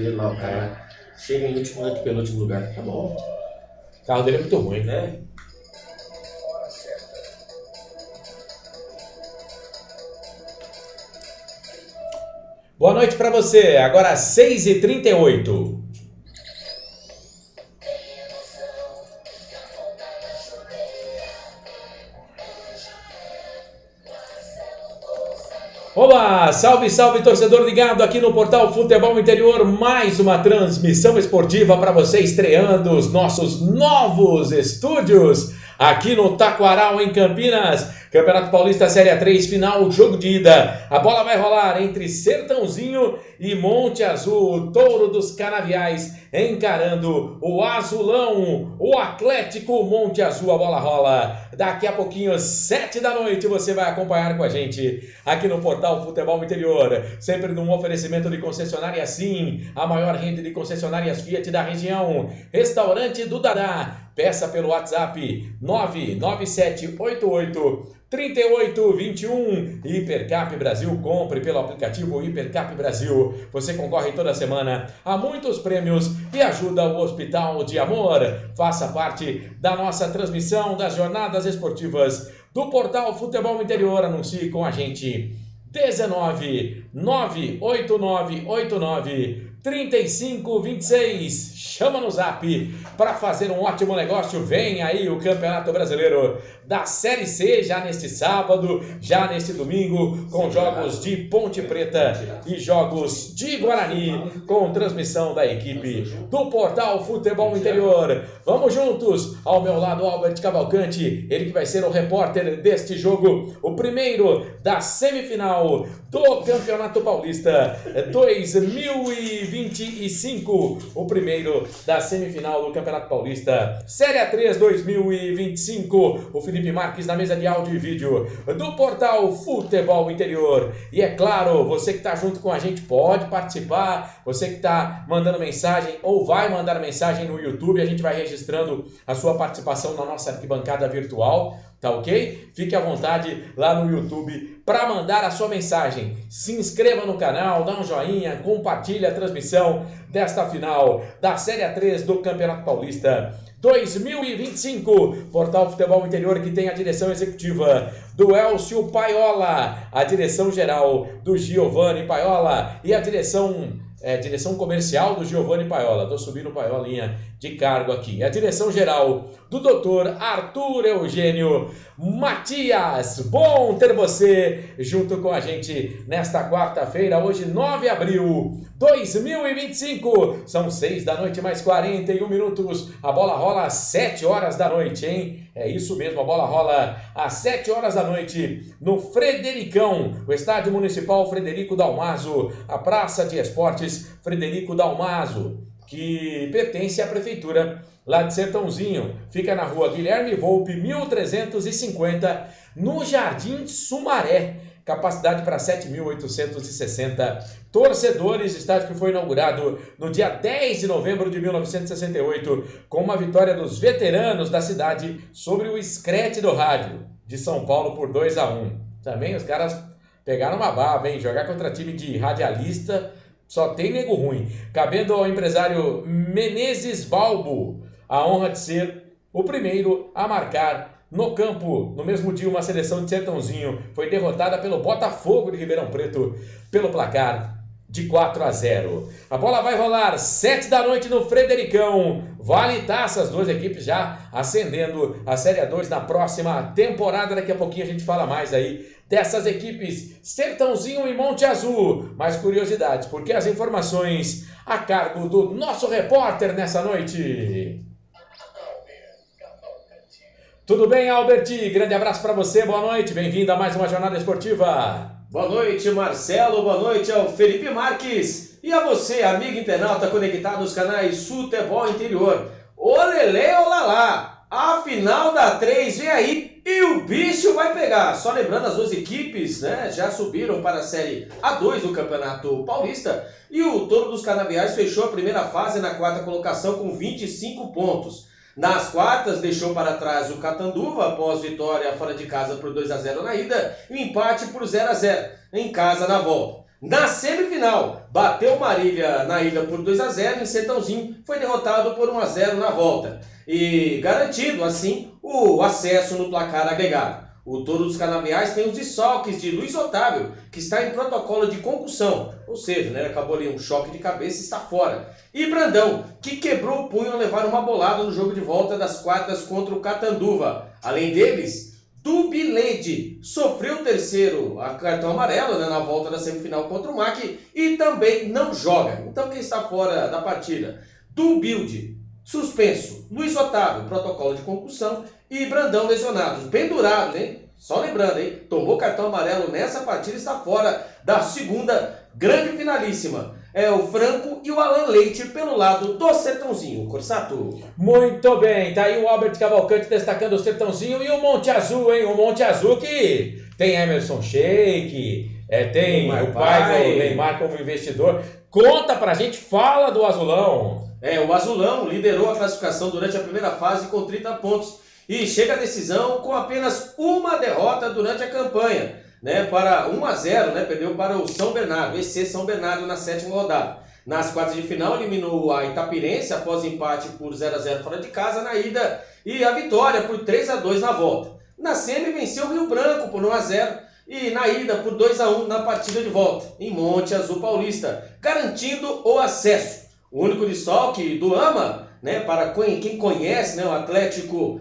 dele lá, o cara chega em último, penúltimo lugar. Tá bom. O carro dele é muito ruim, né? Boa noite para você, agora 6h38. Olá, salve, salve torcedor ligado aqui no Portal Futebol Interior, mais uma transmissão esportiva para você estreando os nossos novos estúdios aqui no Taquaral em Campinas. Campeonato Paulista Série A3, final, jogo de ida. A bola vai rolar entre Sertãozinho e Monte Azul, o Touro dos Canaviais encarando o Azulão, o Atlético Monte Azul. A bola rola daqui a pouquinho, 7 da noite, você vai acompanhar com a gente aqui no Portal Futebol Interior, sempre num oferecimento de concessionária Sim, a maior rede de concessionárias Fiat da região. Restaurante do Dadá, peça pelo WhatsApp 997883821. Hipercap Brasil, compre pelo aplicativo Hipercap Brasil. Você concorre toda semana a muitos prêmios e ajuda o Hospital de Amor. Faça parte da nossa transmissão das jornadas esportivas do Portal Futebol Interior. Anuncie com a gente 19 98989 3526. Chama no zap para fazer um ótimo negócio. Vem aí o Campeonato Brasileiro da Série C, já neste sábado, já neste domingo, com jogos de Ponte Preta e jogos de Guarani, com transmissão da equipe do Portal Futebol Interior. Vamos juntos, ao meu lado Albert Cavalcante, ele que vai ser o repórter deste jogo, o primeiro da semifinal do Campeonato Paulista 2025, o primeiro da semifinal do Campeonato Paulista Série A3 2025. O Felipe Marques na mesa de áudio e vídeo do Portal Futebol Interior. E é claro, você que está junto com a gente pode participar, você que está mandando mensagem ou vai mandar mensagem no YouTube, a gente vai registrando a sua participação na nossa arquibancada virtual. Tá ok? Fique à vontade lá no YouTube para mandar a sua mensagem. Se inscreva no canal, dá um joinha, compartilhe a transmissão desta final da Série A3 do Campeonato Paulista 2025. Portal Futebol Interior, que tem a direção executiva do Elcio Paiola, a direção geral do Giovanni Paiola e a direção comercial do Giovanni Paiola. Estou subindo o Paiolinha de cargo aqui. A direção geral do Dr. Arthur Eugênio Matias. Bom ter você junto com a gente nesta quarta-feira, hoje 9 de abril de 2025. São 6 da noite mais 41 minutos. A bola rola às 7 horas da noite, hein? É isso mesmo, a bola rola às 7 horas da noite no Fredericão, o Estádio Municipal Frederico Dalmaso, a Praça de Esportes Frederico Dalmaso, que pertence à Prefeitura lá de Sertãozinho. Fica na rua Guilherme Volpe, 1350, no Jardim Sumaré. Capacidade para 7.860 torcedores. Estádio que foi inaugurado no dia 10 de novembro de 1968, com uma vitória dos veteranos da cidade sobre o Screte do Rádio de São Paulo por 2-1. Também os caras pegaram uma baba, hein? Jogar contra time de radialista só tem nego ruim. Cabendo ao empresário Menezes Balbo a honra de ser o primeiro a marcar no campo. No mesmo dia, uma seleção de Sertãozinho foi derrotada pelo Botafogo de Ribeirão Preto pelo placar de 4-0. A bola vai rolar 7 da noite no Fredericão. Vale taça, as duas equipes já ascendendo a Série A2 na próxima temporada. Daqui a pouquinho a gente fala mais aí dessas equipes, Sertãozinho e Monte Azul. Mais curiosidades, porque as informações a cargo do nosso repórter nessa noite. Tudo bem, Albert? Grande abraço para você, boa noite, bem-vindo a mais uma jornada esportiva. Boa noite, Marcelo, boa noite ao Felipe Marques e a você, amigo internauta conectado nos canais Futebol Interior. Olelê, olalá, a final da 3 vem aí e o bicho vai pegar. Só lembrando, as duas equipes, né, já subiram para a Série A2 do Campeonato Paulista e o Touro dos Canaviais fechou a primeira fase na quarta colocação com 25 pontos. Nas quartas, deixou para trás o Catanduva após vitória fora de casa por 2-0 na ida e um empate por 0-0 em casa na volta. Na semifinal, bateu Marília na ida por 2-0, em Sertãozinho foi derrotado por 1-0 na volta. E garantido, assim, o acesso no placar agregado. O Touro dos Canaviais tem os desfalques de Luiz Otávio, que está em protocolo de concussão, ou seja, né, acabou ali um choque de cabeça e está fora. E Brandão, que quebrou o punho ao levar uma bolada no jogo de volta das quartas contra o Catanduva. Além deles, Dubilede sofreu o terceiro cartão amarelo, né, na volta da semifinal contra o MAC e também não joga. Então quem está fora da partida? Dubilde, suspenso. Luiz Otávio, protocolo de concussão. E Brandão lesionados, pendurados, hein? Só lembrando, hein? Tomou cartão amarelo nessa partida e está fora da segunda grande finalíssima. É o Franco e o Alan Leite pelo lado do Sertãozinho. Corsato. Muito bem, tá aí o Albert Cavalcante destacando o Sertãozinho e o Monte Azul, hein? O Monte Azul que tem Emerson Sheik, tem Neymar o pai pai. do Neymar como investidor. Conta pra gente, fala do Azulão. O Azulão liderou a classificação durante a primeira fase com 30 pontos e chega à decisão com apenas uma derrota durante a campanha. Né, para 1-0, né, perdeu para o São Bernardo, EC São Bernardo na sétima rodada. Nas quartas de final eliminou a Itapirense após empate por 0-0 fora de casa na ida e a vitória por 3-2 na volta. Na semi venceu o Rio Branco por 1-0 e na ida por 2-1 na partida de volta, em Monte Azul Paulista, garantindo o acesso. O único desfalque do AMA, né, para quem conhece, né, o Atlético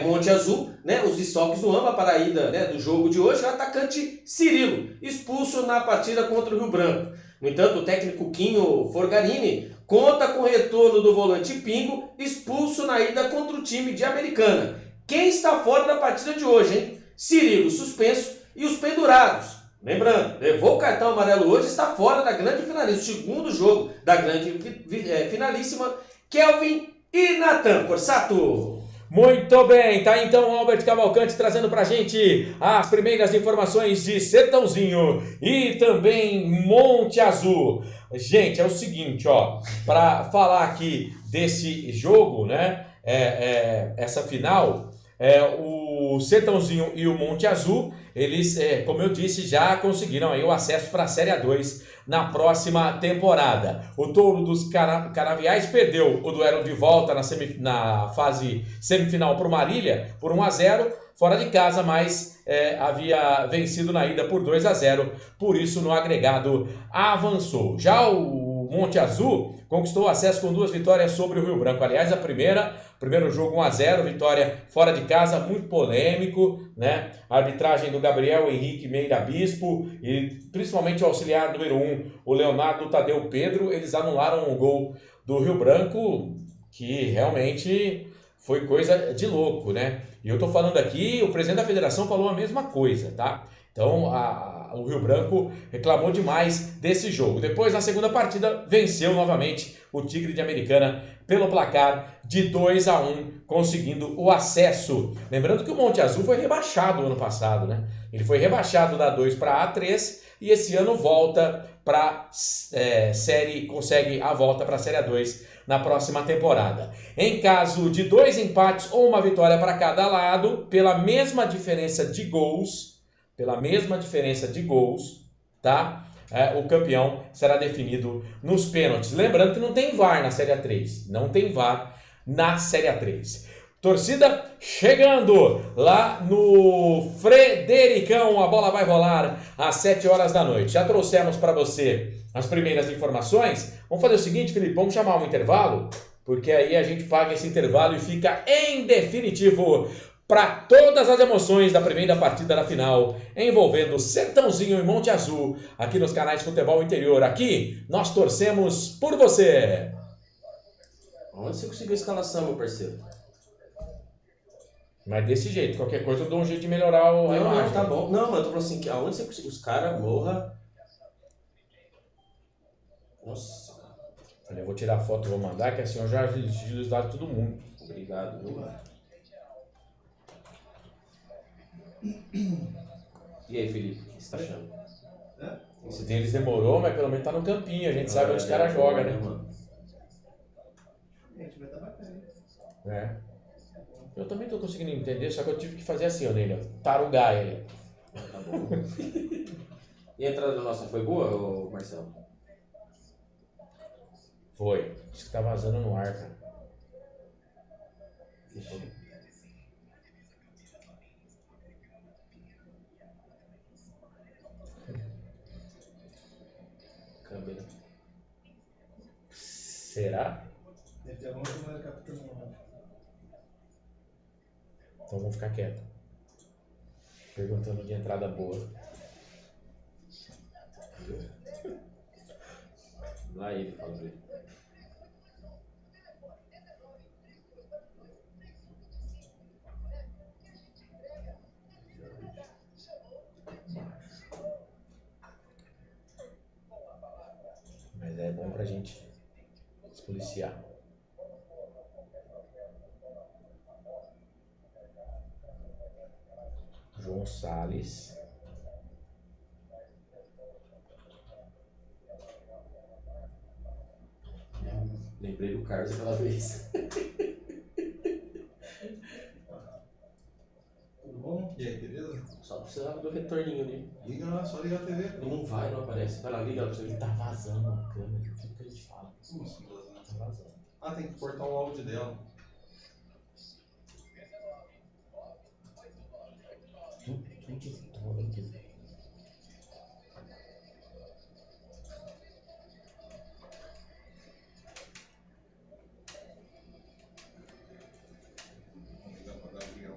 Monte Azul, né, os desfalques do AMA para a ida, né, do jogo de hoje, o atacante Cirilo, expulso na partida contra o Rio Branco. No entanto, o técnico Quinho Forgarini conta com o retorno do volante Pingo, expulso na ida contra o time de Americana. Quem está fora da partida de hoje, hein? Cirilo suspenso e os pendurados. Lembrando, levou o cartão amarelo hoje, está fora da grande finalíssima, o segundo jogo da grande finalíssima, Kelvin e Natan. Corsato. Muito bem, tá então o Albert Cavalcante trazendo pra gente as primeiras informações de Sertãozinho e também Monte Azul. Gente, é o seguinte, ó, para falar aqui desse jogo, né, essa final, o Sertãozinho e o Monte Azul, eles, como eu disse, já conseguiram aí o acesso para a Série A2 na próxima temporada. O Touro dos Canaviais perdeu o duelo de volta na fase semifinal para o Marília por 1-0 fora de casa, mas havia vencido na ida por 2-0, por isso no agregado avançou. Já o Monte Azul conquistou acesso com 2 vitórias sobre o Rio Branco. Aliás, primeiro jogo 1-0, vitória fora de casa, muito polêmico, né? A arbitragem do Gabriel Henrique Meira Bispo e principalmente o auxiliar número 1, o Leonardo Tadeu Pedro, eles anularam o gol do Rio Branco, que realmente foi coisa de louco, né? E eu tô falando aqui, o presidente da federação falou a mesma coisa, tá? Então, o Rio Branco reclamou demais desse jogo. Depois, na segunda partida, venceu novamente o Tigre de Americana pelo placar de 2-1, conseguindo o acesso. Lembrando que o Monte Azul foi rebaixado ano passado, né? Ele foi rebaixado da A2 para A3 e esse ano volta para série, consegue a volta para a Série A2 na próxima temporada. Em caso de 2 empates ou uma vitória para cada lado, pela mesma diferença de gols, tá? O campeão será definido nos pênaltis. Lembrando que não tem VAR na Série A3. Não tem VAR na Série A3. Torcida chegando lá no Fredericão. A bola vai rolar às 7 horas da noite. Já trouxemos para você as primeiras informações. Vamos fazer o seguinte, Felipe. Vamos chamar um intervalo, porque aí a gente paga esse intervalo e fica em definitivo para todas as emoções da primeira partida da final, envolvendo Sertãozinho e Monte Azul, aqui nos canais Futebol Interior. Aqui, nós torcemos por você. Onde você conseguiu a escalação, meu parceiro? Mas desse jeito, qualquer coisa eu dou um jeito de melhorar a imagem. Não, tá bom. Não, mas eu tô falando assim, aonde você conseguiu? Os caras, morra. Nossa. Olha, eu vou tirar a foto e vou mandar, que assim eu já agilizo os dados de todo mundo. Obrigado, viu, mano? E aí, Felipe, o que você tá achando? Esse deles demorou, mas pelo menos tá no campinho, a gente sabe onde os caras jogam, né? Mano? Eu também tô conseguindo entender, só que eu tive que fazer assim, ó, nele, tarugar ele. Tá bom. E a entrada nossa foi boa, ô Marcelo? Foi. Acho que tá vazando no ar, cara. Câmera. Será? Então vamos ficar quieto. Perguntando de entrada boa. Lá ele fazer. Mas é bom pra gente se policiar. João Salles. Lembrei do Carlos aquela vez. Tudo bom? E aí, beleza? Só precisava do retorninho ali. Liga lá, só ligar a TV. Não vai, não aparece. Vai lá, liga pra você. Ele tá vazando a câmera. O que a gente fala? Como assim, vazando? Tá vazando. Ah, tem que cortar o áudio dela. Vamos ligar pra Gabriel.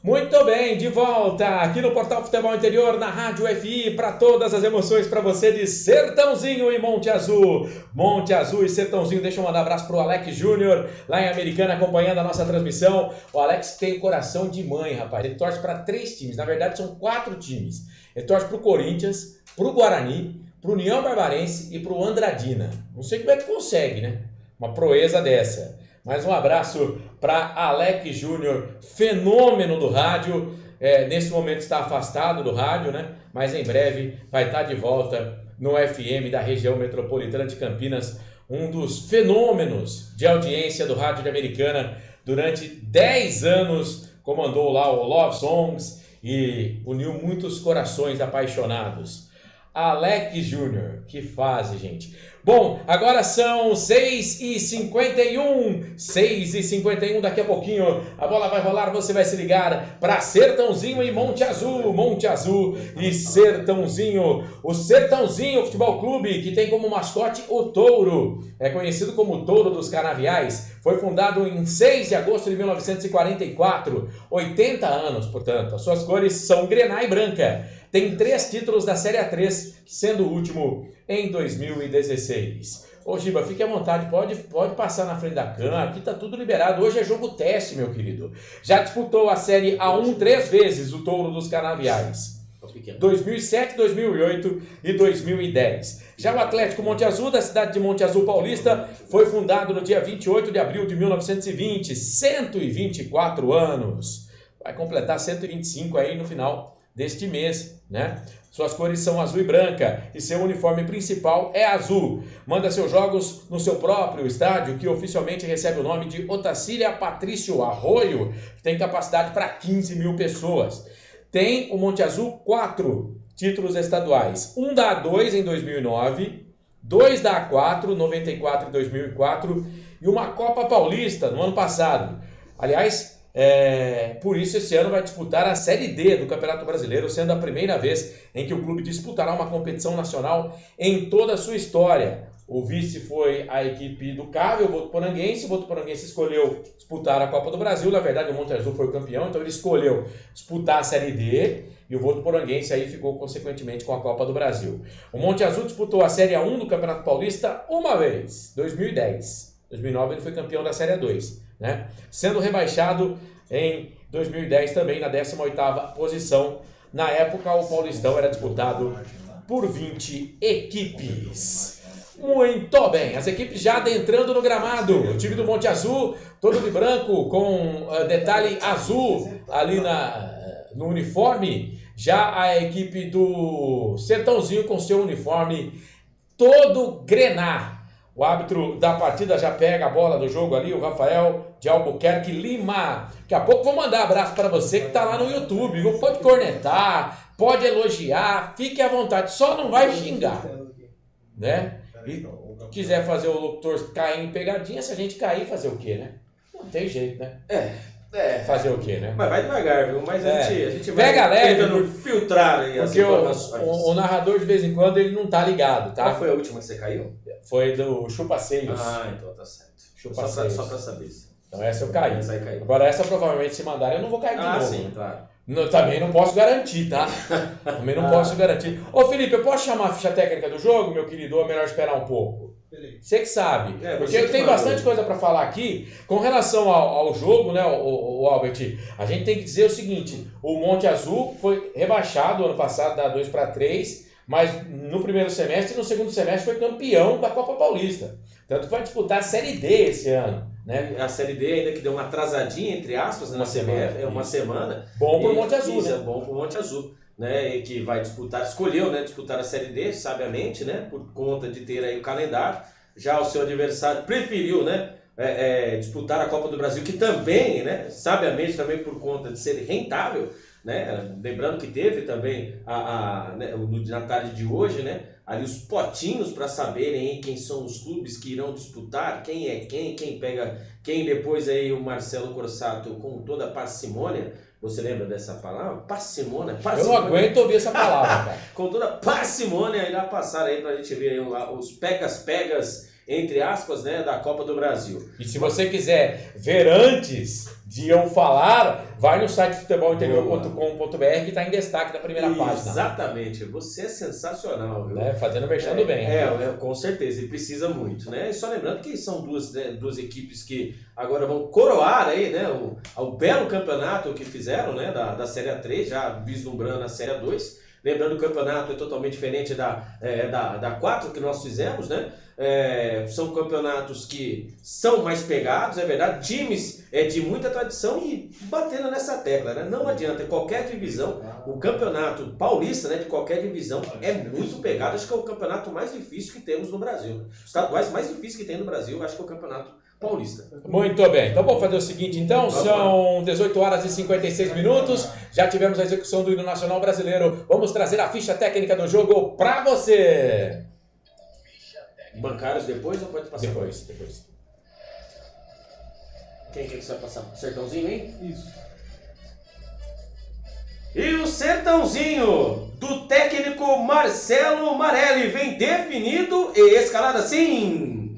Muito bem, de volta aqui no Portal Futebol Interior, na Rádio FI, para todas as emoções para você de Sertãozinho e Monte Azul. Monte Azul e Sertãozinho, deixa eu mandar um abraço pro Alex Júnior, lá em Americana, acompanhando a nossa transmissão. O Alex tem coração de mãe, rapaz, ele torce para 3 times, na verdade são 4 times. Ele torce pro Corinthians, pro Guarani, pro União Barbarense e pro Andradina. Não sei como é que consegue, né? Uma proeza dessa. Mais um abraço para Alex Júnior, fenômeno do rádio. Nesse momento está afastado do rádio, né? Mas em breve vai estar de volta no FM da região metropolitana de Campinas. Um dos fenômenos de audiência do rádio de Americana. Durante 10 anos comandou lá o Love Songs e uniu muitos corações apaixonados. Alex Júnior, que fase, gente. Bom, agora são 6h51, 6h51, daqui a pouquinho a bola vai rolar, você vai se ligar para Sertãozinho e Monte Azul, Monte Azul e Sertãozinho. O Sertãozinho Futebol Clube, que tem como mascote o touro, é conhecido como Touro dos Canaviais, foi fundado em 6 de agosto de 1944, 80 anos, portanto. As suas cores são grená e branca. Tem 3 títulos da Série A3, sendo o último em 2016. Ô Giba, fique à vontade, pode passar na frente da câmera, aqui tá tudo liberado. Hoje é jogo teste, meu querido. Já disputou a Série A1 3 vezes, o Touro dos Canaviais. 2007, 2008 e 2010. Já o Atlético Monte Azul, da cidade de Monte Azul Paulista, foi fundado no dia 28 de abril de 1920, 124 anos. Vai completar 125 aí no final deste mês, né? Suas cores são azul e branca e seu uniforme principal é azul. Manda seus jogos no seu próprio estádio, que oficialmente recebe o nome de Otacília Patrício Arroio, que tem capacidade para 15 mil pessoas. Tem o Monte Azul 4 títulos estaduais. Um da A2 em 2009, 2 da A4, 94 e 2004 e uma Copa Paulista no ano passado. Aliás, por isso esse ano vai disputar a Série D do Campeonato Brasileiro, sendo a primeira vez em que o clube disputará uma competição nacional em toda a sua história. O vice foi a equipe do Cave, o Votuporanguense. O Votuporanguense escolheu disputar a Copa do Brasil. Na verdade, o Monte Azul foi o campeão, então ele escolheu disputar a Série D e o Votuporanguense aí ficou consequentemente com a Copa do Brasil. O Monte Azul disputou a Série A1 do Campeonato Paulista uma vez, 2010. 2009 ele foi campeão da Série A2, né? Sendo rebaixado em 2010 também na 18ª posição. Na época o Paulistão era disputado por 20 equipes. Muito bem, as equipes já adentrando no gramado. O time do Monte Azul, todo de branco, com detalhe azul ali no uniforme. Já a equipe do Sertãozinho com seu uniforme todo grená. O árbitro da partida já pega a bola do jogo ali, o Rafael de Albuquerque Lima. Daqui a pouco vou mandar abraço para você que está lá no YouTube, viu? Pode cornetar, pode elogiar, fique à vontade, só não vai xingar, né? E quiser fazer o locutor cair em pegadinha, se a gente cair, fazer o quê, né? Não tem jeito, né? Fazer o quê, né? Mas vai devagar, viu? Mas a gente vai pega leve, tentando filtrar aí as porque informações. o narrador, de vez em quando, ele não tá ligado, tá? Qual foi a última que você caiu? Foi do Chupaceiros. Ah, então tá certo. Chupaceiros. Só pra saber. Então essa eu caí. Essa aí caiu. Agora essa provavelmente se mandarem eu não vou cair de novo. Sim, claro. Também não posso garantir, tá? Também não posso garantir. Ô Felipe, eu posso chamar a ficha técnica do jogo, meu querido, ou é melhor esperar um pouco? Você que sabe. Porque eu tenho bastante coisa para falar aqui. Com relação ao jogo, né, o Albert, a gente tem que dizer o seguinte: o Monte Azul foi rebaixado ano passado da 2-3, mas no primeiro semestre e no segundo semestre foi campeão da Copa Paulista. Tanto que vai disputar a Série D esse ano. Né? A Série D ainda que deu uma atrasadinha, entre aspas, uma semana. Bom pro Monte Azul, né? Bom pro Monte Azul. Né, e que vai escolheu, né, disputar a Série D, sabiamente, né, por conta de ter aí o calendário. Já o seu adversário preferiu, né, disputar a Copa do Brasil, que também, né, sabiamente também por conta de ser rentável, né, lembrando que teve também na tarde de hoje, né, ali os potinhos para saberem quem são os clubes que irão disputar, quem é quem pega quem. Depois aí o Marcelo Corsato com toda a parcimônia. Você lembra dessa palavra? Parcimônia. Eu não aguento ouvir essa palavra, cara. Com toda parcimônia irá passar aí pra gente ver aí os pegas, entre aspas, né, da Copa do Brasil. E se você quiser ver antes de eu falar, vai no site futebolinterior.com.br que está em destaque na primeira página. Exatamente. Você é sensacional, viu? Fazendo mexendo bem. Com certeza. E precisa muito, né? E só lembrando que são duas equipes que agora vão coroar aí, né, o belo campeonato que fizeram, né, da Série A3, já vislumbrando a Série A2. Lembrando que o campeonato é totalmente diferente da 4 que nós fizemos, né? São campeonatos que são mais pegados, é verdade, times de muita tradição e batendo nessa tecla, né? Não adianta, qualquer divisão, o campeonato paulista, né, de qualquer divisão é muito pegado. Acho que é o campeonato mais difícil que temos no Brasil. Os estaduais mais difíceis que tem no Brasil, acho que é o campeonato paulista. Muito bem, então vamos fazer o seguinte então, são 18 horas e 56 minutos, já tivemos a execução do hino nacional brasileiro, vamos trazer a ficha técnica do jogo para você. Bancários depois ou pode passar? Depois. Quem que você vai passar? Sertãozinho, hein? Isso. E o Sertãozinho do técnico Marcelo Marelli vem definido e escalado assim: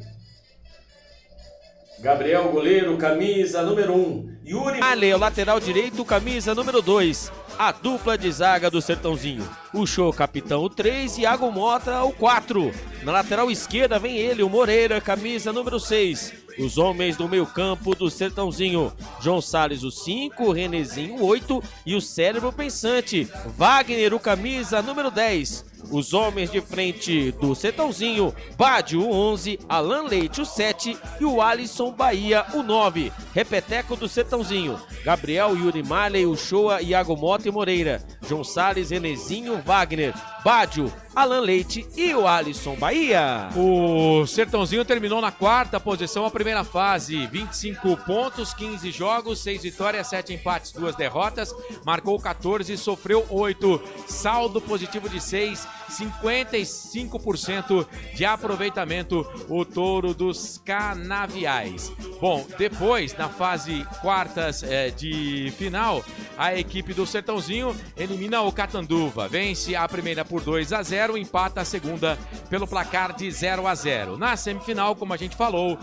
Gabriel, goleiro, camisa número 1. Yuri Ale, o lateral direito, camisa número 2. A dupla de zaga do Sertãozinho. O Show, capitão, o 3. Iago Mota, o 4. Na lateral esquerda vem ele, o Moreira, camisa número 6. Os homens do meio campo do Sertãozinho: João Salles, o 5, Renezinho, o 8 e o cérebro pensante, Wagner, o camisa número 10. Os homens de frente do Sertãozinho: Bádio, o 11, Alan Leite, o 7 e o Alisson Bahia, o 9. Repeteco do Sertãozinho: Gabriel, Yuri Marley, o Shoa, Iago Mota e Moreira, João Salles, Renezinho, Wagner, Bádio, Alan Leite e o Alisson Bahia. O Sertãozinho terminou na 4ª posição a primeira fase, 25 pontos, 15 jogos, 6 vitórias, 7 empates, 2 derrotas, marcou 14, sofreu 8, saldo positivo de 6, 55% de aproveitamento, o Touro dos Canaviais. Bom, depois, na fase quartas de final, a equipe do Sertãozinho elimina o Catanduva, vence a primeira por 2-0, empata a segunda pelo placar de 0-0. Na semifinal, como a gente falou,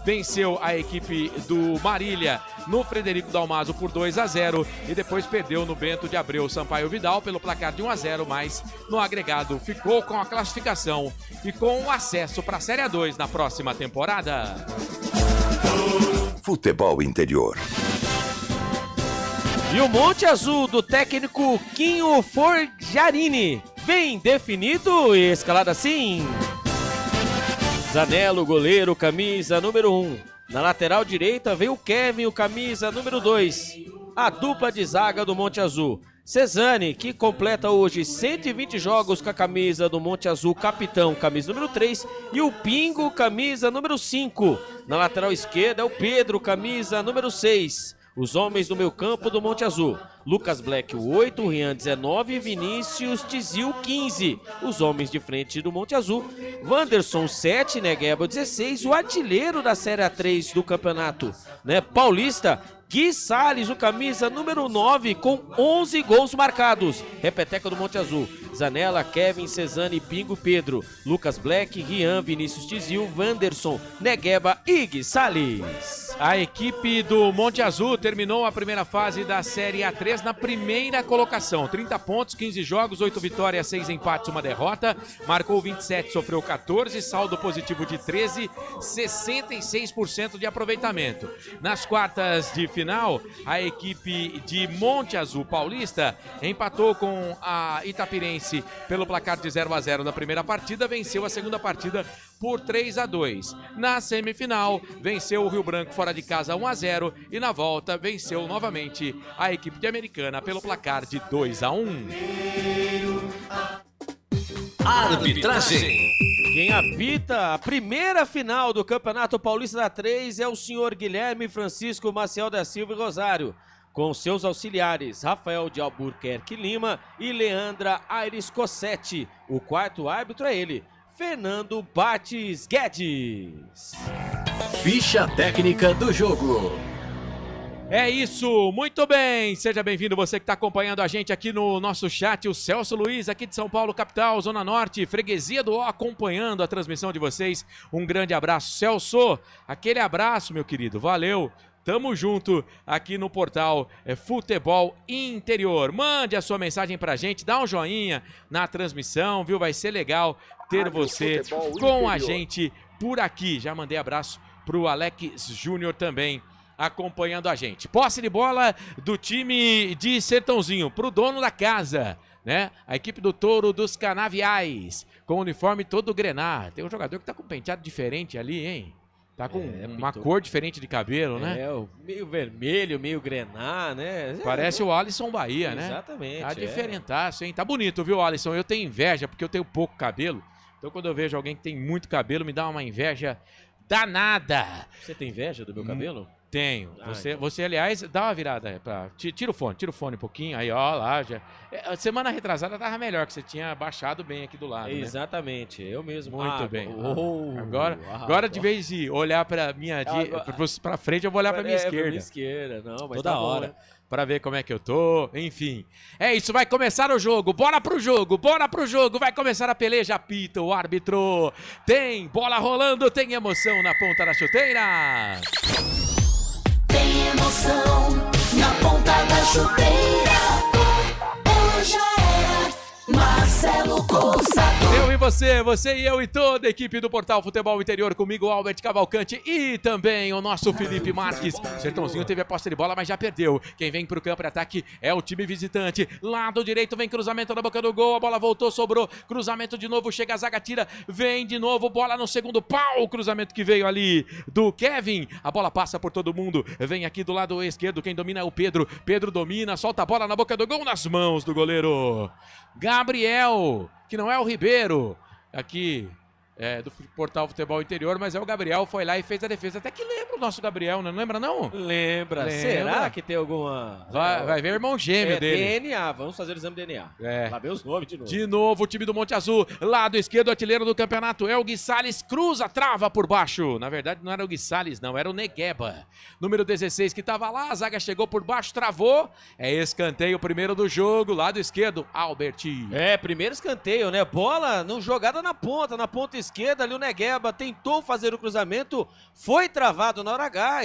venceu a equipe do Marília no Frederico Dalmaso por 2-0 e depois perdeu no Bento de Abreu Sampaio Vidal pelo placar de 1-0, mas no agregado ficou com a classificação e com o acesso para a Série A2 na próxima temporada. Futebol Interior. E o Monte Azul do técnico Quinho Forgiarini vem definido e escalado assim: Zanello, goleiro, camisa número 1. Na lateral direita vem o Kevin, o camisa número 2. A dupla de zaga do Monte Azul. Cesani, que completa hoje 120 jogos com a camisa do Monte Azul, capitão, camisa número 3. E o Pingo, camisa número 5. Na lateral esquerda é o Pedro, camisa número 6. Os homens do meio campo do Monte Azul. Lucas Black, o 8, o Rian, 19 e Vinícius Tizil, 15. Os homens de frente do Monte Azul. Wanderson, 7, Negueba, 16. O artilheiro da Série A3 do campeonato, né, paulista, Gui Salles, o camisa número 9, com 11 gols marcados. Repeteca do Monte Azul. Zanella, Kevin, Cesani, Pingo, Pedro. Lucas Black, Rian, Vinícius Tizil, Wanderson, Negueba e Gui Salles. A equipe do Monte Azul terminou a primeira fase da Série A3 na primeira colocação. 30 pontos, 15 jogos, 8 vitórias, 6 empates, 1 derrota. Marcou 27, sofreu 14, saldo positivo de 13, 66% de aproveitamento. Nas quartas de final, a equipe de Monte Azul Paulista empatou com a Itapirense pelo placar de 0-0 na primeira partida, venceu a segunda partida por 3-2. Na semifinal, venceu o Rio Branco fora de casa 1-0 e na volta venceu novamente a equipe de Americana pelo placar de 2-1. Arbitragem. Quem apita a primeira final do Campeonato Paulista da 3 é o senhor Guilherme Francisco Maciel da Silva e Rosário, com seus auxiliares Rafael de Albuquerque Lima e Leandra Aires Cossetti. O quarto árbitro é ele, Fernando Bates Guedes. Ficha técnica do jogo. É isso, muito bem, seja bem-vindo você que está acompanhando a gente aqui no nosso chat, o Celso Luiz aqui de São Paulo, capital, Zona Norte, Freguesia do O, acompanhando a transmissão de vocês, um grande abraço. Celso, aquele abraço, meu querido, valeu, tamo junto aqui no portal Futebol Interior. Mande a sua mensagem pra gente, dá um joinha na transmissão, viu, vai ser legal ter você com a gente por aqui. Já mandei abraço pro Alex Júnior também, acompanhando a gente. Posse de bola do time de Sertãozinho pro dono da casa, né? A equipe do Touro dos Canaviais, com o uniforme todo grená. Tem um jogador que tá com um penteado diferente ali, hein? Tá com uma cor diferente de cabelo, né? Meio vermelho, meio grená, né? Parece o Alisson Bahia, né? Exatamente. Tá diferentaço, hein? Tá bonito, viu, Alisson? Eu tenho inveja porque eu tenho pouco cabelo. Então quando eu vejo alguém que tem muito cabelo, me dá uma inveja danada. Você tem inveja do meu cabelo? Tenho. Você, aliás, dá uma virada. Tira o fone um pouquinho. Aí, ó, lá já. Semana retrasada tava melhor, que você tinha baixado bem aqui do lado. Exatamente, né? Eu mesmo. Muito bem. Agora, de vez de olhar pra minha. Pra frente, eu vou olhar pra minha esquerda. Pra minha esquerda, não, mas toda tá hora. Bom, né? Pra ver como é que eu tô, enfim. É isso, vai começar o jogo, bora pro jogo, vai começar a peleja, apita o árbitro. Tem bola rolando, tem emoção na ponta da chuteira. Tem emoção na ponta da chuteira. Hoje era Marcelo Coçador. Eu e você e eu e toda a equipe do Portal Futebol Interior, comigo Albert Cavalcante e também o nosso Felipe Marques. Sertãozinho teve a posse de bola, mas já perdeu. Quem vem pro campo de ataque é o time visitante. Lado direito vem cruzamento na boca do gol, a bola voltou, sobrou, cruzamento de novo, chega a zaga, tira, vem de novo, bola no segundo pau, o cruzamento que veio ali do Kevin, a bola passa por todo mundo, vem aqui do lado esquerdo, quem domina é o Pedro domina, solta a bola na boca do gol, nas mãos do goleiro Gabriel, que não é o Ribeiro, aqui do Portal Futebol Interior, mas é o Gabriel, foi lá e fez a defesa. Até que lembra o nosso Gabriel, não lembra não? Lembra. Será que tem alguma... Vai ver o irmão gêmeo dele. DNA, vamos fazer o exame de DNA. Lá ver os nomes de novo. De novo o time do Monte Azul, lado esquerdo, artilheiro do campeonato, é o Gui Salles, cruza, trava por baixo. Na verdade não era o Gui Salles não, era o Negueba. Número 16 que tava lá, a zaga chegou por baixo, travou. É escanteio primeiro do jogo, lado esquerdo, Albert. Primeiro escanteio, né? Bola jogada na ponta esquerda, ali o Negueba tentou fazer o cruzamento, foi travado na hora H,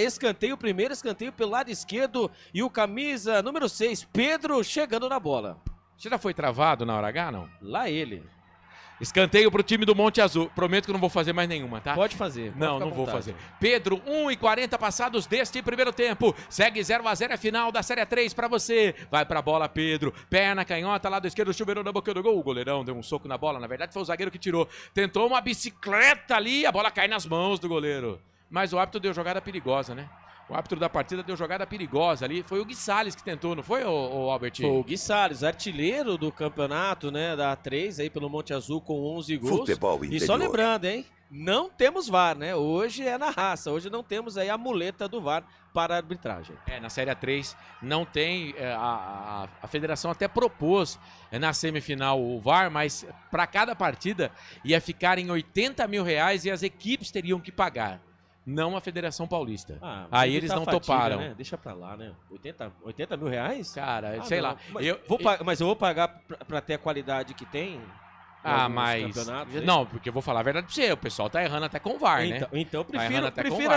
primeiro escanteio pelo lado esquerdo e o camisa número 6, Pedro, chegando na bola. Você já foi travado na hora H, não? Lá ele. Escanteio pro time do Monte Azul. Prometo que não vou fazer mais nenhuma, tá? Pode fazer. Pode Não, ficar à não vou vontade. fazer. Pedro, 1:40 passados deste primeiro tempo. Segue 0-0 a final da Série 3 pra você. Vai pra bola, Pedro. Perna canhota, lado esquerdo, chuveirou na boca do gol. O goleirão deu um soco na bola. Na verdade, foi o zagueiro que tirou. Tentou uma bicicleta ali, a bola cai nas mãos do goleiro. Mas o árbitro deu jogada perigosa, né? O árbitro da partida deu jogada perigosa ali. Foi o Gui Salles que tentou, não foi, o Albert? Foi o Gui Salles, artilheiro do campeonato, né, da A3 aí pelo Monte Azul com 11 gols. Futebol E só lembrando, hein, não temos VAR, né? Hoje é na raça, hoje não temos aí a muleta do VAR para a arbitragem. Na Série A3 não tem, a federação até propôs na semifinal o VAR, mas para cada partida ia ficar em R$80 mil e as equipes teriam que pagar. Não a Federação Paulista. Aí eles não toparam. Né? Deixa pra lá, né? 80 mil reais? Cara, sei lá. Mas eu vou pagar pra ter a qualidade que tem. Mas... Não, porque eu vou falar a verdade pra você. O pessoal tá errando até com o VAR, né? Então eu prefiro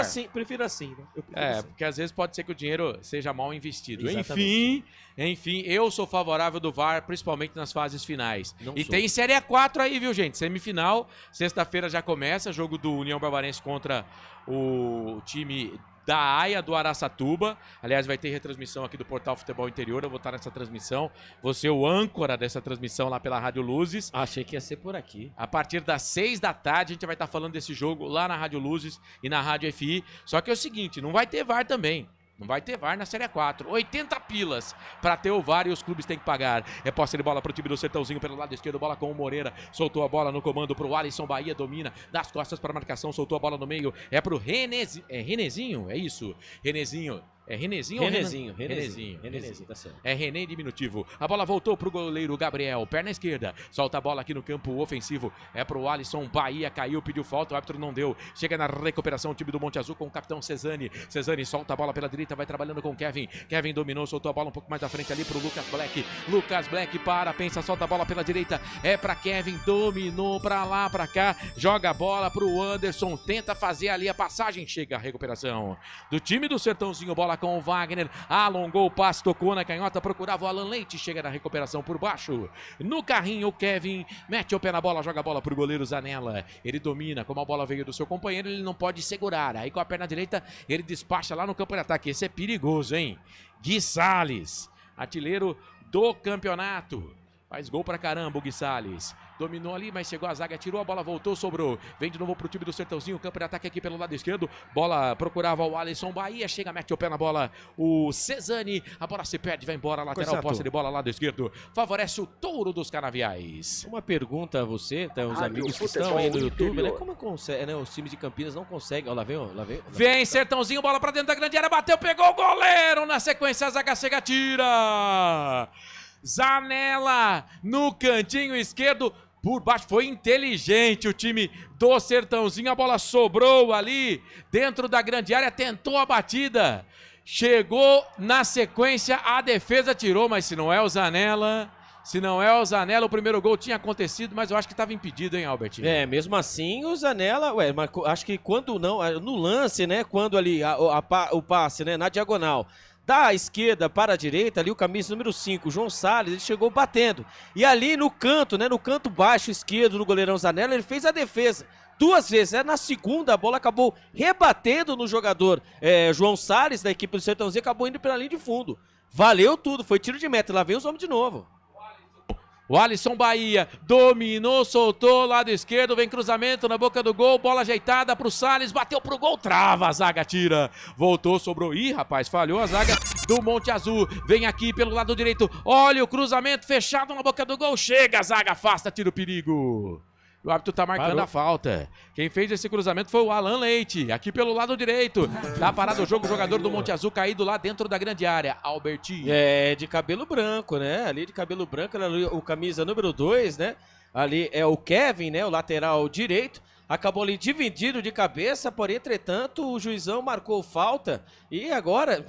assim. Né? Porque às vezes pode ser que o dinheiro seja mal investido. Exatamente. Enfim, eu sou favorável do VAR, principalmente nas fases finais. Não e sou. tem Série A4 aí, viu, gente? Semifinal, sexta-feira já começa, jogo do União Barbarense contra o time da AIA do Araçatuba. Aliás, vai ter retransmissão aqui do Portal Futebol Interior. Eu vou estar nessa transmissão. Vou ser o âncora dessa transmissão lá pela Rádio Luzes. Achei que ia ser por aqui. A partir das 6 da tarde, a gente vai estar falando desse jogo lá na Rádio Luzes e na Rádio FI. Só que é o seguinte, não vai ter VAR também. Não vai ter VAR na Série 4. 80 pilas para ter o VAR e os clubes têm que pagar. É posse de bola pro time do Sertãozinho pelo lado esquerdo. Bola com o Moreira. Soltou a bola no comando pro Alisson Bahia. Domina das costas para marcação. Soltou a bola no meio. É pro Renezinho. É isso. Renezinho. É Renezinho ou Renezinho, Renezinho, tá certo. É René em diminutivo. A bola voltou pro goleiro Gabriel. Perna esquerda. Solta a bola aqui no campo ofensivo. É pro Alisson Bahia. Caiu, pediu falta. O árbitro não deu. Chega na recuperação o time do Monte Azul com o capitão Cesani. Cesani solta a bola pela direita. Vai trabalhando com o Kevin. Kevin dominou. Soltou a bola um pouco mais da frente ali pro Lucas Black. Lucas Black para. Pensa. Solta a bola pela direita. É pra Kevin. Dominou pra lá, pra cá. Joga a bola pro Anderson. Tenta fazer ali a passagem. Chega a recuperação do time do Sertãozinho. Bola com o Wagner, alongou o passe, tocou na canhota, procurava o Alan Leite, chega na recuperação por baixo, no carrinho o Kevin, mete o pé na bola, joga a bola pro goleiro Zanella, ele domina, como a bola veio do seu companheiro, ele não pode segurar, aí com a perna direita, ele despacha lá no campo de ataque, esse é perigoso, hein? Gui Salles, artilheiro do campeonato. Faz gol pra caramba o Gui Salles. Dominou ali, mas chegou a zaga, tirou a bola, voltou, sobrou. Vem de novo pro time do Sertãozinho, campo de ataque aqui pelo lado esquerdo. Bola procurava o Alisson Bahia, chega, mete o pé na bola o Cesani. A bola se perde, vai embora, lateral, posse de bola, lado esquerdo. Favorece o Touro dos Canaviais. Uma pergunta a você, tá, os amigos que estão aí no YouTube, né? Como consegue, né? Os times de Campinas não conseguem. Ó, lá vem, ó, lá vem. Vem Sertãozinho, bola pra dentro da grande área, bateu, pegou o goleiro. Na sequência, a zaga chega, tira. Zanella no cantinho esquerdo, por baixo, foi inteligente o time do Sertãozinho, a bola sobrou ali dentro da grande área, tentou a batida, chegou na sequência, a defesa tirou, mas se não é o Zanella, o primeiro gol tinha acontecido, mas eu acho que estava impedido, hein, Albert? É, mesmo assim o Zanella, mas acho que quando não, no lance, né, quando ali o passe, né, na diagonal, da esquerda para a direita, ali o camisa número 5, João Salles, ele chegou batendo. E ali no canto, né, no canto baixo esquerdo do goleirão Zanella, ele fez a defesa 2 vezes. Na segunda, a bola acabou rebatendo no jogador João Salles, da equipe do Sertãozinho, acabou indo pela linha de fundo. Valeu tudo, foi tiro de meta, lá vem os homens de novo. O Alisson Bahia dominou, soltou, lado esquerdo, vem cruzamento na boca do gol, bola ajeitada pro Salles, bateu pro gol, trava, a zaga tira, voltou, sobrou, ih rapaz, falhou a zaga do Monte Azul, vem aqui pelo lado direito, olha o cruzamento fechado na boca do gol, chega, a zaga afasta, tira o perigo. O árbitro tá marcando a falta. Quem fez esse cruzamento foi o Alan Leite, aqui pelo lado direito. Tá parado o jogo, o jogador do Monte Azul caído lá dentro da grande área. Albertinho. É, de cabelo branco, né? Ali de cabelo branco, ali, o camisa número 2, né? Ali é o Kevin, né? O lateral direito. Acabou ali dividido de cabeça, porém, entretanto, o juizão marcou falta. E agora,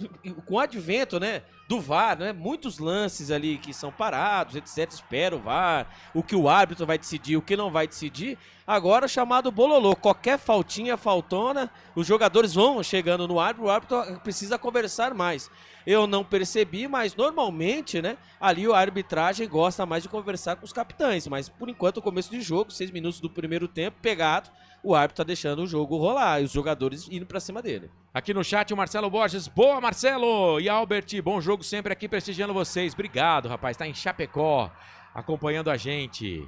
com o advento, né? do VAR, né? Muitos lances ali que são parados, etc. Espera o VAR, o que o árbitro vai decidir, o que não vai decidir. Agora chamado bololô, qualquer faltinha, faltona, os jogadores vão chegando no árbitro, o árbitro precisa conversar mais. Eu não percebi, mas normalmente, né, ali a arbitragem gosta mais de conversar com os capitães, mas por enquanto o começo de jogo, 6 minutos do primeiro tempo, pegado, o árbitro tá deixando o jogo rolar e os jogadores indo pra cima dele. Aqui no chat o Marcelo Borges, boa Marcelo! E Albert, bom jogo sempre aqui prestigiando vocês. Obrigado, rapaz, tá em Chapecó, acompanhando a gente.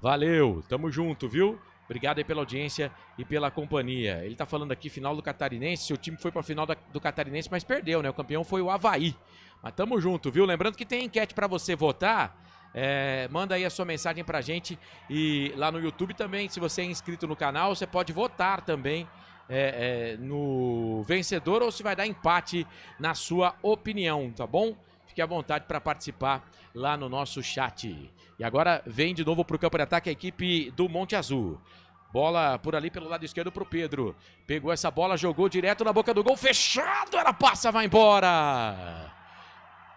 Valeu, tamo junto, viu? Obrigado aí pela audiência e pela companhia. Ele tá falando aqui, final do Catarinense, o time foi pra final do Catarinense, mas perdeu, né? O campeão foi o Avaí. Mas tamo junto, viu? Lembrando que tem enquete pra você votar. Manda aí a sua mensagem pra gente e lá no YouTube também, se você é inscrito no canal, você pode votar também no vencedor ou se vai dar empate na sua opinião, tá bom? Fique à vontade para participar lá no nosso chat. E agora vem de novo pro campo de ataque a equipe do Monte Azul. Bola por ali pelo lado esquerdo pro Pedro. Pegou essa bola, jogou direto na boca do gol, fechado, ela passa, vai embora.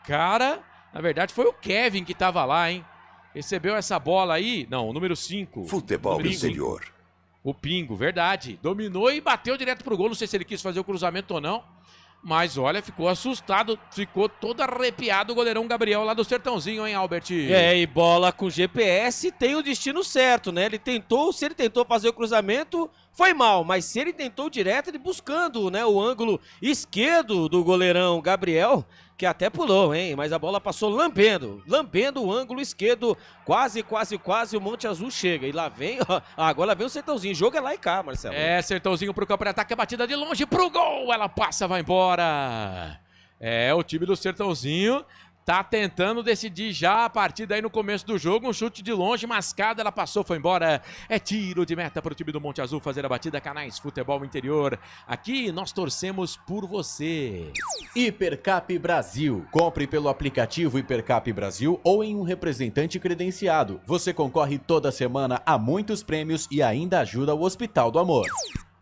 Cara, na verdade foi o Kevin que tava lá, hein? Recebeu essa bola aí, não, o número 5. Futebol interior. O Pingo, verdade. Dominou e bateu direto pro gol, não sei se ele quis fazer o cruzamento ou não. Mas olha, ficou assustado, ficou todo arrepiado o goleirão Gabriel lá do Sertãozinho, hein, Albert? E bola com GPS tem o destino certo, né? Se ele tentou fazer o cruzamento, foi mal, mas se ele tentou direto, ele buscando, né, o ângulo esquerdo do goleirão Gabriel, que até pulou, hein? Mas a bola passou lambendo o ângulo esquerdo, quase o Monte Azul chega. E lá vem, ó, agora vem o Sertãozinho, o jogo é lá e cá, Marcelo. Sertãozinho pro campo de ataque, a batida de longe pro gol, ela passa, vai embora. O time do Sertãozinho tá tentando decidir já a partida aí no começo do jogo, um chute de longe, mascada, ela passou, foi embora. É tiro de meta pro time do Monte Azul fazer a batida. Canais Futebol Interior, aqui nós torcemos por você. Hipercap Brasil. Compre pelo aplicativo Hipercap Brasil ou em um representante credenciado. Você concorre toda semana a muitos prêmios e ainda ajuda o Hospital do Amor.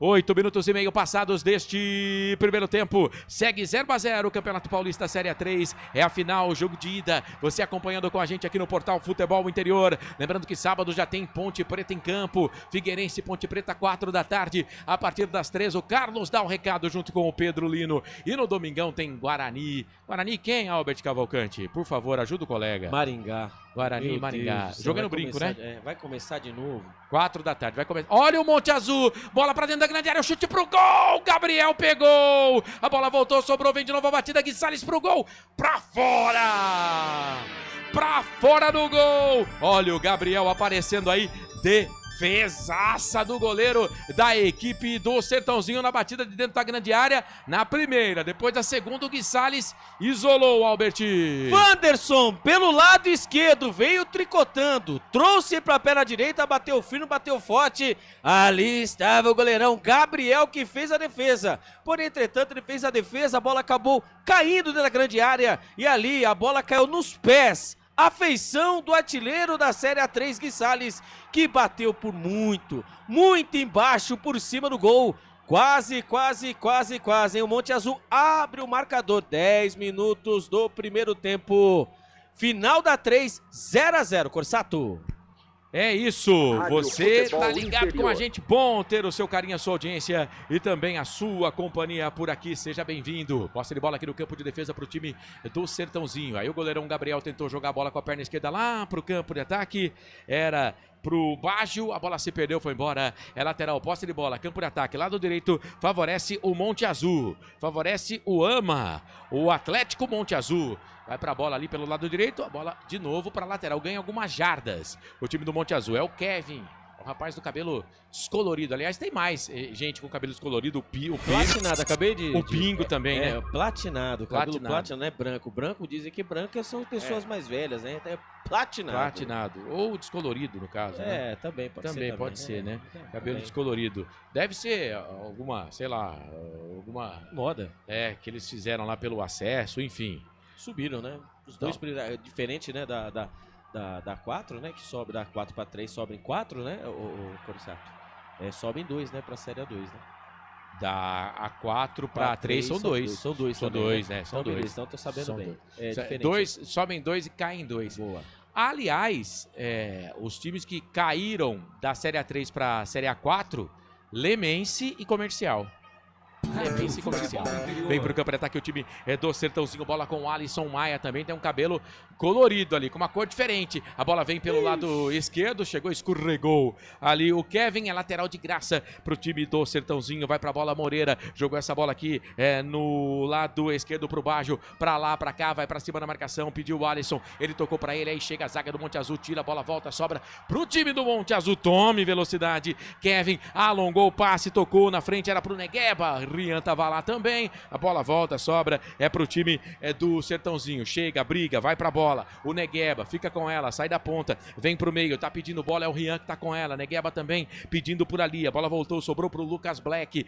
8 minutos e meio passados deste primeiro tempo. Segue 0-0 o Campeonato Paulista Série A3. É a final, jogo de ida. Você acompanhando com a gente aqui no portal Futebol Interior. Lembrando que sábado já tem Ponte Preta em campo. Figueirense e Ponte Preta, 4 da tarde. A partir das 3, o Carlos dá o recado junto com o Pedro Lino. E no domingão tem Guarani. Guarani quem, Albert Cavalcante? Por favor, ajuda o colega. Maringá. Guarani e Maringá. Jogando brinco, começar, né? Vai começar de novo. 4 da tarde, vai começar. Olha o Monte Azul, bola pra dentro da grande área, o chute pro gol, Gabriel pegou, a bola voltou, sobrou, vem de novo a batida, Guiçales pro gol, pra fora do gol. Olha o Gabriel aparecendo aí, defesaça do goleiro da equipe do Sertãozinho na batida de dentro da grande área, na primeira, depois da segunda o Guiçales isolou o Albert. Wanderson, pelo lado esquerdo, veio tricotando, trouxe pra perna direita, bateu firme, bateu forte, ali estava o goleirão Gabriel que fez a defesa, porém, entretanto, ele fez a defesa, a bola acabou caindo dentro da grande área, e ali a bola caiu nos pés. A feição do artilheiro da Série A3, Guiçales, que bateu por muito embaixo, por cima do gol. Quase, hein? O Monte Azul abre o marcador. 10 minutos do primeiro tempo. Final da 3, 0-0, Corsato. É isso, você tá ligado com a gente, bom ter o seu carinho, a sua audiência e também a sua companhia por aqui, seja bem-vindo. Posse de bola aqui no campo de defesa pro time do Sertãozinho, aí o goleirão Gabriel tentou jogar a bola com a perna esquerda lá pro campo de ataque, era pro Baggio, a bola se perdeu, foi embora, é lateral, posse de bola, campo de ataque, lado direito, favorece o Monte Azul, favorece o AMA, o Atlético Monte Azul. Vai pra bola ali pelo lado direito, a bola de novo pra lateral, ganha algumas jardas. O time do Monte Azul é o Kevin, o rapaz do cabelo descolorido. Aliás, tem mais gente com cabelo descolorido, o Pingo. Platinado, acabei de... O Pingo também, né? Platinado, cabelo platinado, não é branco. Branco dizem que branco são pessoas mais velhas, né? Então é platinado. Platinado, ou descolorido no caso, né? Também pode ser. Também pode ser, né? Cabelo descolorido. Deve ser alguma, sei lá, alguma... moda. Que eles fizeram lá pelo acesso, enfim. Subiram, né? Os dois, diferente, né, da 4, né, que sobe da 4 para 3, sobem 4, né, o Corsato. Sobem 2, né, pra Série A2, né? Da A4 para A3 são dois. São dois, São também, dois, né? né? São Então, dois. beleza, então tô sabendo São bem. dois. É diferente. Dois, sobem dois e caem dois. Boa. Aliás, os times que caíram da Série A3 para a Série A4, Lemense e Comercial. Lemense e Comercial. Vem pro campo de ataque o time do Sertãozinho. Bola com o Alisson Maia também. Tem um cabelo colorido ali, com uma cor diferente. A bola vem pelo lado esquerdo. Chegou, escorregou ali. O Kevin é lateral de graça pro time do Sertãozinho. Vai pra bola Moreira. Jogou essa bola aqui no lado esquerdo pro Bajo. Pra lá, pra cá. Vai pra cima da marcação. Pediu o Alisson. Ele tocou pra ele. Aí chega a zaga do Monte Azul. Tira a bola, volta, sobra pro time do Monte Azul. Tome velocidade. Kevin alongou o passe. Tocou na frente. Era pro Negueba. Rian tava lá também, a bola volta, sobra, é pro time do Sertãozinho, chega, briga, vai pra bola, o Negueba fica com ela, sai da ponta, vem pro meio, tá pedindo bola, é o Rian que tá com ela, Negueba também pedindo por ali, a bola voltou, sobrou pro Lucas Black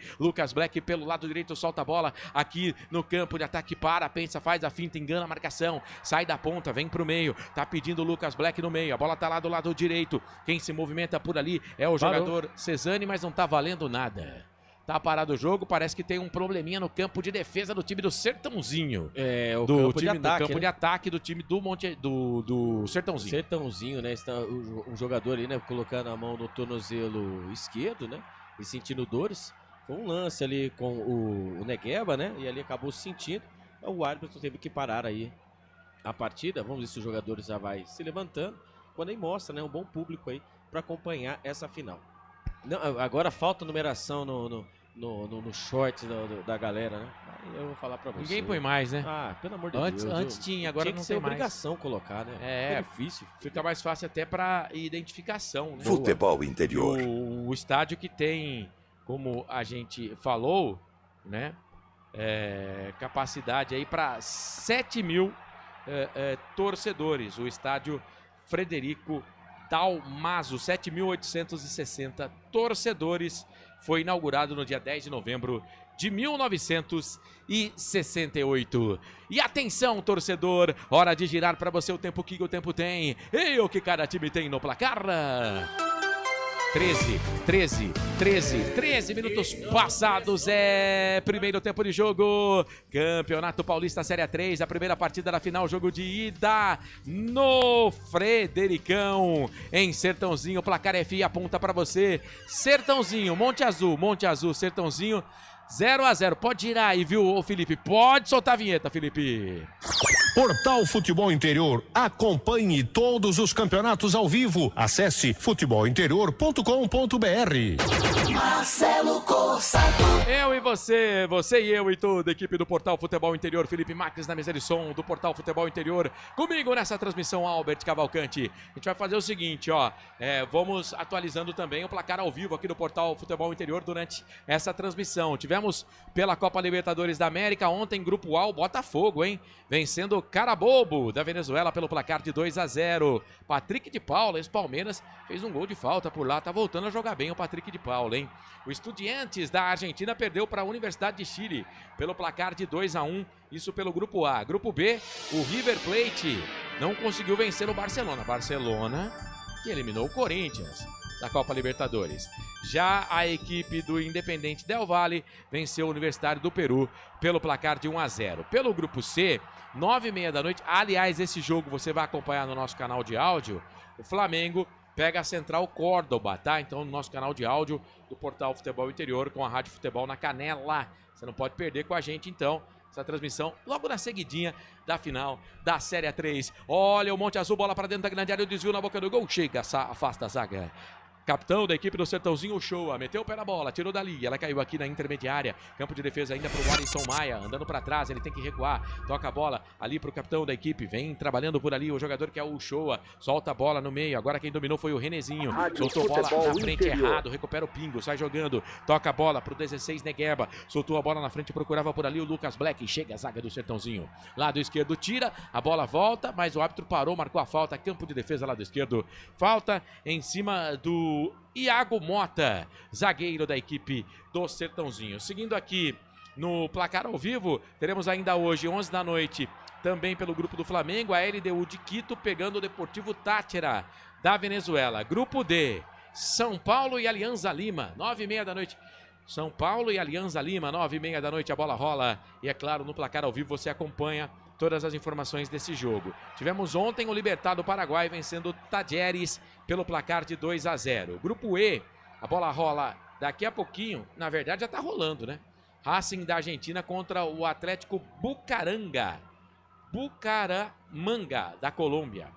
pelo lado direito solta a bola aqui no campo de ataque, pensa, faz a finta, engana a marcação, sai da ponta, vem pro meio, tá pedindo o Lucas Black no meio, a bola tá lá do lado direito, quem se movimenta por ali é o jogador Cesani, mas não tá valendo nada. Tá parado o jogo, parece que tem um probleminha no campo de defesa do time do Sertãozinho. É, o do campo time de ataque, campo né? de ataque do time do Sertãozinho. Sertãozinho, né? Está um jogador ali, né? Colocando a mão no tornozelo esquerdo, né? E sentindo dores. Foi um lance ali com o Negueba, né? E ali acabou sentindo. O árbitro teve que parar aí a partida. Vamos ver se o jogador já vai se levantando. Quando aí mostra, né? Um bom público aí para acompanhar essa final. Não, agora falta numeração no short da galera, né? Aí eu vou falar pra você. Ninguém põe mais, né? Ah, pelo amor de Antes Deus. tinha, agora tinha que não ser tem mais. obrigação colocar, né? É, Fica difícil. Fica mais fácil até pra identificação, né? Futebol interior. O estádio que tem, como a gente falou, né? Capacidade aí para 7 mil torcedores. O estádio Frederico Dalmaso, 7.860 torcedores, foi inaugurado no dia 10 de novembro de 1968. E atenção, torcedor, hora de girar para você o tempo que o tempo tem e o que cada time tem no placar. 13 minutos passados, primeiro tempo de jogo, Campeonato Paulista Série A3, a primeira partida da final, jogo de ida no Fredericão, em Sertãozinho, placar FI aponta para você, Sertãozinho, Monte Azul, Sertãozinho, 0-0, pode girar aí, viu, Felipe, pode soltar a vinheta, Felipe. Portal Futebol Interior. Acompanhe todos os campeonatos ao vivo. Acesse futebolinterior.com.br. Marcelo Corsato. Eu e você e eu e toda a equipe do Portal Futebol Interior. Felipe Marques na mesa de som do Portal Futebol Interior. Comigo nessa transmissão, Albert Cavalcante. A gente vai fazer o seguinte, ó. Vamos atualizando também o placar ao vivo aqui do Portal Futebol Interior durante essa transmissão. Tivemos pela Copa Libertadores da América ontem, Grupo A, o Botafogo, hein? Vencendo Carabobo da Venezuela pelo placar de 2-0. Patrick de Paula, ex-Palmeiras, fez um gol de falta por lá. Tá voltando a jogar bem o Patrick de Paula, hein? O Estudiantes da Argentina perdeu para a Universidade de Chile pelo placar de 2-1. Isso pelo Grupo A. Grupo B, o River Plate não conseguiu vencer o Barcelona. Barcelona que eliminou o Corinthians da Copa Libertadores. Já a equipe do Independente Del Valle venceu o Universitário do Peru pelo placar de 1-0. Pelo Grupo C, 9h30 da noite. Aliás, esse jogo você vai acompanhar no nosso canal de áudio. O Flamengo pega a Central Córdoba, tá? Então, no nosso canal de áudio do Portal Futebol Interior com a Rádio Futebol na Canela. Você não pode perder com a gente, então, essa transmissão logo na seguidinha da final da Série A3. Olha o Monte Azul, bola para dentro da grande área, o desvio na boca do gol, chega, afasta a zaga. Capitão da equipe do Sertãozinho, Shoa, meteu o pé na bola, tirou dali, ela caiu aqui na intermediária, campo de defesa ainda pro Alisson Maia, andando para trás, ele tem que recuar, toca a bola ali pro capitão da equipe, vem trabalhando por ali o jogador que é o Shoa, solta a bola no meio, agora quem dominou foi o Renezinho, soltou a bola na frente errado, recupera o Pingo, sai jogando, toca a bola pro 16 Negueba, soltou a bola na frente, procurava por ali o Lucas Black, chega a zaga do Sertãozinho, lado esquerdo tira, a bola volta, mas o árbitro parou, marcou a falta, campo de defesa lado esquerdo, falta em cima do Iago Mota, zagueiro da equipe do Sertãozinho. Seguindo aqui no placar ao vivo, teremos ainda hoje, 11 da noite, também pelo grupo do Flamengo, a LDU de Quito pegando o Deportivo Táchira da Venezuela. Grupo D, São Paulo e Alianza Lima, 9h30 da noite. São Paulo e Alianza Lima, 9h30 da noite, a bola rola. E é claro, no placar ao vivo você acompanha todas as informações desse jogo. Tivemos ontem o Libertad do Paraguai vencendo o Talleres pelo placar de 2-0. Grupo E, a bola rola daqui a pouquinho, na verdade já tá rolando, né? Racing da Argentina contra o Atlético Bucaramanga da Colômbia.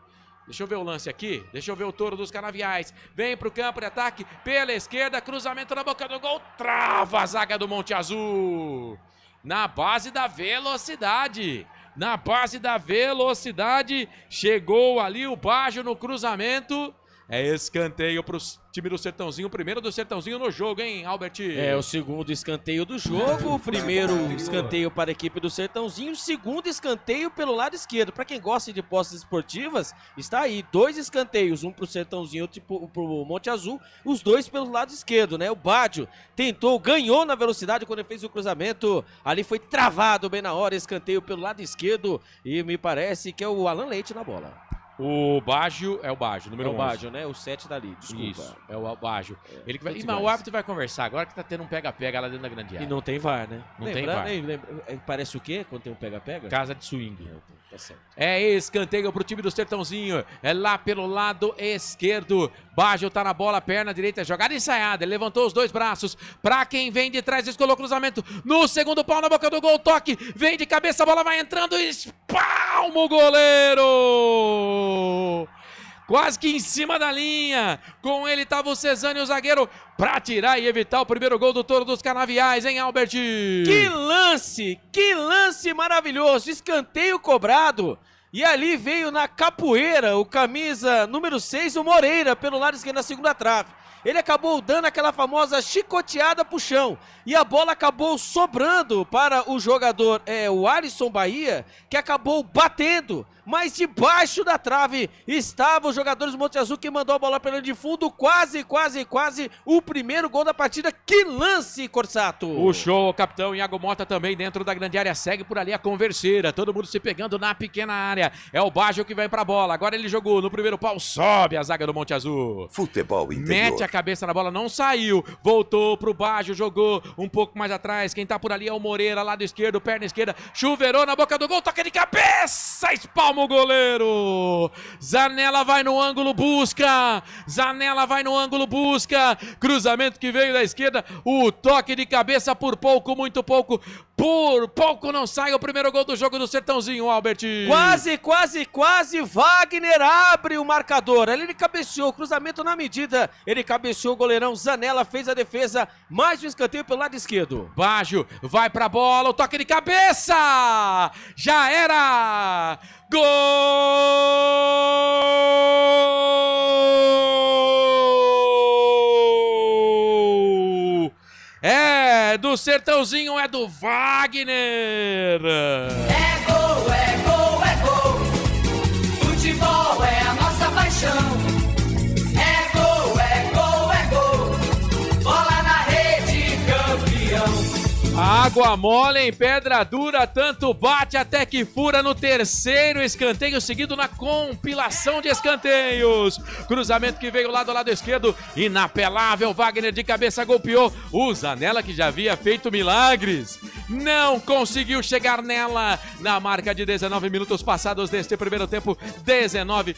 Deixa eu ver o lance aqui, deixa eu ver o Touro dos Canaviais, vem pro campo de ataque, pela esquerda, cruzamento na boca do gol, trava a zaga do Monte Azul, na base da velocidade, chegou ali o Baggio no cruzamento, é escanteio pro time do Sertãozinho, o primeiro do Sertãozinho no jogo, hein, Albert? É o segundo escanteio do jogo, o primeiro escanteio para a equipe do Sertãozinho, o segundo escanteio pelo lado esquerdo. Para quem gosta de posses esportivas, está aí, 2 escanteios, um pro Sertãozinho e outro pro Monte Azul, os 2 pelo lado esquerdo, né? O Baggio tentou, ganhou na velocidade quando ele fez o cruzamento, ali foi travado bem na hora, escanteio pelo lado esquerdo e me parece que é o Alan Leite na bola. O Baggio, é o Baggio, número 11. É o Baggio, né? O 7 dali, desculpa. Isso, é o Baggio. Ele que vai, Mas o árbitro vai conversar, agora que tá tendo um pega-pega lá dentro da grande área. E não tem VAR, né? Não tem VAR. Parece o quê quando tem um pega-pega? Casa de swing. Tá certo. É escanteio pro time do Sertãozinho, é lá pelo lado esquerdo. Baggio tá na bola, perna direita, jogada ensaiada, ele levantou os 2 braços pra quem vem de trás, escolou o cruzamento no segundo pau, na boca do gol, toque, vem de cabeça, a bola vai entrando, espalma o goleiro! Quase que em cima da linha, com ele tava o Cesani, o zagueiro, pra tirar e evitar o primeiro gol do Touro dos Canaviais, hein, Albert? Que lance maravilhoso, escanteio cobrado, e ali veio na capoeira o camisa número 6, o Moreira, pelo lado esquerdo na segunda trave. Ele acabou dando aquela famosa chicoteada pro chão e a bola acabou sobrando para o jogador, o Alisson Bahia, que acabou batendo, mas debaixo da trave estava o jogador do Monte Azul que mandou a bola pela linha de fundo, quase o primeiro gol da partida. Que lance, Corsato! O show, o capitão Iago Mota também dentro da grande área, segue por ali a converseira, todo mundo se pegando na pequena área, é o Baggio que vai pra bola, agora ele jogou no primeiro pau, sobe a zaga do Monte Azul. Futebol interior. Mete a cabeça na bola, não saiu, voltou pro Baggio, jogou um pouco mais atrás, quem tá por ali é o Moreira, lado esquerdo, perna esquerda, chuveirou na boca do gol, toca de cabeça, espalma o goleiro, Zanella vai no ângulo, busca, cruzamento que veio da esquerda, o toque de cabeça por pouco, muito pouco, por pouco não sai o primeiro gol do jogo do Sertãozinho, Albert. Quase, Wagner abre o marcador, ali ele cabeceou, cruzamento na medida, ele cabeceou, o goleirão Zanella fez a defesa, mais um escanteio pelo lado esquerdo. Baggio vai pra bola, o toque de cabeça, já era, gol! É do Sertãozinho, é do Wagner! É gol, é gol, é gol. Futebol é a nossa paixão. É gol, é gol, é gol. Bola na rede, campeão. Água mole em pedra dura, tanto bate até que fura no terceiro escanteio, seguido na compilação de escanteios. Cruzamento que veio lá do lado esquerdo, inapelável, Wagner de cabeça golpeou. O Zanella, que já havia feito milagres, não conseguiu chegar nela. Na marca de 19 minutos passados deste primeiro tempo, 19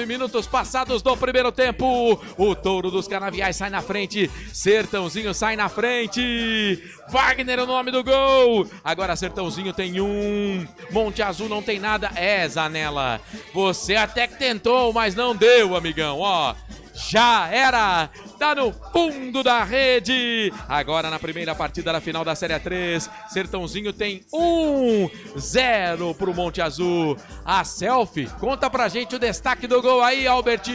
minutos passados do primeiro tempo. O Touro dos Canaviais sai na frente, Sertãozinho sai na frente. Wagner é o nome do gol. Agora Sertãozinho tem um, Monte Azul não tem nada. É, Zanella, você até que tentou, mas não deu, amigão, ó. Já era, tá no fundo da rede. Agora na primeira partida da final da Série A3, Sertãozinho tem 1-0 pro Monte Azul. A selfie, conta pra gente o destaque do gol aí, Albert.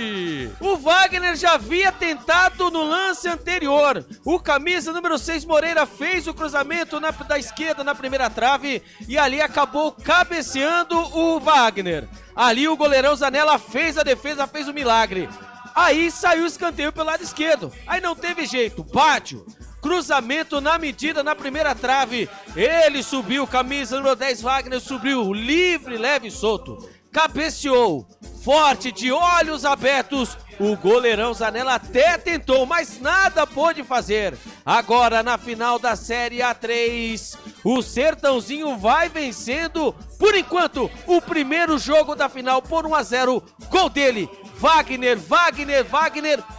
O Wagner já havia tentado no lance anterior. O camisa número 6, Moreira, fez o cruzamento da esquerda na primeira trave e ali acabou cabeceando o Wagner. Ali o goleirão Zanella fez a defesa, fez o milagre. Aí saiu o escanteio pelo lado esquerdo. Aí não teve jeito. Baggio, cruzamento na medida na primeira trave. Ele subiu, camisa número 10, Wagner subiu livre, leve e solto. Cabeceou, forte, de olhos abertos. O goleirão Zanella até tentou, mas nada pôde fazer. Agora na final da Série A3, o Sertãozinho vai vencendo, por enquanto, o primeiro jogo da final por 1-0. Gol dele, Wagner,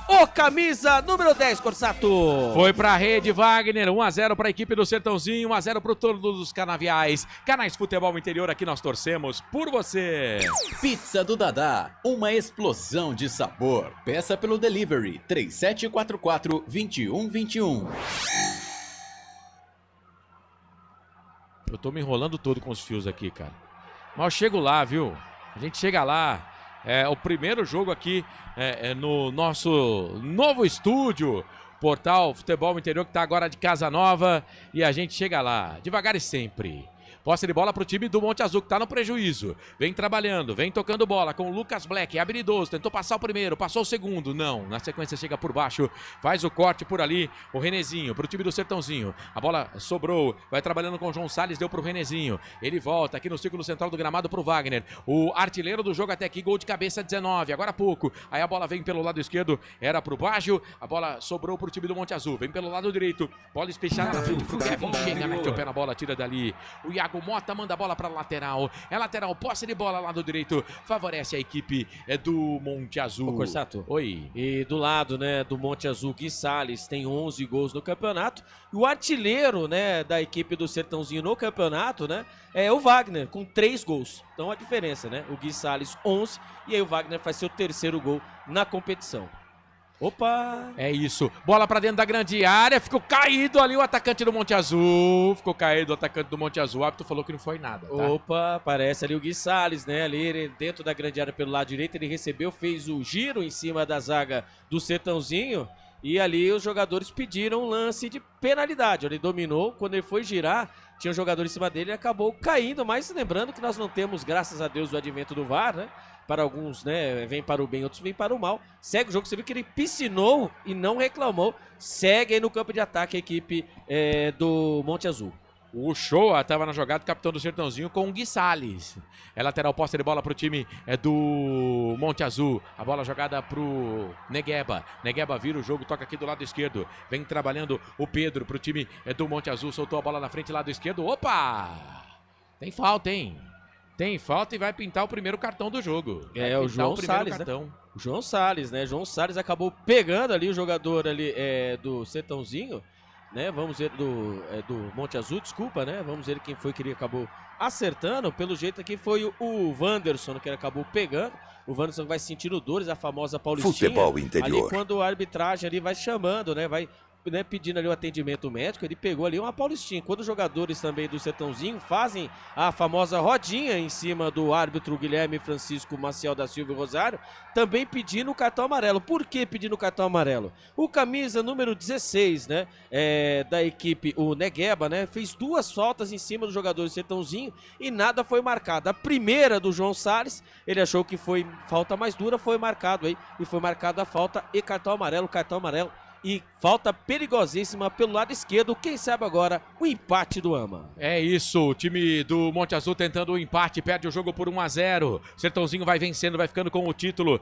o camisa número 10, Corsato. Foi pra rede, Wagner, 1-0 pra equipe do Sertãozinho, 1-0 pro Toro dos Canaviais. Canais Futebol Interior, aqui nós torcemos por você. Pizza do Dadá, uma explosão de sabor. Peça pelo delivery 3744-2121. Eu tô me enrolando todo com os fios aqui, cara. Mas eu chego lá, viu? A gente chega lá. É o primeiro jogo aqui no nosso novo estúdio, Portal Futebol Interior, que tá agora de casa nova. E a gente chega lá, devagar e sempre. Posse de bola pro time do Monte Azul, que tá no prejuízo. Vem trabalhando, vem tocando bola com o Lucas Black, é habilidoso, tentou passar o primeiro, passou o segundo, não. Na sequência chega por baixo, faz o corte por ali, o Renezinho, pro time do Sertãozinho. A bola sobrou, vai trabalhando com o João Salles, deu pro Renezinho. Ele volta aqui no círculo central do gramado pro Wagner. O artilheiro do jogo até aqui, gol de cabeça 19, agora há pouco. Aí a bola vem pelo lado esquerdo, era pro Baggio, a bola sobrou pro time do Monte Azul. Vem pelo lado direito, bola especial na frente pro Kevin, chega, mete o pé na bola, tira dali. O Iago Mota manda a bola para lateral. É lateral, posse de bola lado direito. Favorece a equipe do Monte Azul. Ô, Corsato. Oi. E do lado, né, do Monte Azul, Gui Salles tem 11 gols no campeonato. E o artilheiro, né, da equipe do Sertãozinho no campeonato, né, é o Wagner, com 3 gols. Então a diferença, né? O Gui Salles 11 e aí o Wagner faz seu terceiro gol na competição. Opa! É isso. Bola pra dentro da grande área. Ficou caído ali o atacante do Monte Azul. Ficou caído o atacante do Monte Azul. O árbitro falou que não foi nada, tá? Opa, aparece ali o Gui Salles, né? Ali dentro da grande área pelo lado direito. Ele recebeu, fez o giro em cima da zaga do Sertãozinho. E ali os jogadores pediram um lance de penalidade. Ele dominou. Quando ele foi girar, tinha um jogador em cima dele e acabou caindo. Mas lembrando que nós não temos, graças a Deus, o advento do VAR, né? Para alguns, né, vem para o bem, outros vem para o mal. Segue o jogo, você viu que ele piscinou e não reclamou. Segue aí no campo de ataque a equipe do Monte Azul. O Shoa estava na jogada, capitão do Sertãozinho com o Gui Salles. É lateral, posse de bola pro time do Monte Azul. A bola jogada pro Negueba. Negueba vira o jogo, toca aqui do lado esquerdo. Vem trabalhando o Pedro pro time do Monte Azul. Soltou a bola na frente, lado esquerdo. Opa! Tem falta, hein? Tem falta e vai pintar o primeiro cartão do jogo. É o João Salles, né? O João Salles, né? João Salles acabou pegando ali o jogador ali do Sertãozinho, né? Vamos ver do Monte Azul, desculpa, né? Vamos ver quem foi que ele acabou acertando. Pelo jeito aqui foi o Wanderson que ele acabou pegando. O Wanderson vai sentindo dores, a famosa paulistinha. Futebol Interior. Ali quando a arbitragem ali vai chamando, né? Vai, né, pedindo ali o atendimento médico, ele pegou ali uma paulistinha. Quando os jogadores também do Sertãozinho fazem a famosa rodinha em cima do árbitro Guilherme Francisco Maciel da Silva e Rosário, também pedindo o cartão amarelo. Por que pedindo o cartão amarelo? O camisa número 16, né, da equipe, o Negueba, né, fez 2 faltas em cima do jogador do Sertãozinho e nada foi marcado. A primeira do João Salles, ele achou que foi falta mais dura, foi marcado aí, e foi marcada a falta e cartão amarelo e falta perigosíssima pelo lado esquerdo. Quem sabe agora o empate do AMA. É isso, o time do Monte Azul tentando o empate, perde o jogo por 1-0. Sertãozinho vai vencendo, vai ficando com o título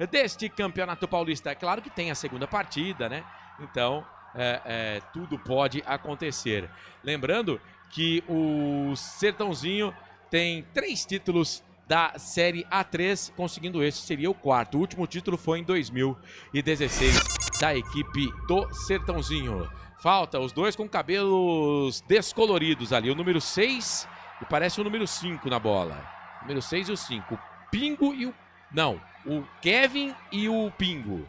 deste Campeonato Paulista. É claro que tem a segunda partida, né? Então, tudo pode acontecer. Lembrando que o Sertãozinho tem 3 títulos da Série A3, conseguindo esse seria o 4º. O último título foi em 2016 da equipe do Sertãozinho. Falta os dois com cabelos descoloridos ali, o número 6 e parece o número 5 na bola. O número 6 e o 5. O Pingo e o... Não, o Kevin e o Pingo.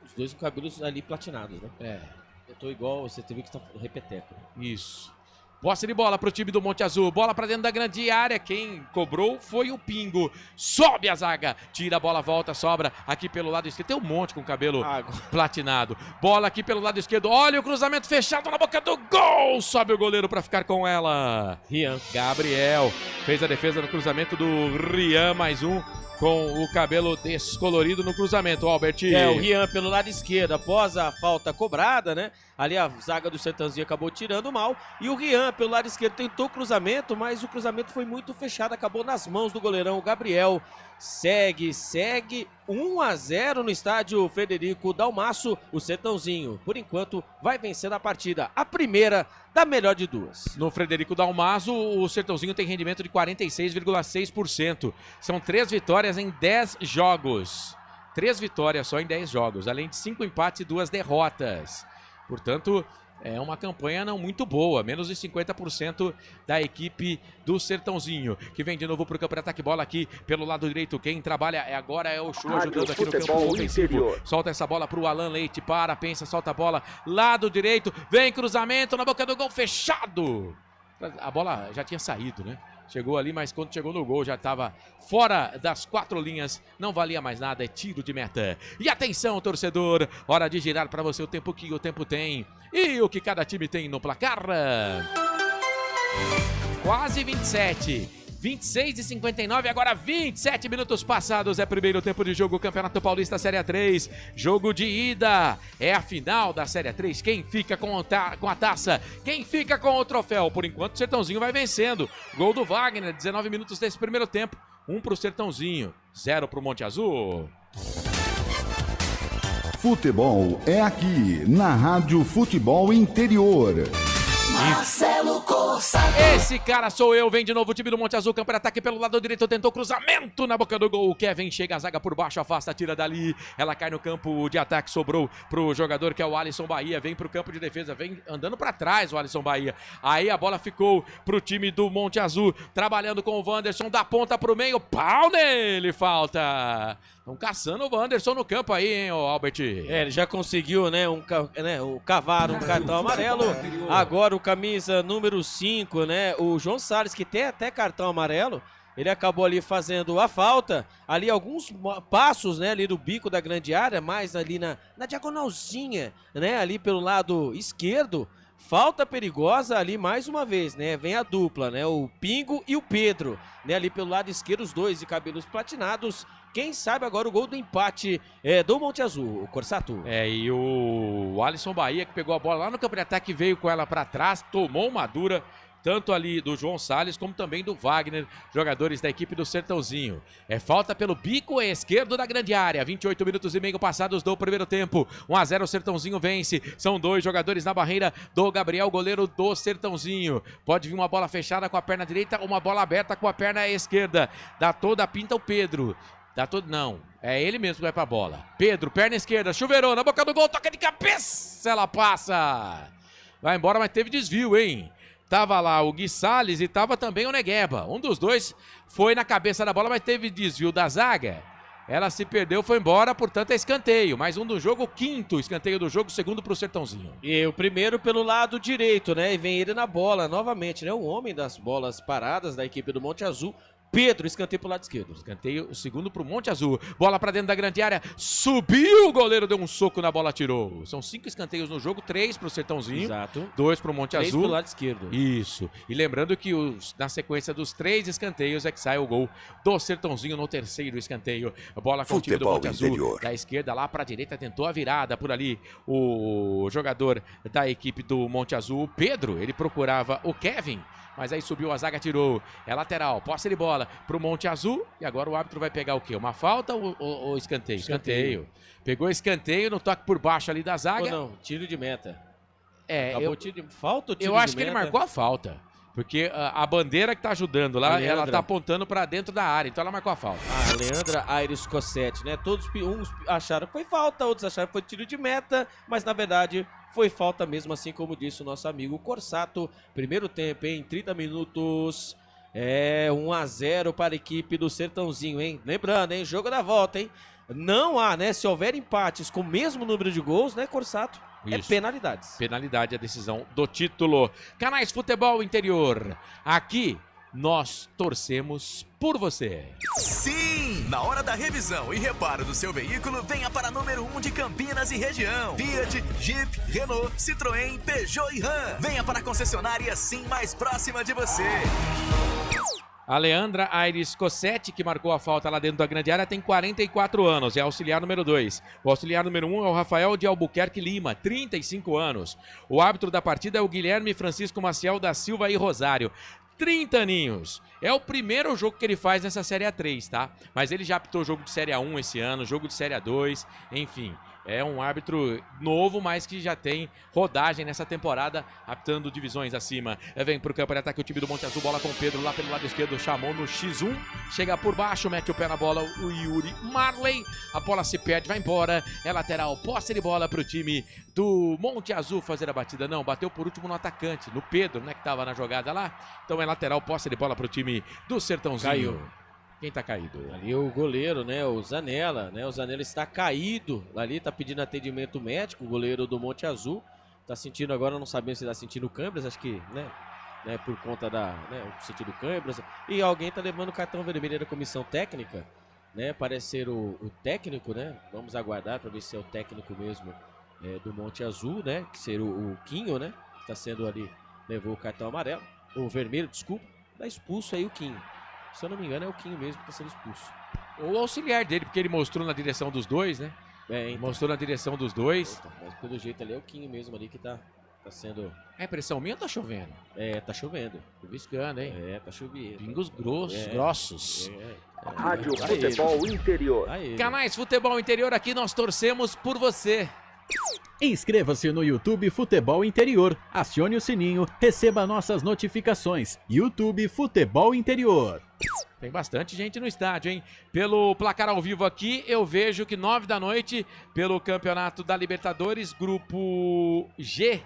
Os dois com cabelos ali platinados, né? Eu tô igual, você teve que estar repeteco. Isso. Posse de bola pro time do Monte Azul. Bola pra dentro da grande área. Quem cobrou foi o Pingo. Sobe a zaga. Tira a bola, volta, sobra aqui pelo lado esquerdo. Tem um monte com cabelo platinado. Bola aqui pelo lado esquerdo. Olha o cruzamento fechado na boca do gol. Sobe o goleiro pra ficar com ela. Rian. Gabriel fez a defesa no cruzamento do Rian. Mais um com o cabelo descolorido no cruzamento, Albert. O Rian pelo lado esquerdo, após a falta cobrada, né? Ali a zaga do Sertãozinho acabou tirando mal. E o Rian pelo lado esquerdo tentou o cruzamento, mas o cruzamento foi muito fechado, acabou nas mãos do goleirão. O Gabriel segue 1-0 no estádio Frederico Dalmasso. O Sertãozinho, por enquanto, vai vencendo a partida. A primeira da melhor de duas. No Frederico Dalmasso, o Sertãozinho tem rendimento de 46,6%. São 3 vitórias em 10 jogos. 3 vitórias só em 10 jogos, além de 5 empates e 2 derrotas. Portanto, é uma campanha não muito boa, menos de 50% da equipe do Sertãozinho, que vem de novo para o campo de ataque, bola aqui pelo lado direito, quem trabalha agora é o Chu, ajudando aqui no campo ofensivo, solta essa bola para o Alan Leite, pensa, solta a bola, lado direito, vem cruzamento na boca do gol, fechado, a bola já tinha saído, né? Chegou ali, mas quando chegou no gol já estava fora das 4 linhas. Não valia mais nada, é tiro de meta. E atenção, torcedor, hora de girar para você o tempo que o tempo tem. E o que cada time tem no placar. Quase 27. 26:59, agora 27 minutos passados, é primeiro tempo de jogo, Campeonato Paulista Série A3, jogo de ida, é a final da Série A3, quem fica com a taça, quem fica com o troféu, por enquanto o Sertãozinho vai vencendo, gol do Wagner, 19 minutos desse primeiro tempo, 1 pro Sertãozinho, 0 pro Monte Azul. Futebol é aqui, na Rádio Futebol Interior. Marcelo Corsato. Esse cara sou eu, vem de novo o time do Monte Azul, campo de ataque pelo lado direito, tentou cruzamento na boca do gol, o Kevin chega, a zaga por baixo, afasta, tira dali, ela cai no campo de ataque, sobrou pro jogador que é o Alisson Bahia, vem pro campo de defesa, vem andando pra trás o Alisson Bahia, aí a bola ficou pro time do Monte Azul, trabalhando com o Wanderson, da ponta pro meio, pau nele, falta. Estão caçando o Wanderson no campo aí, hein, Albert? Ele já conseguiu, né, o cavar um cartão amarelo. Agora o camisa número 5, né, o João Salles, que tem até cartão amarelo, ele acabou ali fazendo a falta, ali alguns passos, né, ali do bico da grande área, mais ali na diagonalzinha, né, ali pelo lado esquerdo. Falta perigosa ali mais uma vez, né? Vem a dupla, né? O Pingo e o Pedro, né? Ali pelo lado esquerdo, os dois de cabelos platinados. Quem sabe agora o gol do empate do Monte Azul, o Corsato. E o Alisson Bahia, que pegou a bola lá no campo de ataque, veio com ela para trás, tomou uma dura, tanto ali do João Salles, como também do Wagner, jogadores da equipe do Sertãozinho. É falta pelo bico esquerdo da grande área, 28 minutos e meio passados do primeiro tempo, 1-0 o Sertãozinho vence, são 2 jogadores na barreira do Gabriel, goleiro do Sertãozinho. Pode vir uma bola fechada com a perna direita, uma bola aberta com a perna esquerda, dá toda a pinta o Pedro. Não, é ele mesmo que vai pra bola. Pedro, perna esquerda, chuveirou na boca do gol, toca de cabeça, ela passa. Vai embora, mas teve desvio, hein? Tava lá o Gui Salles e tava também o Negueba. Um dos dois foi na cabeça da bola, mas teve desvio da zaga. Ela se perdeu, foi embora, portanto é escanteio. Mais um do jogo, 5º escanteio do jogo, 2º pro Sertãozinho. E o primeiro pelo lado direito, né? E vem ele na bola novamente, né? O homem das bolas paradas da equipe do Monte Azul. Pedro, escanteio pro lado esquerdo. Escanteio, o 2º pro Monte Azul. Bola pra dentro da grande área. Subiu, o goleiro deu um soco na bola, tirou. São 5 escanteios no jogo, 3 pro Sertãozinho. Exato. 2 pro Monte 3 Azul. 3 pro lado esquerdo. Isso. E lembrando que na sequência dos 3 escanteios é que sai o gol do Sertãozinho no 3º escanteio. A bola com o time do Monte Azul. Da esquerda lá pra direita, tentou a virada por ali. O jogador da equipe do Monte Azul, Pedro, ele procurava o Kevin. Mas aí subiu a zaga, tirou. É lateral, posse de bola pro Monte Azul. E agora o árbitro vai pegar o quê? Uma falta ou escanteio? Escanteio. Pegou escanteio no toque por baixo ali da zaga. Ou não, tiro de meta. Falta o tiro de meta. Eu acho que ele marcou a falta. Porque a bandeira que tá ajudando lá, ela tá apontando pra dentro da área. Então ela marcou a falta. A Leandra Aires Cossetti, né? Uns acharam que foi falta, outros acharam que foi tiro de meta. Mas na verdade foi falta mesmo, assim como disse o nosso amigo Corsato. Primeiro tempo, em 30 minutos. 1-0 para a equipe do Sertãozinho, hein? Lembrando, hein? Jogo da volta, hein? Não há, né? Se houver empates com o mesmo número de gols, né, Corsato? Isso. É penalidades. Penalidade, a decisão do título. Canais Futebol Interior. Aqui nós torcemos por você. Sim! Na hora da revisão e reparo do seu veículo, venha para número 1 de Campinas e região. Fiat, Jeep, Renault, Citroën, Peugeot e Ram. Venha para a concessionária Sim mais próxima de você. A Leandra Aires Cossetti, que marcou a falta lá dentro da grande área, tem 44 anos, é auxiliar número 2. O auxiliar número 1 é o Rafael de Albuquerque Lima, 35 anos. O árbitro da partida é o Guilherme Francisco Maciel da Silva e Rosário. 30 aninhos. É o primeiro jogo que ele faz nessa Série A3, tá? Mas ele já apitou jogo de Série A1 esse ano, jogo de Série A2, enfim. É um árbitro novo, mas que já tem rodagem nessa temporada, apitando divisões acima. Vem pro campo de ataque o time do Monte Azul, bola com o Pedro lá pelo lado esquerdo, chamou no X1, chega por baixo, mete o pé na bola o Yuri Marley, a bola se perde, vai embora, é lateral, posse de bola pro time do Monte Azul fazer a batida. Não, bateu por último no atacante, no Pedro, né, que tava na jogada lá. Então é lateral, posse de bola pro time do Sertãozinho. Caiu. Quem tá caído? Ali o goleiro, né, o Zanella, né, o Zanella está caído ali, tá pedindo atendimento médico, o goleiro do Monte Azul, tá sentindo agora, não sabemos se tá sentindo câimbras, acho que, né, por conta sentindo câimbras, e alguém tá levando o cartão vermelho da comissão técnica, né, parece ser o técnico, né, vamos aguardar para ver se é o técnico mesmo do Monte Azul, né, que seria o Quinho, né, que tá sendo ali, levou o cartão amarelo, o vermelho, desculpa, tá expulso aí o Quinho. Se eu não me engano, é o Quinho mesmo que está sendo expulso. O auxiliar dele, porque ele mostrou na direção dos dois, né? Então. Mostrou na direção dos dois. Mas pelo jeito ali é o Quinho mesmo ali que tá sendo... É impressão minha ou tá chovendo? Tá chovendo. Chuviscando, hein? Tá chovendo. Pingos grossos. Rádio Futebol Interior. Canais Futebol Interior, aqui nós torcemos por você. Inscreva-se no YouTube Futebol Interior, acione o sininho, receba nossas notificações. YouTube Futebol Interior. Tem bastante gente no estádio, hein? Pelo placar ao vivo aqui, eu vejo que 9 da noite, pelo Campeonato da Libertadores, Grupo G,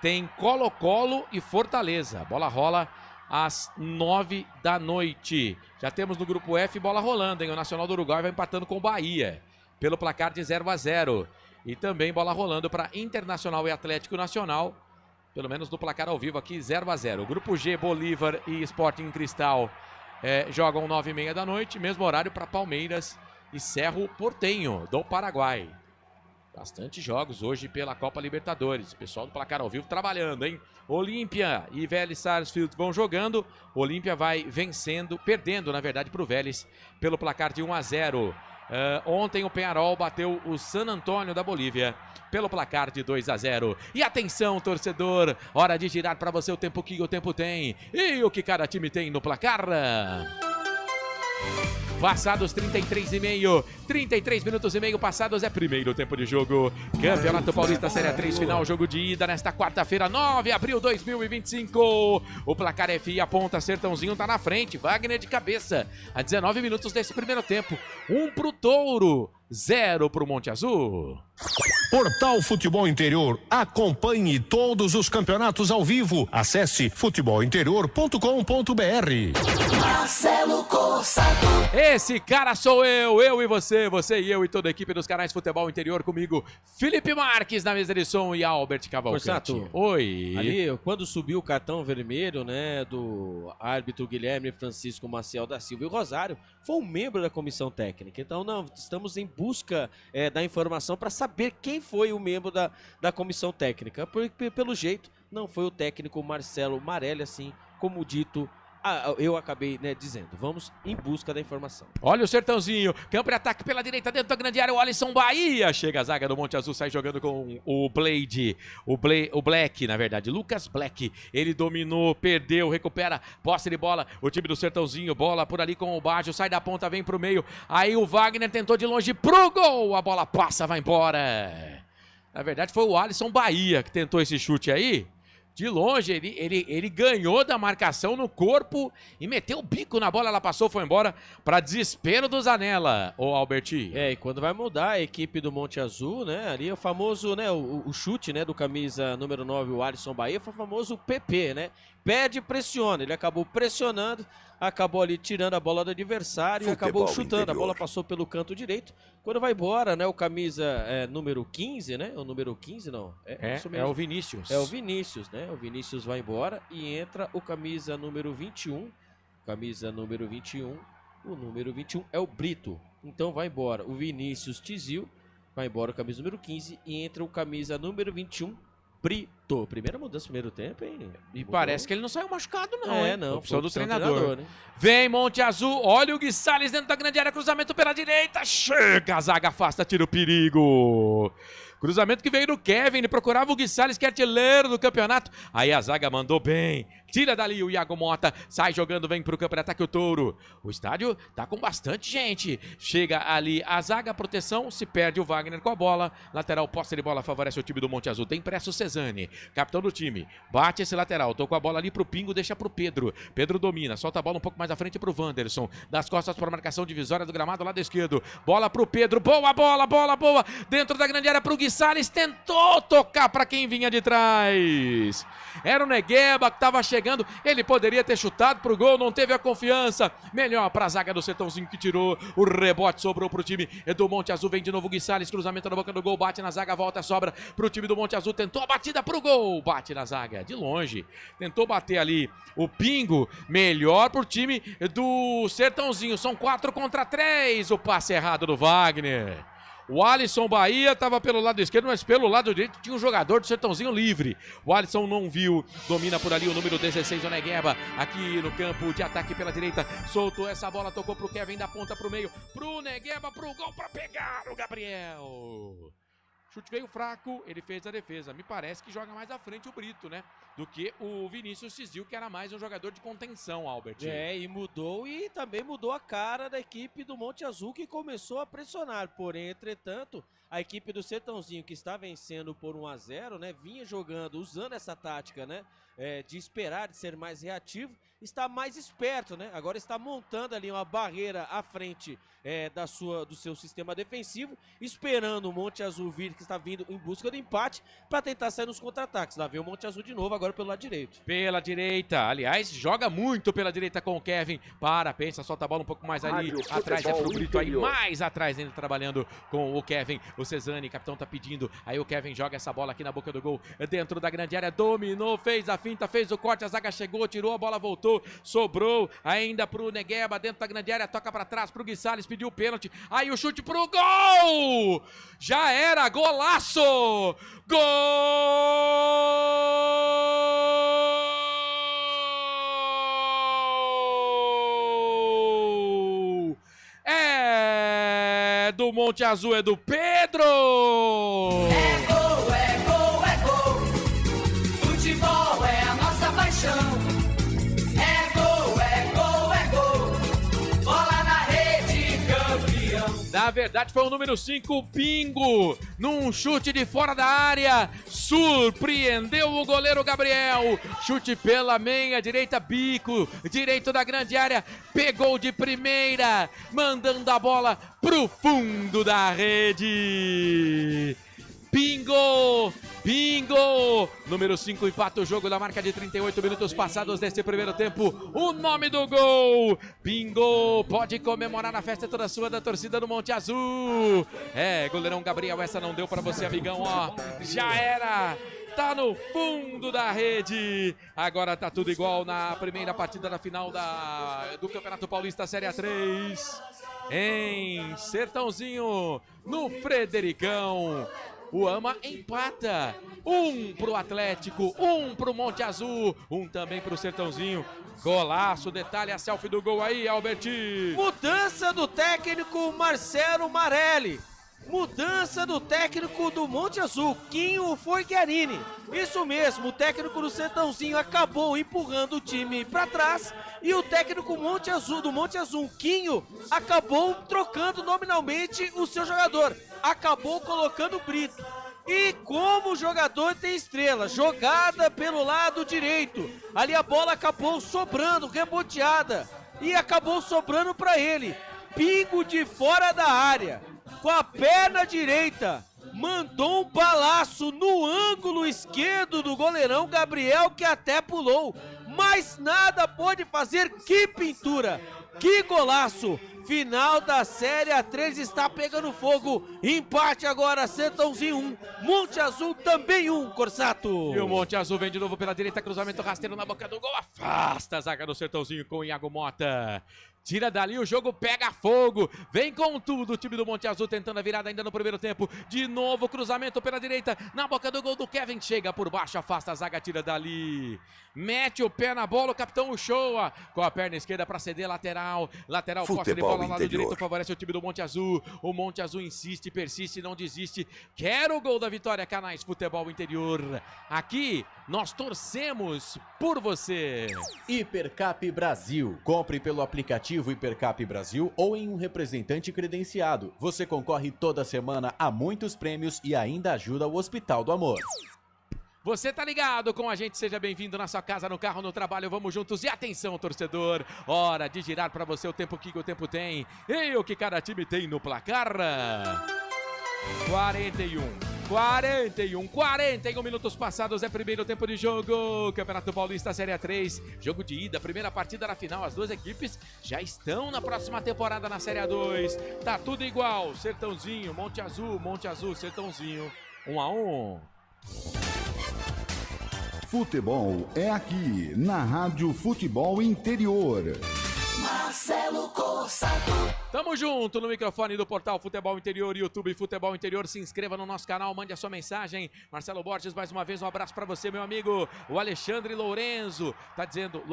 tem Colo-Colo e Fortaleza. A bola rola às 9 da noite. Já temos no Grupo F bola rolando, hein? O Nacional do Uruguai vai empatando com o Bahia, pelo placar de 0-0. E também bola rolando para Internacional e Atlético Nacional, pelo menos no placar ao vivo aqui, 0-0. Grupo G, Bolívar e Sporting Cristal jogam 9h30 da noite, mesmo horário para Palmeiras e Cerro Porteño, do Paraguai. Bastante jogos hoje pela Copa Libertadores. O pessoal do placar ao vivo trabalhando, hein? Olímpia e Vélez Sarsfield vão jogando. Olímpia vai perdendo, na verdade, para o Vélez pelo placar de 1-0. Ontem o Peñarol bateu o San Antônio da Bolívia pelo placar de 2-0. E atenção, torcedor, hora de girar para você o tempo que o tempo tem e o que cada time tem no placar. Passados 33 minutos e meio passados, é primeiro tempo de jogo. Campeonato Paulista Série A3 final, jogo de ida nesta quarta-feira, 9 de abril de 2025. O placar FI aponta, Sertãozinho tá na frente, Wagner de cabeça. A 19 minutos desse primeiro tempo, 1 pro Touro, 0 pro Monte Azul. Portal Futebol Interior. Acompanhe todos os campeonatos ao vivo. Acesse futebolinterior.com.br. Marcelo Corsato. Esse cara sou eu e você e eu e toda a equipe dos canais Futebol Interior, comigo, Felipe Marques na mesa de som e Albert Cavalcante. Corsato, oi. Ali, quando subiu o cartão vermelho, né, do árbitro Guilherme Francisco Maciel da Silva e o Rosário, foi um membro da comissão técnica. Então, estamos em busca da informação para saber quem foi o membro da comissão técnica. Porque, pelo jeito, não foi o técnico Marcelo Marelli, assim como dito. Eu acabei dizendo, vamos em busca da informação. Olha o Sertãozinho, campo de ataque pela direita dentro da grande área, o Alisson Bahia, chega a zaga do Monte Azul, sai jogando com o Black, na verdade, Lucas Black, ele dominou, perdeu, recupera, posse de bola, o time do Sertãozinho, bola por ali com o Baggio, sai da ponta, vem pro meio, aí o Wagner tentou de longe pro gol, a bola passa, vai embora. Na verdade foi o Alisson Bahia que tentou esse chute aí. De longe, ele ganhou da marcação no corpo e meteu o bico na bola, ela passou, foi embora, para desespero do Zanella, ô Alberti. E quando vai mudar a equipe do Monte Azul, né, ali o famoso, né, o chute, né, do camisa número 9, o Alisson Bahia, foi o famoso PP, né, pede e pressiona, ele acabou pressionando, acabou ali tirando a bola do adversário e acabou chutando, interior. A bola passou pelo canto direito, quando vai embora, né, o camisa número 15, né, o número 15 não, é o Vinícius. É o Vinícius, né, o Vinícius vai embora e entra o camisa número 21, o número 21 é o Brito, então vai embora o Vinícius Tizil, vai embora o camisa número 15 e entra o camisa número 21, Brito. Primeira mudança no primeiro tempo, hein? E parece que ele não saiu machucado, não. Não. Opção do treinador. Né? Vem Monte Azul, olha o Gui Salles dentro da grande área, cruzamento pela direita, chega, a zaga afasta, tira o perigo. Cruzamento que veio do Kevin, ele procurava o Gui Salles, que é artilheiro do campeonato. Aí a zaga mandou bem. Tira dali o Iago Mota, sai jogando, vem pro campo de ataque o Touro. O estádio tá com bastante gente. Chega ali a zaga, proteção, se perde o Wagner com a bola. Lateral, posse de bola, favorece o time do Monte Azul. Tem pressa o Cesani, capitão do time. Bate esse lateral, tocou a bola ali pro Pingo, deixa pro Pedro. Pedro domina, solta a bola um pouco mais à frente pro Wanderson. Das costas para marcação divisória do gramado, lado esquerdo. Bola pro Pedro, boa bola, boa. Dentro da grande área pro Gui Salles, tentou tocar para quem vinha de trás. Era o Negueba que tava chegando, ele poderia ter chutado pro gol, não teve a confiança. Melhor pra zaga do Sertãozinho que tirou, o rebote sobrou pro time do Monte Azul, vem de novo o Gui Salles, cruzamento na boca do gol, bate na zaga, volta, sobra pro time do Monte Azul, tentou a batida pro gol, bate na zaga, de longe, tentou bater ali o Pingo, melhor pro time do Sertãozinho, são 4 contra 3, o passe errado do Wagner. O Alisson Bahia estava pelo lado esquerdo, mas pelo lado direito tinha um jogador do Sertãozinho livre. O Alisson não viu, domina por ali o número 16, o Negueba, aqui no campo de ataque pela direita. Soltou essa bola, tocou pro Kevin da ponta pro meio, pro Negueba, pro gol, pra pegar o Gabriel. Chute veio fraco, ele fez a defesa. Me parece que joga mais à frente o Brito, né? Do que o Vinícius Cisdil, que era mais um jogador de contenção, Albert. E mudou e também mudou a cara da equipe do Monte Azul, que começou a pressionar. Porém, entretanto, a equipe do Sertãozinho, que está vencendo por 1-0, né? Vinha jogando, usando essa tática, né? De esperar, de ser mais reativo, está mais esperto, né? Agora está montando ali uma barreira à frente do seu sistema defensivo, esperando o Monte Azul vir, que está vindo em busca do empate, para tentar sair nos contra-ataques. Lá vem o Monte Azul de novo, agora pelo lado direito. Pela direita, aliás, joga muito pela direita com o Kevin. Pensa, solta a bola um pouco mais ali, atrás é pro Brito, aí mais atrás ainda trabalhando com o Kevin. O Cesani, capitão tá pedindo, aí o Kevin joga essa bola aqui na boca do gol, dentro da grande área, dominou, fez a finta, fez o corte, a zaga chegou, tirou, a bola voltou, sobrou ainda pro Negueba, dentro da grande área, toca pra trás pro Gui Salles, pediu o pênalti, aí o chute pro gol! Já era, golaço! Gol! É do Monte Azul, é do Pedro! É gol, é gol, é gol. Futebol é a nossa paixão. É gol, é gol, é gol. Bola na rede, campeão. Na verdade foi o número 5, o Pingo, num chute de fora da área, surpreendeu o goleiro Gabriel, chute pela meia direita, bico, direito da grande área, pegou de primeira, mandando a bola pro fundo da rede. Bingo! Bingo! Número 5 empata o jogo da marca de 38 minutos passados deste primeiro tempo. O nome do gol! Bingo! Pode comemorar a festa toda sua da torcida do Monte Azul. Goleirão Gabriel, essa não deu pra você, amigão, ó. Já era! Tá no fundo da rede. Agora tá tudo igual na primeira partida da final do Campeonato Paulista Série A3. Em Sertãozinho, no Fredericão. O AMA empata, 1 pro Atlético, 1 pro Monte Azul, 1 também pro Sertãozinho. Golaço, detalhe a selfie do gol aí, Alberti. Mudança do técnico Marcelo Marelli. Mudança do técnico do Monte Azul, Quinho Forghiarini. Isso mesmo, o técnico do Sertãozinho acabou empurrando o time para trás e o técnico do Monte Azul, Quinho, acabou trocando nominalmente o seu jogador. Acabou colocando o Brito. E como o jogador tem estrela, jogada pelo lado direito, ali a bola acabou sobrando, reboteada, e acabou sobrando para ele. Pingo de fora da área, com a perna direita, mandou um balaço no ângulo esquerdo do goleirão Gabriel, que até pulou, mas nada pôde fazer. Que pintura, que golaço! Final da Série A3 está pegando fogo. Empate agora, Sertãozinho 1, Monte Azul também 1, Corsato. E o Monte Azul vem de novo pela direita, cruzamento rasteiro na boca do gol. Afasta a zaga do Sertãozinho com o Iago Mota. Tira dali, o jogo pega fogo. Vem com tudo o time do Monte Azul tentando a virada ainda no primeiro tempo. De novo, cruzamento pela direita. Na boca do gol do Kevin. Chega por baixo, afasta a zaga, tira dali. Mete o pé na bola, o capitão Uchoa. Com a perna esquerda para ceder lateral. Lateral, posse de bola, lado direito, favorece o time do Monte Azul. O Monte Azul insiste, persiste, não desiste. Quer o gol da vitória, Canais Futebol Interior. Aqui, nós torcemos por você. Hipercap Brasil. Compre pelo aplicativo Hipercap Brasil ou em um representante credenciado. Você concorre toda semana a muitos prêmios e ainda ajuda o Hospital do Amor. Você tá ligado com a gente, seja bem-vindo na sua casa, no carro, no trabalho, vamos juntos. E atenção, torcedor, hora de girar pra você o tempo que o tempo tem e o que cada time tem no placar. 41 minutos passados, é primeiro tempo de jogo, Campeonato Paulista Série A3, jogo de ida, primeira partida da final, as duas equipes já estão na próxima temporada na Série A2, tá tudo igual, Sertãozinho, Monte Azul, Sertãozinho, 1-1. Futebol é aqui, na Rádio Futebol Interior. Marcelo Corsato. Tamo junto no microfone do portal Futebol Interior, YouTube Futebol Interior. Se inscreva no nosso canal, mande a sua mensagem. Marcelo Borges, mais uma vez um abraço pra você, meu amigo. O Alexandre Lourenço, tá dizendo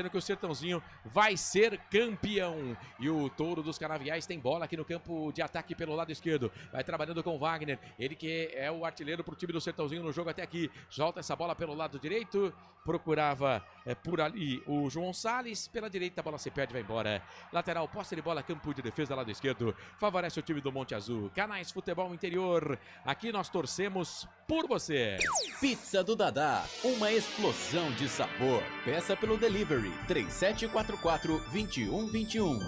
que o Sertãozinho vai ser campeão. E o Touro dos Canaviais tem bola aqui no campo de ataque pelo lado esquerdo. Vai trabalhando com o Wagner, ele que é o artilheiro pro time do Sertãozinho no jogo até aqui. Solta essa bola pelo lado direito, procurava por ali o João Salles, pela direita a bola se perde, vai embora. Lateral, posse de bola, campo de defesa, lado esquerdo, favorece o time do Monte Azul. Canais Futebol Interior, aqui nós torcemos por você. Pizza do Dadá, uma explosão de sabor. Peça pelo delivery 3744-2121.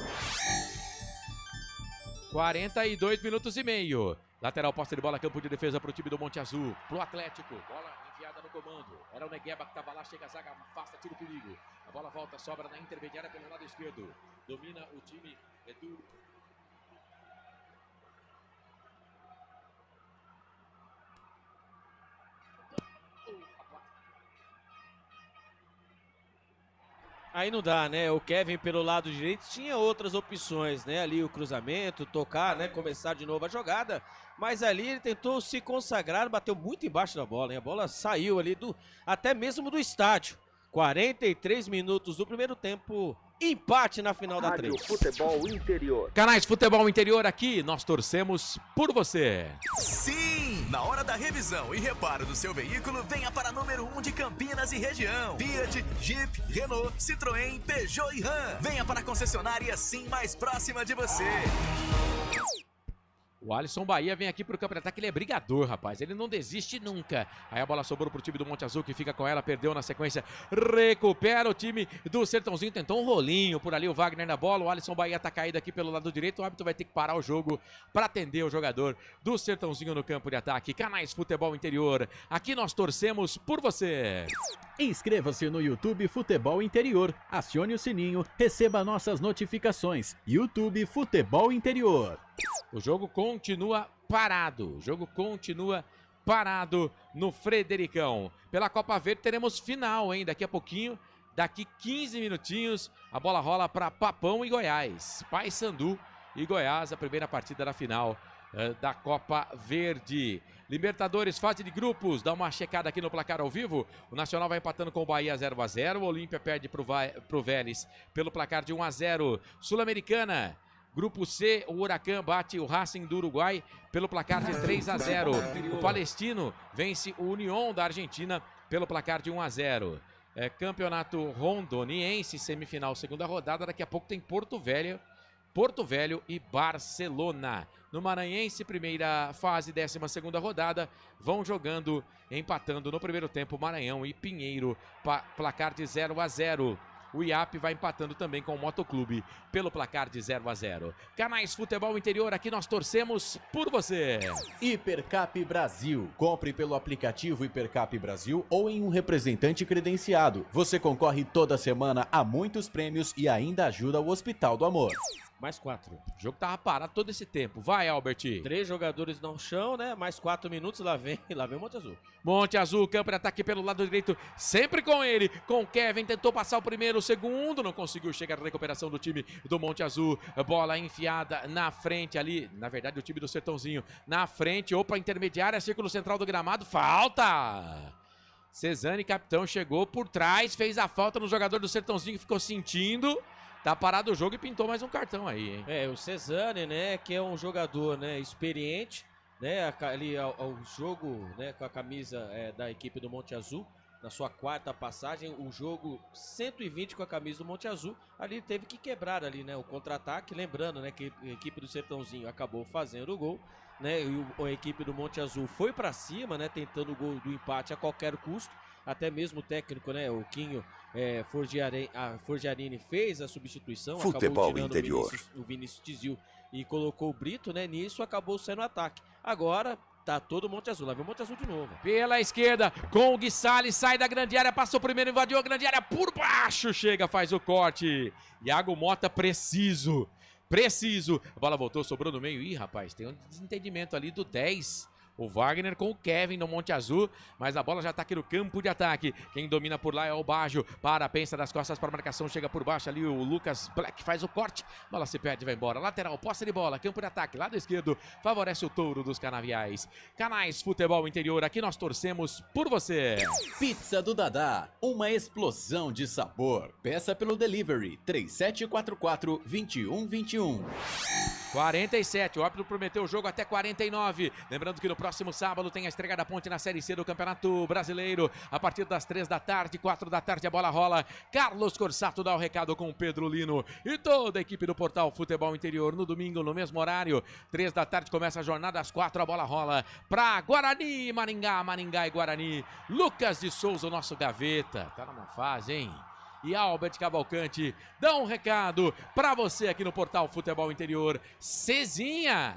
42 minutos e meio. Lateral, posse de bola, campo de defesa para o time do Monte Azul, pro Atlético, bola enfiada no comando, era o Negueba que estava lá, chega a zaga, afasta, tira o perigo, a bola volta, sobra na intermediária pelo lado esquerdo, domina o time do... Aí não dá, né? O Kevin pelo lado direito tinha outras opções, né? Ali o cruzamento, tocar, né? Começar de novo a jogada. Mas ali ele tentou se consagrar, bateu muito embaixo da bola, hein? A bola saiu ali até mesmo do estádio. 43 minutos do primeiro tempo. Empate na final da 3. Futebol Interior. Canais Futebol Interior, aqui nós torcemos por você. Sim! Na hora da revisão e reparo do seu veículo, venha para número 1 de Campinas e região. Fiat, Jeep, Renault, Citroën, Peugeot e Ram. Venha para a concessionária Sim mais próxima de você. O Alisson Bahia vem aqui pro campo de ataque, ele é brigador, rapaz, ele não desiste nunca. Aí a bola sobrou pro time do Monte Azul, que fica com ela, perdeu na sequência, recupera o time do Sertãozinho, tentou um rolinho por ali, o Wagner na bola, o Alisson Bahia tá caído aqui pelo lado direito, o árbitro vai ter que parar o jogo para atender o jogador do Sertãozinho no campo de ataque. Canais Futebol Interior, aqui nós torcemos por você. Inscreva-se no YouTube Futebol Interior, acione o sininho, receba nossas notificações. YouTube Futebol Interior. O jogo continua parado, no Fredericão. Pela Copa Verde teremos final, hein? Daqui a pouquinho, daqui 15 minutinhos, a bola rola para Papão e Goiás. Paysandu e Goiás, a primeira partida da final da Copa Verde. Libertadores, fase de grupos, dá uma checada aqui no placar ao vivo. O Nacional vai empatando com o Bahia 0-0, o Olímpia perde pro Vélez pelo placar de 1-0. Sul-Americana, Grupo C, o Huracan bate o Racing do Uruguai pelo placar de 3-0. O Palestino vence o União da Argentina pelo placar de 1-0. Campeonato Rondoniense, semifinal, segunda rodada. Daqui a pouco tem Porto Velho e Barcelona. No Maranhense, primeira fase, 12ª rodada, vão jogando, empatando no primeiro tempo Maranhão e Pinheiro, placar de 0-0. O IAP vai empatando também com o Motoclube pelo placar de 0-0. Canais Futebol Interior, aqui nós torcemos por você. Hipercap Brasil. Compre pelo aplicativo Hipercap Brasil ou em um representante credenciado. Você concorre toda semana a muitos prêmios e ainda ajuda o Hospital do Amor. Mais 4. O jogo tava parado todo esse tempo. Vai, Albert. 3 jogadores no chão, né? Mais 4 minutos, lá vem o Monte Azul. Monte Azul, campo de ataque pelo lado direito, sempre com ele, com o Kevin, tentou passar o primeiro, o segundo, não conseguiu chegar à recuperação do time do Monte Azul, bola enfiada na frente ali, na verdade o time do Sertãozinho, na frente, opa, intermediária, círculo central do gramado, falta! Cezane, capitão, chegou por trás, fez a falta no jogador do Sertãozinho que ficou sentindo. Tá parado o jogo e pintou mais um cartão aí, hein? O Cezane, né, que é um jogador, né, experiente, né, ali ao jogo, né, com a camisa da equipe do Monte Azul, na sua 4ª passagem, o jogo 120 com a camisa do Monte Azul, ali teve que quebrar ali, né, o contra-ataque, lembrando, né, que a equipe do Sertãozinho acabou fazendo o gol, né, e a equipe do Monte Azul foi pra cima, né, tentando o gol do empate a qualquer custo. Até mesmo o técnico, né, o Quinho Forgiarini fez a substituição, Futebol acabou tirando interior. o Vinícius Tizil e colocou o Brito, né, nisso acabou sendo ataque. Agora tá todo o Monte Azul, lá vem o Monte Azul de novo. Pela esquerda, com o Gui Salles, sai da grande área, passou primeiro, invadiu a grande área, por baixo, chega, faz o corte. Iago Mota preciso, a bola voltou, sobrou no meio. Ih, rapaz, tem um desentendimento ali do 10. O Wagner com o Kevin no Monte Azul, mas a bola já tá aqui no campo de ataque. Quem domina por lá é o Baggio. Pensa das costas para a marcação, chega por baixo ali o Lucas Black, faz o corte. Bola se perde, vai embora. Lateral, posse de bola, campo de ataque, lado esquerdo, favorece o Touro dos Canaviais. Canais Futebol Interior, aqui nós torcemos por você. Pizza do Dadá, uma explosão de sabor. Peça pelo delivery 3744-2121. 47, o árbitro prometeu o jogo até 49. Lembrando que no próximo sábado tem a estreia da Ponte na Série C do Campeonato Brasileiro. A partir das 3 da tarde, 4 da tarde a bola rola. Carlos Corsato dá o recado com o Pedro Lino e toda a equipe do Portal Futebol Interior. No domingo, no mesmo horário, 3 da tarde começa a jornada, às 4 a bola rola pra Guarani, Maringá e Guarani. Lucas de Souza, o nosso gaveta, tá numa fase, hein? E Albert Cavalcante dá um recado pra você aqui no Portal Futebol Interior. Cezinha,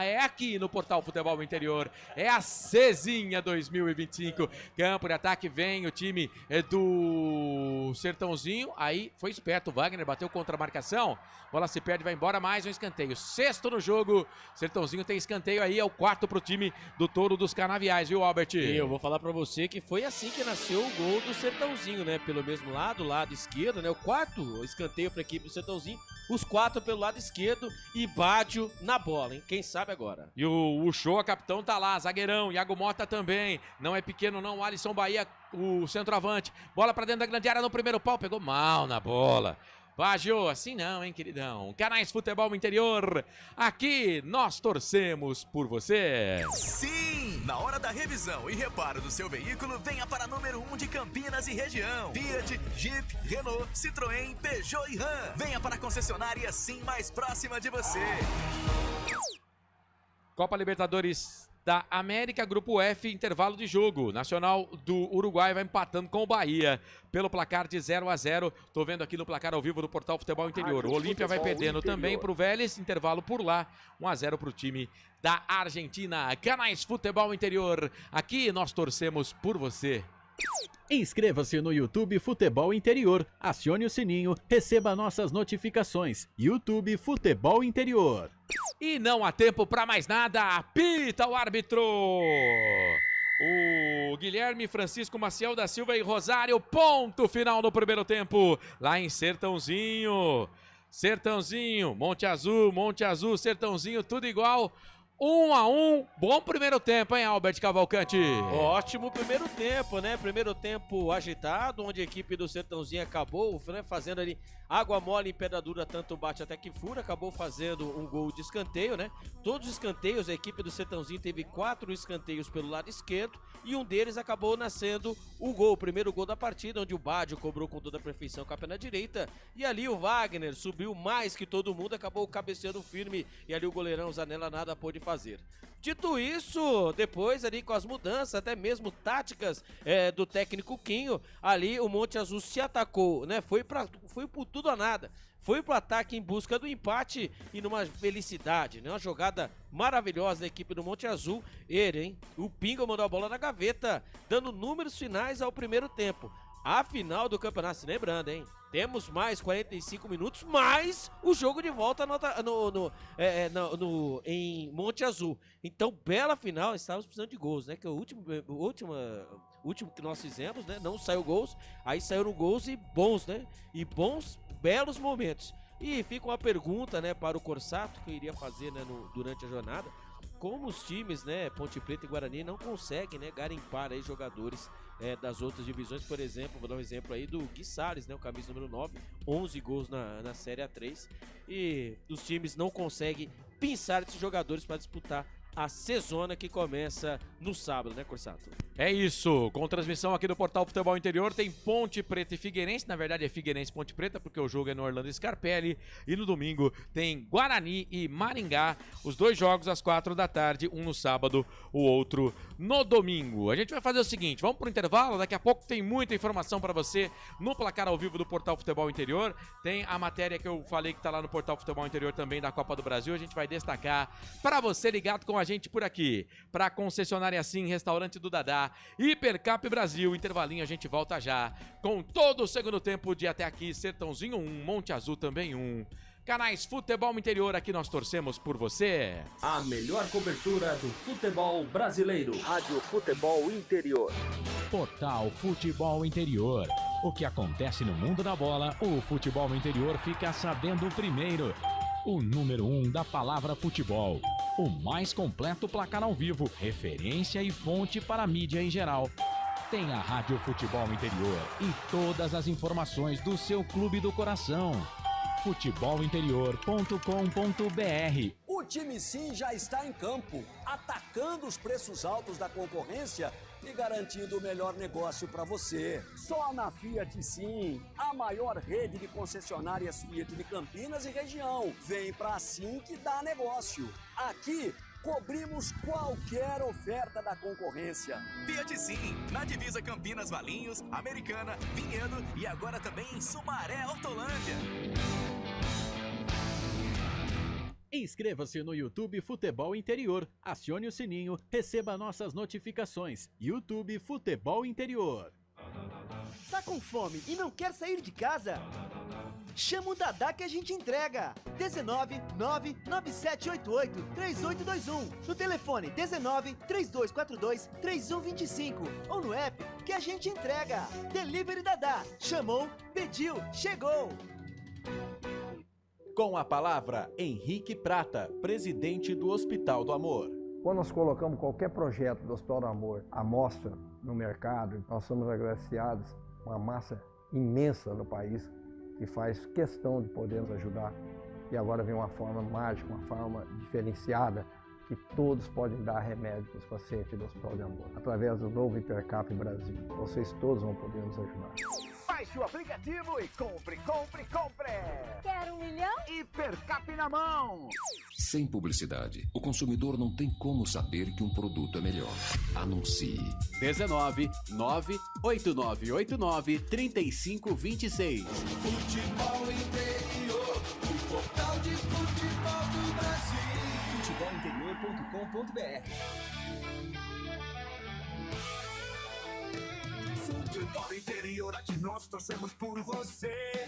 é aqui no Portal Futebol Interior, é a Cezinha 2025. Campo de ataque, vem o time do Sertãozinho. Aí foi esperto, o Wagner bateu contra a marcação, bola se perde, vai embora, mais um escanteio. 6º no jogo, Sertãozinho tem escanteio aí, é o 4º pro time do Touro dos Canaviais, viu, Albert? E eu vou falar pra você que foi assim que nasceu o gol do Sertãozinho, né, pelo mesmo lado esquerdo, né? O 4º escanteio para a equipe do Sertãozinho, os 4 pelo lado esquerdo e Baggio na bola, hein? Quem sabe agora. E o Show, capitão, tá lá, zagueirão, Iago Mota também, não é pequeno não, o Alisson Bahia, o centroavante, bola para dentro da grande área no primeiro pau, pegou mal na bola. Baggio, assim não, hein, queridão. Canais Futebol Interior, aqui nós torcemos por você. Sim! Na hora da revisão e reparo do seu veículo, venha para a número 1 de Campinas e região. Fiat, Jeep, Renault, Citroën, Peugeot e Ram. Venha para a concessionária Sim mais próxima de você. Copa Libertadores da América, Grupo F, intervalo de jogo. Nacional do Uruguai vai empatando com o Bahia pelo placar de 0-0. Tô vendo aqui no placar ao vivo do Portal Futebol Interior. O Olímpia vai perdendo também pro Vélez, intervalo por lá. 1-0 pro time da Argentina. Canais Futebol Interior, aqui nós torcemos por você. Inscreva-se no YouTube Futebol Interior, acione o sininho, receba nossas notificações. YouTube Futebol Interior. E não há tempo para mais nada, apita o árbitro! O Guilherme Francisco Maciel da Silva e Rosário, ponto final no primeiro tempo, lá em Sertãozinho. Sertãozinho, Monte Azul, Sertãozinho, tudo igual. 1-1, bom primeiro tempo, hein, Albert Cavalcante? Ótimo primeiro tempo, né? Primeiro tempo agitado, onde a equipe do Sertãozinho acabou, né, fazendo ali água mole em pedra dura, tanto bate até que fura, acabou fazendo um gol de escanteio, né? Todos os escanteios, a equipe do Sertãozinho teve 4 escanteios pelo lado esquerdo e um deles acabou nascendo o gol, o primeiro gol da partida, onde o Baggio cobrou com toda a perfeição com a perna direita e ali o Wagner subiu mais que todo mundo, acabou cabeceando firme e ali o goleirão Zanella nada pôde fazer. Dito isso, depois ali com as mudanças, até mesmo táticas do técnico Quinho, ali o Monte Azul se atacou, né? Foi por tudo ou nada. Foi pro ataque em busca do empate e numa felicidade, né? Uma jogada maravilhosa da equipe do Monte Azul. Ele, hein? O Pingo mandou a bola na gaveta, dando números finais ao primeiro tempo. a final do campeonato. Se lembrando, hein? Temos mais 45 minutos, mais o jogo de volta em Monte Azul. Então, bela final, estávamos precisando de gols, né? Que é o último que nós fizemos, né? Não saiu gols, aí saíram gols e bons, né? E bons, belos momentos. E fica uma pergunta, né, para o Corsato, que eu iria fazer, né, durante a jornada. Como os times, né, Ponte Preta e Guarani não conseguem, né, garimpar aí jogadores das outras divisões. Por exemplo, vou dar um exemplo aí do Gui Salles, né, o camisa número 9, 11 gols na Série A3. E os times não conseguem pinçar esses jogadores para disputar a sezona que começa no sábado, né, Corsato? É isso, com transmissão aqui do Portal Futebol Interior, tem Ponte Preta e Figueirense, na verdade é Figueirense e Ponte Preta, porque o jogo é no Orlando Scarpelli, e no domingo tem Guarani e Maringá, os dois jogos às 4 da tarde, um no sábado, o outro no domingo. A gente vai fazer o seguinte, vamos pro intervalo, daqui a pouco tem muita informação para você no placar ao vivo do Portal Futebol Interior, tem a matéria que eu falei que tá lá no Portal Futebol Interior também da Copa do Brasil, a gente vai destacar para você ligado com a gente por aqui, para concessionária Sim, Restaurante do Dadá, Hipercap Brasil, intervalinho, a gente volta já com todo o segundo tempo de Até Aqui, Sertãozinho 1, Monte Azul também 1. Canais Futebol Interior, aqui nós torcemos por você. A melhor cobertura do futebol brasileiro. Rádio Futebol Interior. Portal Futebol Interior. O que acontece no mundo da bola, o Futebol Interior fica sabendo primeiro. O número 1 da palavra futebol. O mais completo placar ao vivo, referência e fonte para a mídia em geral. Tem a Rádio Futebol Interior e todas as informações do seu clube do coração. futebolinterior.com.br. O time Sim já está em campo, atacando os preços altos da concorrência e garantindo o melhor negócio para você. Só na Fiat Sim, a maior rede de concessionárias Fiat de Campinas e região. Vem pra Sim que dá negócio. Aqui cobrimos qualquer oferta da concorrência. Fiat Sim, na divisa Campinas, Valinhos, Americana, Vinhedo e agora também em Sumaré, Hortolândia. Inscreva-se no YouTube Futebol Interior, acione o sininho, receba nossas notificações. YouTube Futebol Interior. Tá com fome e não quer sair de casa? Chama o Dadá que a gente entrega. 19 99788 3821. No telefone 19 3242 3125 ou no app que a gente entrega. Delivery Dadá. Chamou, pediu, chegou. Com a palavra, Henrique Prata, presidente do Hospital do Amor. Quando nós colocamos qualquer projeto do Hospital do Amor à mostra no mercado, nós somos agraciados com uma massa imensa no país que faz questão de poder nos ajudar. E agora vem uma forma mágica, uma forma diferenciada, que todos podem dar remédio para os pacientes do Hospital do Amor. Através do novo Hipercap Brasil. Vocês todos vão poder nos ajudar. Baixe o aplicativo e compre, compre, compre! Quer 1 milhão? Hipercap na mão! Sem publicidade, o consumidor não tem como saber que um produto é melhor. Anuncie. 19 98989 3526. Futebol Interior, o portal de futebol do Brasil. futebolinterior.com.br. Futebol Interior, aqui nós torcemos por você.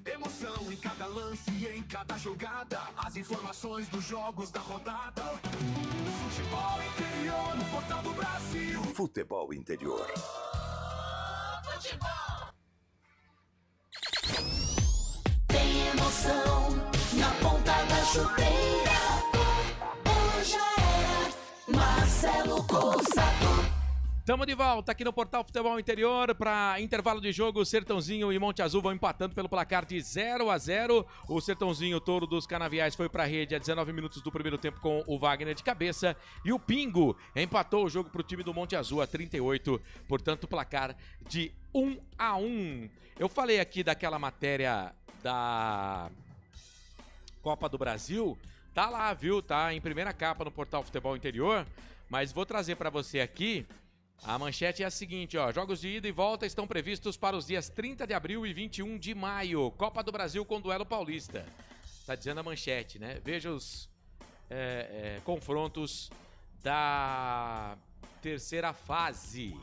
Emoção em cada lance e em cada jogada. As informações dos jogos da rodada. Futebol Interior, no portal do Brasil. Futebol Interior. Futebol. Tem emoção na ponta da chuteira. Hoje era Marcelo Corsato. Tamo de volta aqui no Portal Futebol Interior para intervalo de jogo. Sertãozinho e Monte Azul vão empatando pelo placar de 0-0. O Sertãozinho, Touro dos Canaviais, foi pra rede a 19 minutos do primeiro tempo com o Wagner de cabeça. E o Pingo empatou o jogo pro time do Monte Azul a 38. Portanto, placar de 1-1. Eu falei aqui daquela matéria da Copa do Brasil. Tá lá, viu? Tá em primeira capa no Portal Futebol Interior. Mas vou trazer para você aqui. A manchete é a seguinte, ó. Jogos de ida e volta estão previstos para os dias 30 de abril e 21 de maio. Copa do Brasil com duelo paulista. Tá dizendo a manchete, né? Veja os confrontos da terceira fase.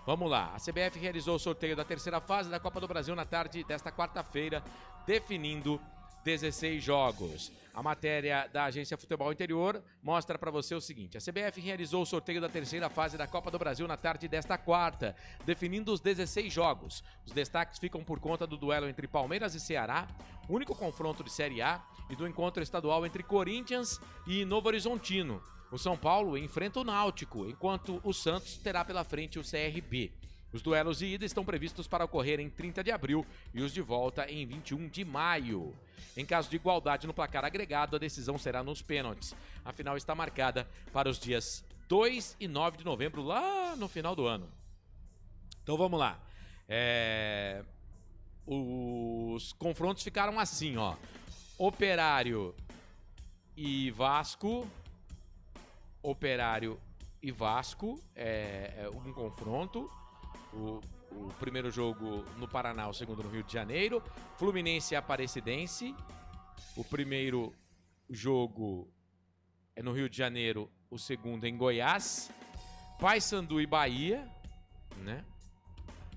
Vamos lá, a CBF realizou o sorteio da terceira fase da Copa do Brasil na tarde desta quarta-feira, definindo 16 jogos. A matéria da Agência Futebol Interior mostra para você o seguinte: a CBF realizou o sorteio da terceira fase da Copa do Brasil na tarde desta quarta, definindo os 16 jogos. Os destaques ficam por conta do duelo entre Palmeiras e Ceará, único confronto de Série A, e do encontro estadual entre Corinthians e Novo Horizontino. O São Paulo enfrenta o Náutico, enquanto o Santos terá pela frente o CRB. Os duelos de ida estão previstos para ocorrer em 30 de abril e os de volta em 21 de maio. Em caso de igualdade no placar agregado, a decisão será nos pênaltis. A final está marcada para os dias 2 e 9 de novembro, lá no final do ano. Então vamos lá. Os confrontos ficaram assim, ó. Operário e Vasco. Operário e Vasco é um confronto. O primeiro jogo no Paraná, o segundo no Rio de Janeiro. Fluminense e Aparecidense. O primeiro jogo é no Rio de Janeiro, o segundo em Goiás. Paysandu e Bahia, né?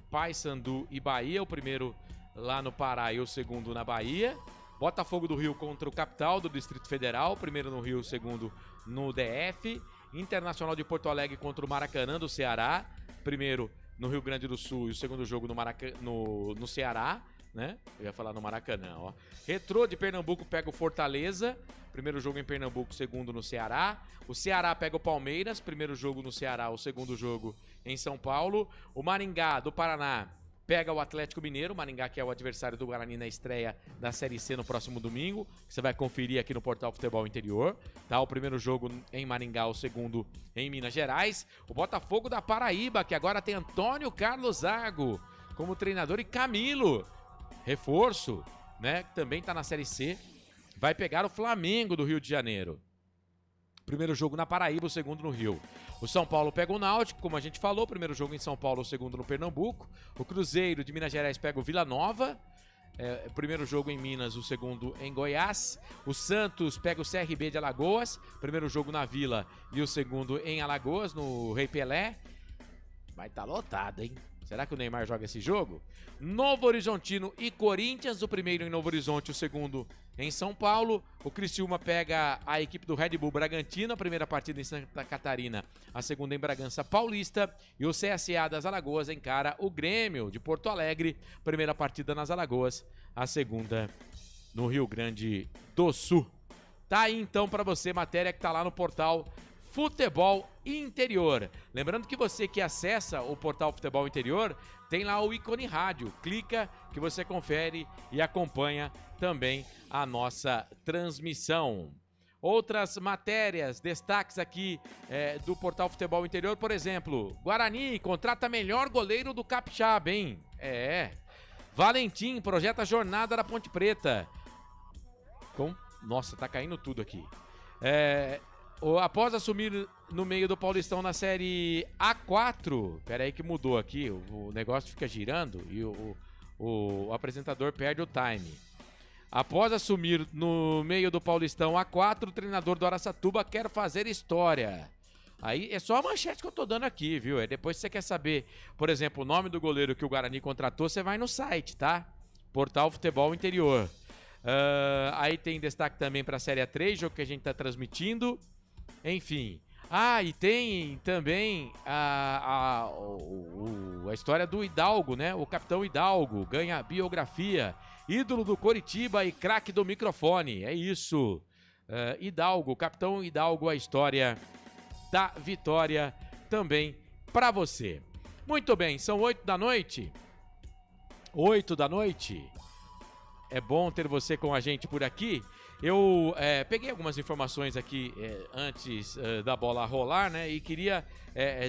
Paysandu e Bahia, o primeiro lá no Pará e o segundo na Bahia. Botafogo do Rio contra o Capital do Distrito Federal, primeiro no Rio, o segundo no DF. Internacional de Porto Alegre contra o Maracanã do Ceará, primeiro no Rio Grande do Sul e o segundo jogo no Ceará, né? Eu ia falar no Maracanã, ó. Retrô de Pernambuco pega o Fortaleza, primeiro jogo em Pernambuco, segundo no Ceará. O Ceará pega o Palmeiras, primeiro jogo no Ceará, o segundo jogo em São Paulo. O Maringá do Paraná pega o Atlético Mineiro, Maringá que é o adversário do Guarani na estreia da Série C no próximo domingo. Você vai conferir aqui no portal Futebol Interior, tá? O primeiro jogo em Maringá, o segundo em Minas Gerais. O Botafogo da Paraíba, que agora tem Antônio Carlos Zago como treinador e Camilo, reforço, né? Que também tá na Série C. Vai pegar o Flamengo do Rio de Janeiro. Primeiro jogo na Paraíba, o segundo no Rio. O São Paulo pega o Náutico, como a gente falou. Primeiro jogo em São Paulo, o segundo no Pernambuco. O Cruzeiro de Minas Gerais pega o Vila Nova. Primeiro jogo em Minas, o segundo em Goiás. O Santos pega o CRB de Alagoas. Primeiro jogo na Vila e o segundo em Alagoas, no Rei Pelé. Vai estar lotado, hein? Será que o Neymar joga esse jogo? Novo Horizontino e Corinthians, o primeiro em Novo Horizonte, o segundo em São Paulo. O Criciúma pega a equipe do Red Bull Bragantino, a primeira partida em Santa Catarina, a segunda em Bragança Paulista. E o CSA das Alagoas encara o Grêmio de Porto Alegre, primeira partida nas Alagoas, a segunda no Rio Grande do Sul. Tá aí então para você, matéria que tá lá no portal Futebol Interior. Lembrando que você que acessa o portal Futebol Interior, tem lá o ícone rádio. Clica que você confere e acompanha também a nossa transmissão. Outras matérias, destaques aqui do portal Futebol Interior, por exemplo, Guarani contrata melhor goleiro do Capixaba, hein? Valentim projeta jornada da Ponte Preta. Nossa, tá caindo tudo aqui. Após assumir no meio do Paulistão na Série A4, peraí que mudou aqui, o negócio fica girando e o apresentador perde o time. Após assumir no meio do Paulistão A4, o treinador do Araçatuba quer fazer história. Aí é só a manchete que eu tô dando aqui, viu? Depois se você quer saber, por exemplo, o nome do goleiro que o Guarani contratou, você vai no site, tá? Portal Futebol Interior. Aí tem destaque também para a Série A3, jogo que a gente tá transmitindo. Enfim. E tem também a história do Hidalgo, né? O capitão Hidalgo ganha biografia. Ídolo do Coritiba e craque do microfone. É isso. Hidalgo, capitão Hidalgo, a história da vitória também para você. Muito bem, são 8 da noite. 8 da noite. É bom ter você com a gente por aqui. Eu peguei algumas informações aqui antes da bola rolar, né? E queria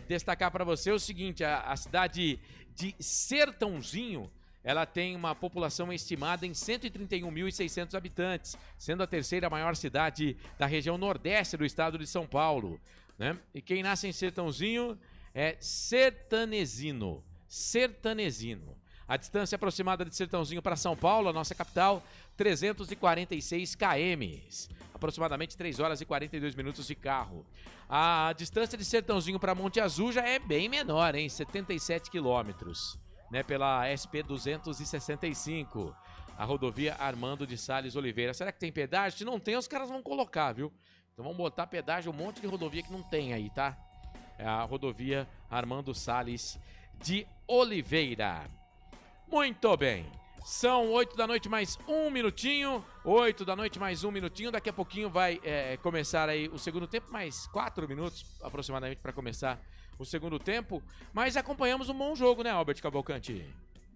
destacar para você o seguinte: a cidade de Sertãozinho, ela tem uma população estimada em 131.600 habitantes, sendo a terceira maior cidade da região nordeste do estado de São Paulo, né? E quem nasce em Sertãozinho é sertanesino. Sertanesino. A distância aproximada de Sertãozinho para São Paulo, a nossa capital, 346 km. Aproximadamente 3 horas e 42 minutos de carro. A distância de Sertãozinho para Monte Azul já é bem menor, hein? 77 quilômetros, né? Pela SP 265, a rodovia Armando de Salles Oliveira. Será que tem pedágio? Se não tem, os caras vão colocar, viu? Então vamos botar pedágio, um monte de rodovia que não tem aí, tá? É a rodovia Armando Salles de Oliveira. Muito bem. São 8 da noite mais um minutinho. 8 da noite mais um minutinho. Daqui a pouquinho vai começar aí o segundo tempo. Mais 4 minutos aproximadamente para começar o segundo tempo. Mas acompanhamos um bom jogo, né, Albert Cavalcante?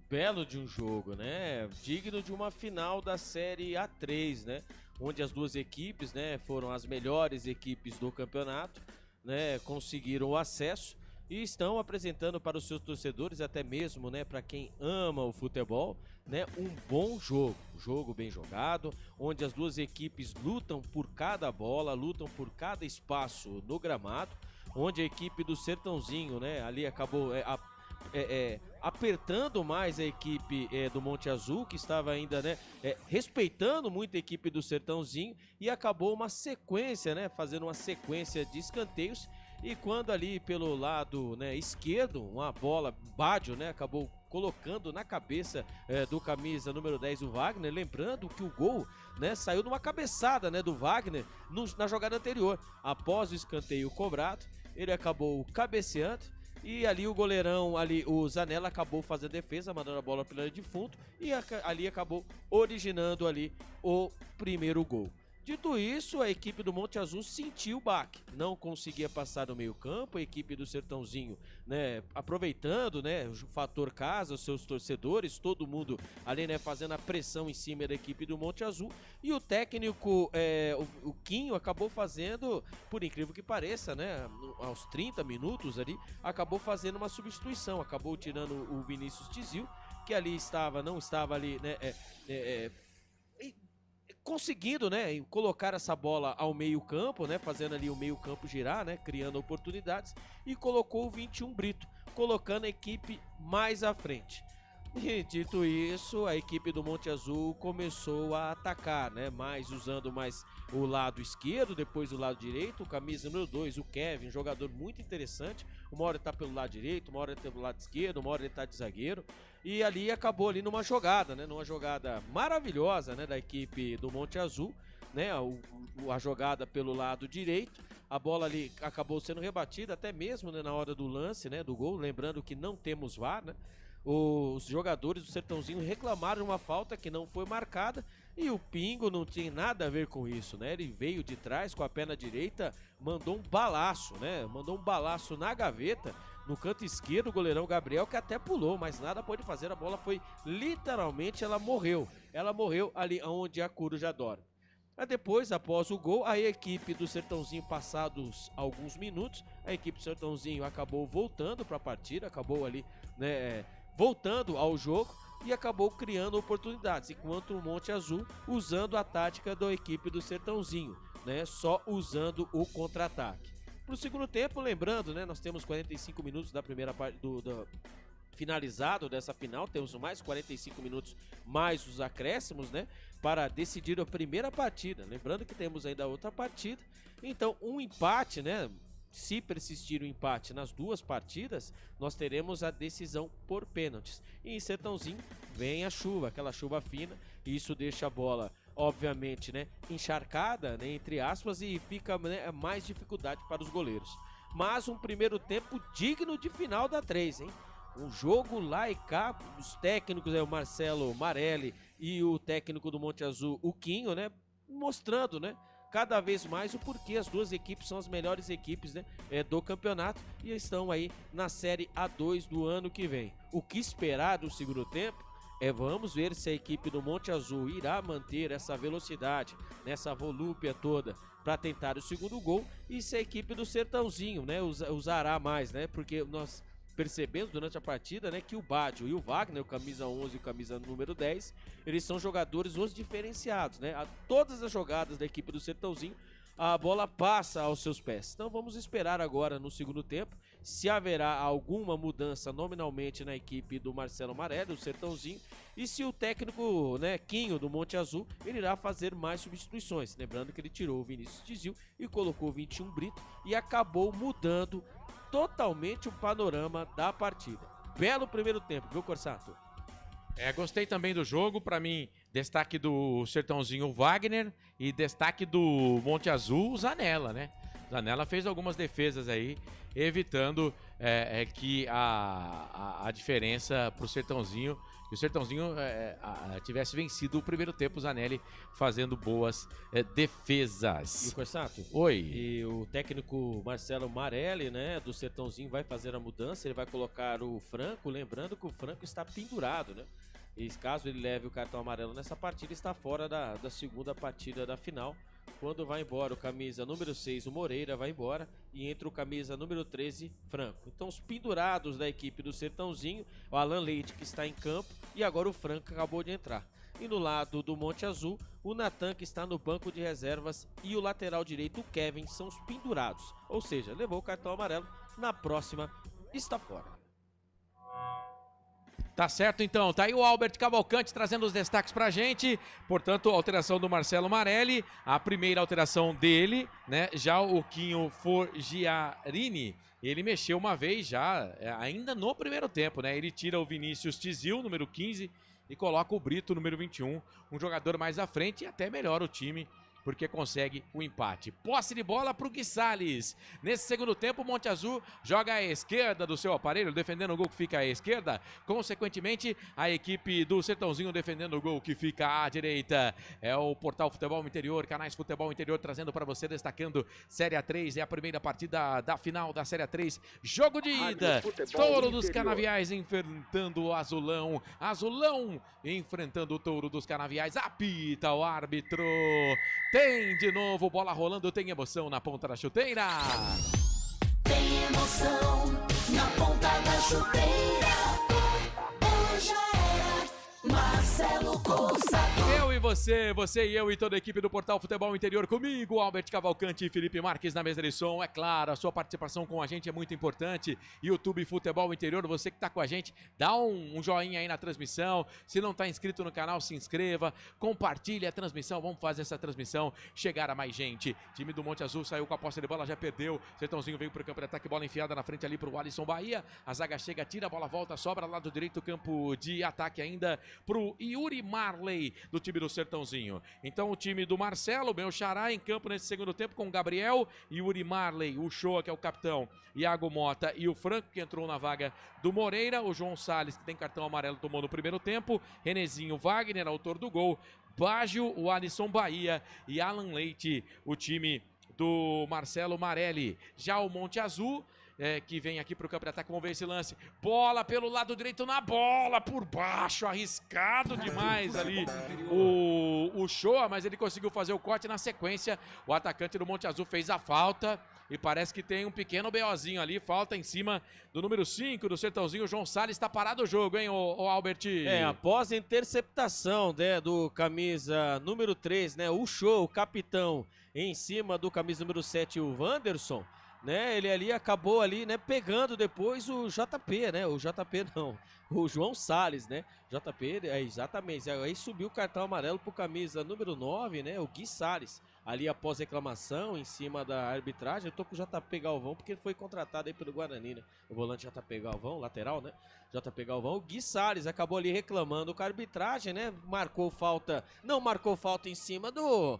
Belo de um jogo, né? Digno de uma final da Série A3, né? Onde as duas equipes, né, foram as melhores equipes do campeonato, né? Conseguiram o acesso e estão apresentando para os seus torcedores, até mesmo, né, para quem ama o futebol, né, um bom jogo. Jogo bem jogado, onde as duas equipes lutam por cada bola, lutam por cada espaço no gramado, onde a equipe do Sertãozinho, né, ali acabou apertando mais a equipe do Monte Azul, que estava ainda, né, respeitando muito a equipe do Sertãozinho, e acabou uma sequência, né, fazendo uma sequência de escanteios. E quando ali pelo lado, né, esquerdo, uma bola, Bádio, né, acabou colocando na cabeça do camisa número 10, o Wagner. Lembrando que o gol, né, saiu numa cabeçada, né, do Wagner na jogada anterior. Após o escanteio cobrado, ele acabou cabeceando e ali o goleirão, ali o Zanella, acabou fazendo defesa, mandando a bola pela linha de fundo, e ali acabou originando ali o primeiro gol. Dito isso, a equipe do Monte Azul sentiu o baque, não conseguia passar no meio campo. A equipe do Sertãozinho, né, aproveitando, né, o fator casa, os seus torcedores, todo mundo ali, né, fazendo a pressão em cima da equipe do Monte Azul, e o técnico, o Quinho, acabou fazendo, por incrível que pareça, né, aos 30 minutos ali, acabou fazendo uma substituição, acabou tirando o Vinícius Tizil, que ali não estava ali, né, conseguindo, né, colocar essa bola ao meio campo, né, fazendo ali o meio campo girar, né, criando oportunidades, e colocou o 21 Brito, colocando a equipe mais à frente. E dito isso, a equipe do Monte Azul começou a atacar, né, usando mais o lado esquerdo, depois o lado direito. O camisa número 2, o Kevin, jogador muito interessante. Uma hora ele tá pelo lado direito, uma hora ele tá pelo lado esquerdo, uma hora ele tá de zagueiro. E ali acabou ali numa jogada, né, numa jogada maravilhosa, né, da equipe do Monte Azul, né, a jogada pelo lado direito. A bola ali acabou sendo rebatida até mesmo, né, na hora do lance, né, do gol. Lembrando que não temos VAR, né? Os jogadores do Sertãozinho reclamaram de uma falta que não foi marcada, e o Pingo não tinha nada a ver com isso, né? Ele veio de trás com a perna direita, mandou um balaço, né? Mandou um balaço na gaveta, no canto esquerdo, o goleirão Gabriel, que até pulou, mas nada pôde fazer. A bola foi literalmente, ela morreu ali onde a coruja dorme. Aí depois, após o gol, a equipe do Sertãozinho, passados alguns minutos, a equipe do Sertãozinho acabou voltando para a partida, acabou ali, né, voltando ao jogo, e acabou criando oportunidades, enquanto o Monte Azul usando a tática da equipe do Sertãozinho, né, só usando o contra-ataque. Pro segundo tempo, lembrando, né, nós temos 45 minutos da primeira parte finalizado dessa final, temos mais 45 minutos mais os acréscimos, né, para decidir a primeira partida. Lembrando que temos ainda outra partida, então um empate, né, se persistir o empate nas duas partidas, nós teremos a decisão por pênaltis. E em Sertãozinho vem a chuva, aquela chuva fina, e isso deixa a bola, obviamente, né, encharcada, né, entre aspas, e fica, né, mais dificuldade para os goleiros. Mas um primeiro tempo digno de final da 3, hein? Um jogo lá e cá, os técnicos, o Marcelo Marelli e o técnico do Monte Azul, o Quinho, né, mostrando, né, cada vez mais o porquê as duas equipes são as melhores equipes, né, do campeonato, e estão aí na Série A2 do ano que vem. O que esperar do segundo tempo? Vamos ver se a equipe do Monte Azul irá manter essa velocidade, nessa volúpia toda, para tentar o segundo gol, e se a equipe do Sertãozinho, né, usará mais, né, porque nós percebemos durante a partida, né, que o Bádio e o Wagner, o camisa 11 e o camisa número 10, eles são jogadores os diferenciados, né? Todas as jogadas da equipe do Sertãozinho, a bola passa aos seus pés. Então vamos esperar agora no segundo tempo se haverá alguma mudança nominalmente na equipe do Marcelo Marelli, o Sertãozinho, e se o técnico, né, Quinho do Monte Azul, ele irá fazer mais substituições. Lembrando que ele tirou o Vinícius Tizil e colocou o 21 Brito e acabou mudando totalmente o panorama da partida. Belo primeiro tempo, viu, Corsato? Gostei também do jogo. Para mim, destaque do Sertãozinho, Wagner, e destaque do Monte Azul, o Zanella, né? Zanella fez algumas defesas aí, evitando que a diferença para o Sertãozinho, que o Sertãozinho tivesse vencido o primeiro tempo, o Zanelli fazendo boas defesas. E o Corsato? Oi. E o técnico Marcelo Marelli, né, do Sertãozinho, vai fazer a mudança, ele vai colocar o Franco, lembrando que o Franco está pendurado, né? E caso ele leve o cartão amarelo nessa partida, está fora da segunda partida da final. Quando vai embora o camisa número 6, o Moreira, vai embora, e entra o camisa número 13, Franco. Então os pendurados da equipe do Sertãozinho, o Alan Leite, que está em campo, e agora o Franco acabou de entrar. E no lado do Monte Azul, o Natan, que está no banco de reservas, e o lateral direito, o Kevin, são os pendurados. Ou seja, levou o cartão amarelo, na próxima está fora. Tá certo, então. Tá aí o Albert Cavalcante trazendo os destaques pra gente. Portanto, alteração do Marcelo Marelli. A primeira alteração dele, né? Já o Quinho Forgiarini, ele mexeu uma vez já, ainda no primeiro tempo, né? Ele tira o Vinícius Tizil, número 15, e coloca o Brito, número 21. Um jogador mais à frente e até melhora o time, porque consegue o empate. Posse de bola para o Gui Salles. Nesse segundo tempo, o Monte Azul joga à esquerda do seu aparelho, defendendo o gol que fica à esquerda. Consequentemente, a equipe do Sertãozinho defendendo o gol que fica à direita. É o Portal Futebol Interior, Canais Futebol Interior, trazendo para você, destacando Série A3. É a primeira partida da final da Série A3. Jogo de ida. Touro dos Canaviais enfrentando o Azulão. Azulão enfrentando o Touro dos Canaviais. Apita o árbitro. Tem de novo, bola rolando, tem emoção na ponta da chuteira. Tem emoção na ponta da chuteira. Hoje é Marcelo Corsato. Eu e você e eu e toda a equipe do Portal Futebol Interior, comigo, Albert Cavalcante e Felipe Marques na mesa de som. É claro, a sua participação com a gente é muito importante. YouTube Futebol Interior, você que está com a gente, dá um joinha aí na transmissão. Se não está inscrito no canal, se inscreva, compartilhe a transmissão, vamos fazer essa transmissão chegar a mais gente. Time do Monte Azul saiu com a posse de bola, já perdeu. Sertãozinho veio para o campo de ataque, bola enfiada na frente ali para o Alisson Bahia. A zaga chega, tira, a bola volta, sobra lado direito, campo de ataque ainda para o Yuri Marley do time do Sertãozinho. Então o time do Marcelo, meu xará, em campo nesse segundo tempo com o Gabriel, Yuri Marley, o Shoa, que é o capitão, Iago Mota e o Franco, que entrou na vaga do Moreira, o João Salles, que tem cartão amarelo, tomou no primeiro tempo, Renezinho Wagner, autor do gol, Baggio, o Alisson Bahia e Alan Leite, o time do Marcelo Marelli. Já o Monte Azul, que vem aqui para o campo de ataque, vamos ver esse lance, bola pelo lado direito, na bola, por baixo, arriscado demais ali o Shoa, mas ele conseguiu fazer o corte na sequência. O atacante do Monte Azul fez a falta e parece que tem um pequeno BOzinho ali, falta em cima do número 5 do Sertãozinho. O João Salles, está parado o jogo, hein, o Albert? Após a interceptação, né, do camisa número 3, né, o Show, o capitão, em cima do camisa número 7, o Wanderson, né, ele ali acabou ali, né, pegando depois o JP, né, o João Salles, né, JP, exatamente, aí subiu o cartão amarelo pro camisa número 9, né, o Gui Salles, ali após reclamação em cima da arbitragem. Eu tô com o JP Galvão porque ele foi contratado aí pelo Guarani, né, o volante JP Galvão, lateral, né, JP Galvão. O Gui Salles acabou ali reclamando com a arbitragem, né, não marcou falta em cima do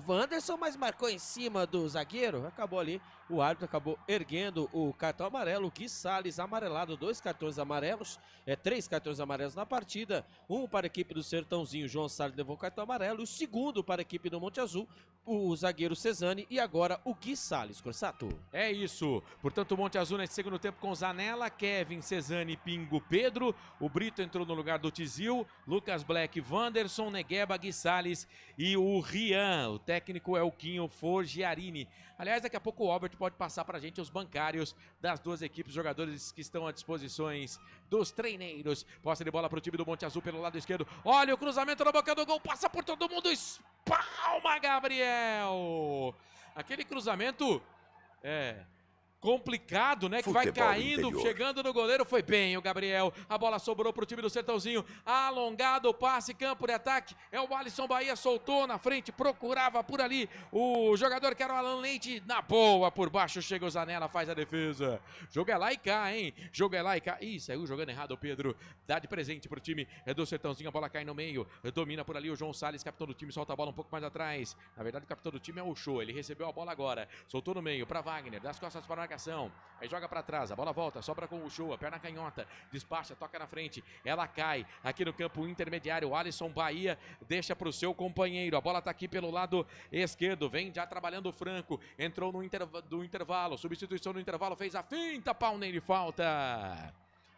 Wanderson, mas marcou em cima do zagueiro. Acabou ali, o árbitro acabou erguendo o cartão amarelo. O Gui Salles amarelado, 2 cartões amarelos, 3 cartões amarelos na partida, um para a equipe do Sertãozinho, João Salles levou o cartão amarelo, e o segundo para a equipe do Monte Azul, o zagueiro Cesani, e agora o Gui Salles. Corsato. É isso, portanto o Monte Azul nesse segundo tempo com Zanella, Kevin, Cesani, Pingo, Pedro, o Brito entrou no lugar do Tizil, Lucas Black, Wanderson, Negueba, Gui Salles e o Rian. O técnico é o Quinho Forgiarini. Aliás, daqui a pouco o Albert pode passar pra gente os bancários das duas equipes, jogadores que estão à disposição dos treineiros. Posse de bola pro time do Monte Azul pelo lado esquerdo, olha o cruzamento na boca do gol, passa por todo mundo, palma, Gabriel! Aquele cruzamento complicado, né? Que vai caindo, chegando no goleiro. Foi bem o Gabriel. A bola sobrou pro time do Sertãozinho. Alongado o passe, campo de ataque. É o Alisson Bahia, soltou na frente, procurava por ali o jogador que era o Alan Leite. Na boa, por baixo, chega o Zanella, faz a defesa. Jogo é lá e cá, hein? Jogo é lá e cá. Ih, saiu jogando errado o Pedro. Dá de presente pro time do Sertãozinho. A bola cai no meio. Domina por ali o João Salles, capitão do time. Solta a bola um pouco mais atrás. Na verdade, o capitão do time é o Show. Ele recebeu a bola agora. Soltou no meio pra Wagner. Das costas para a marcação, aí joga pra trás, a bola volta, sobra com o Show, a perna canhota, despacha, toca na frente, ela cai aqui no campo intermediário, o Alisson Bahia deixa pro seu companheiro, a bola tá aqui pelo lado esquerdo, vem já trabalhando o Franco, entrou no intervalo, substituição no intervalo, fez a finta, pau nele, falta.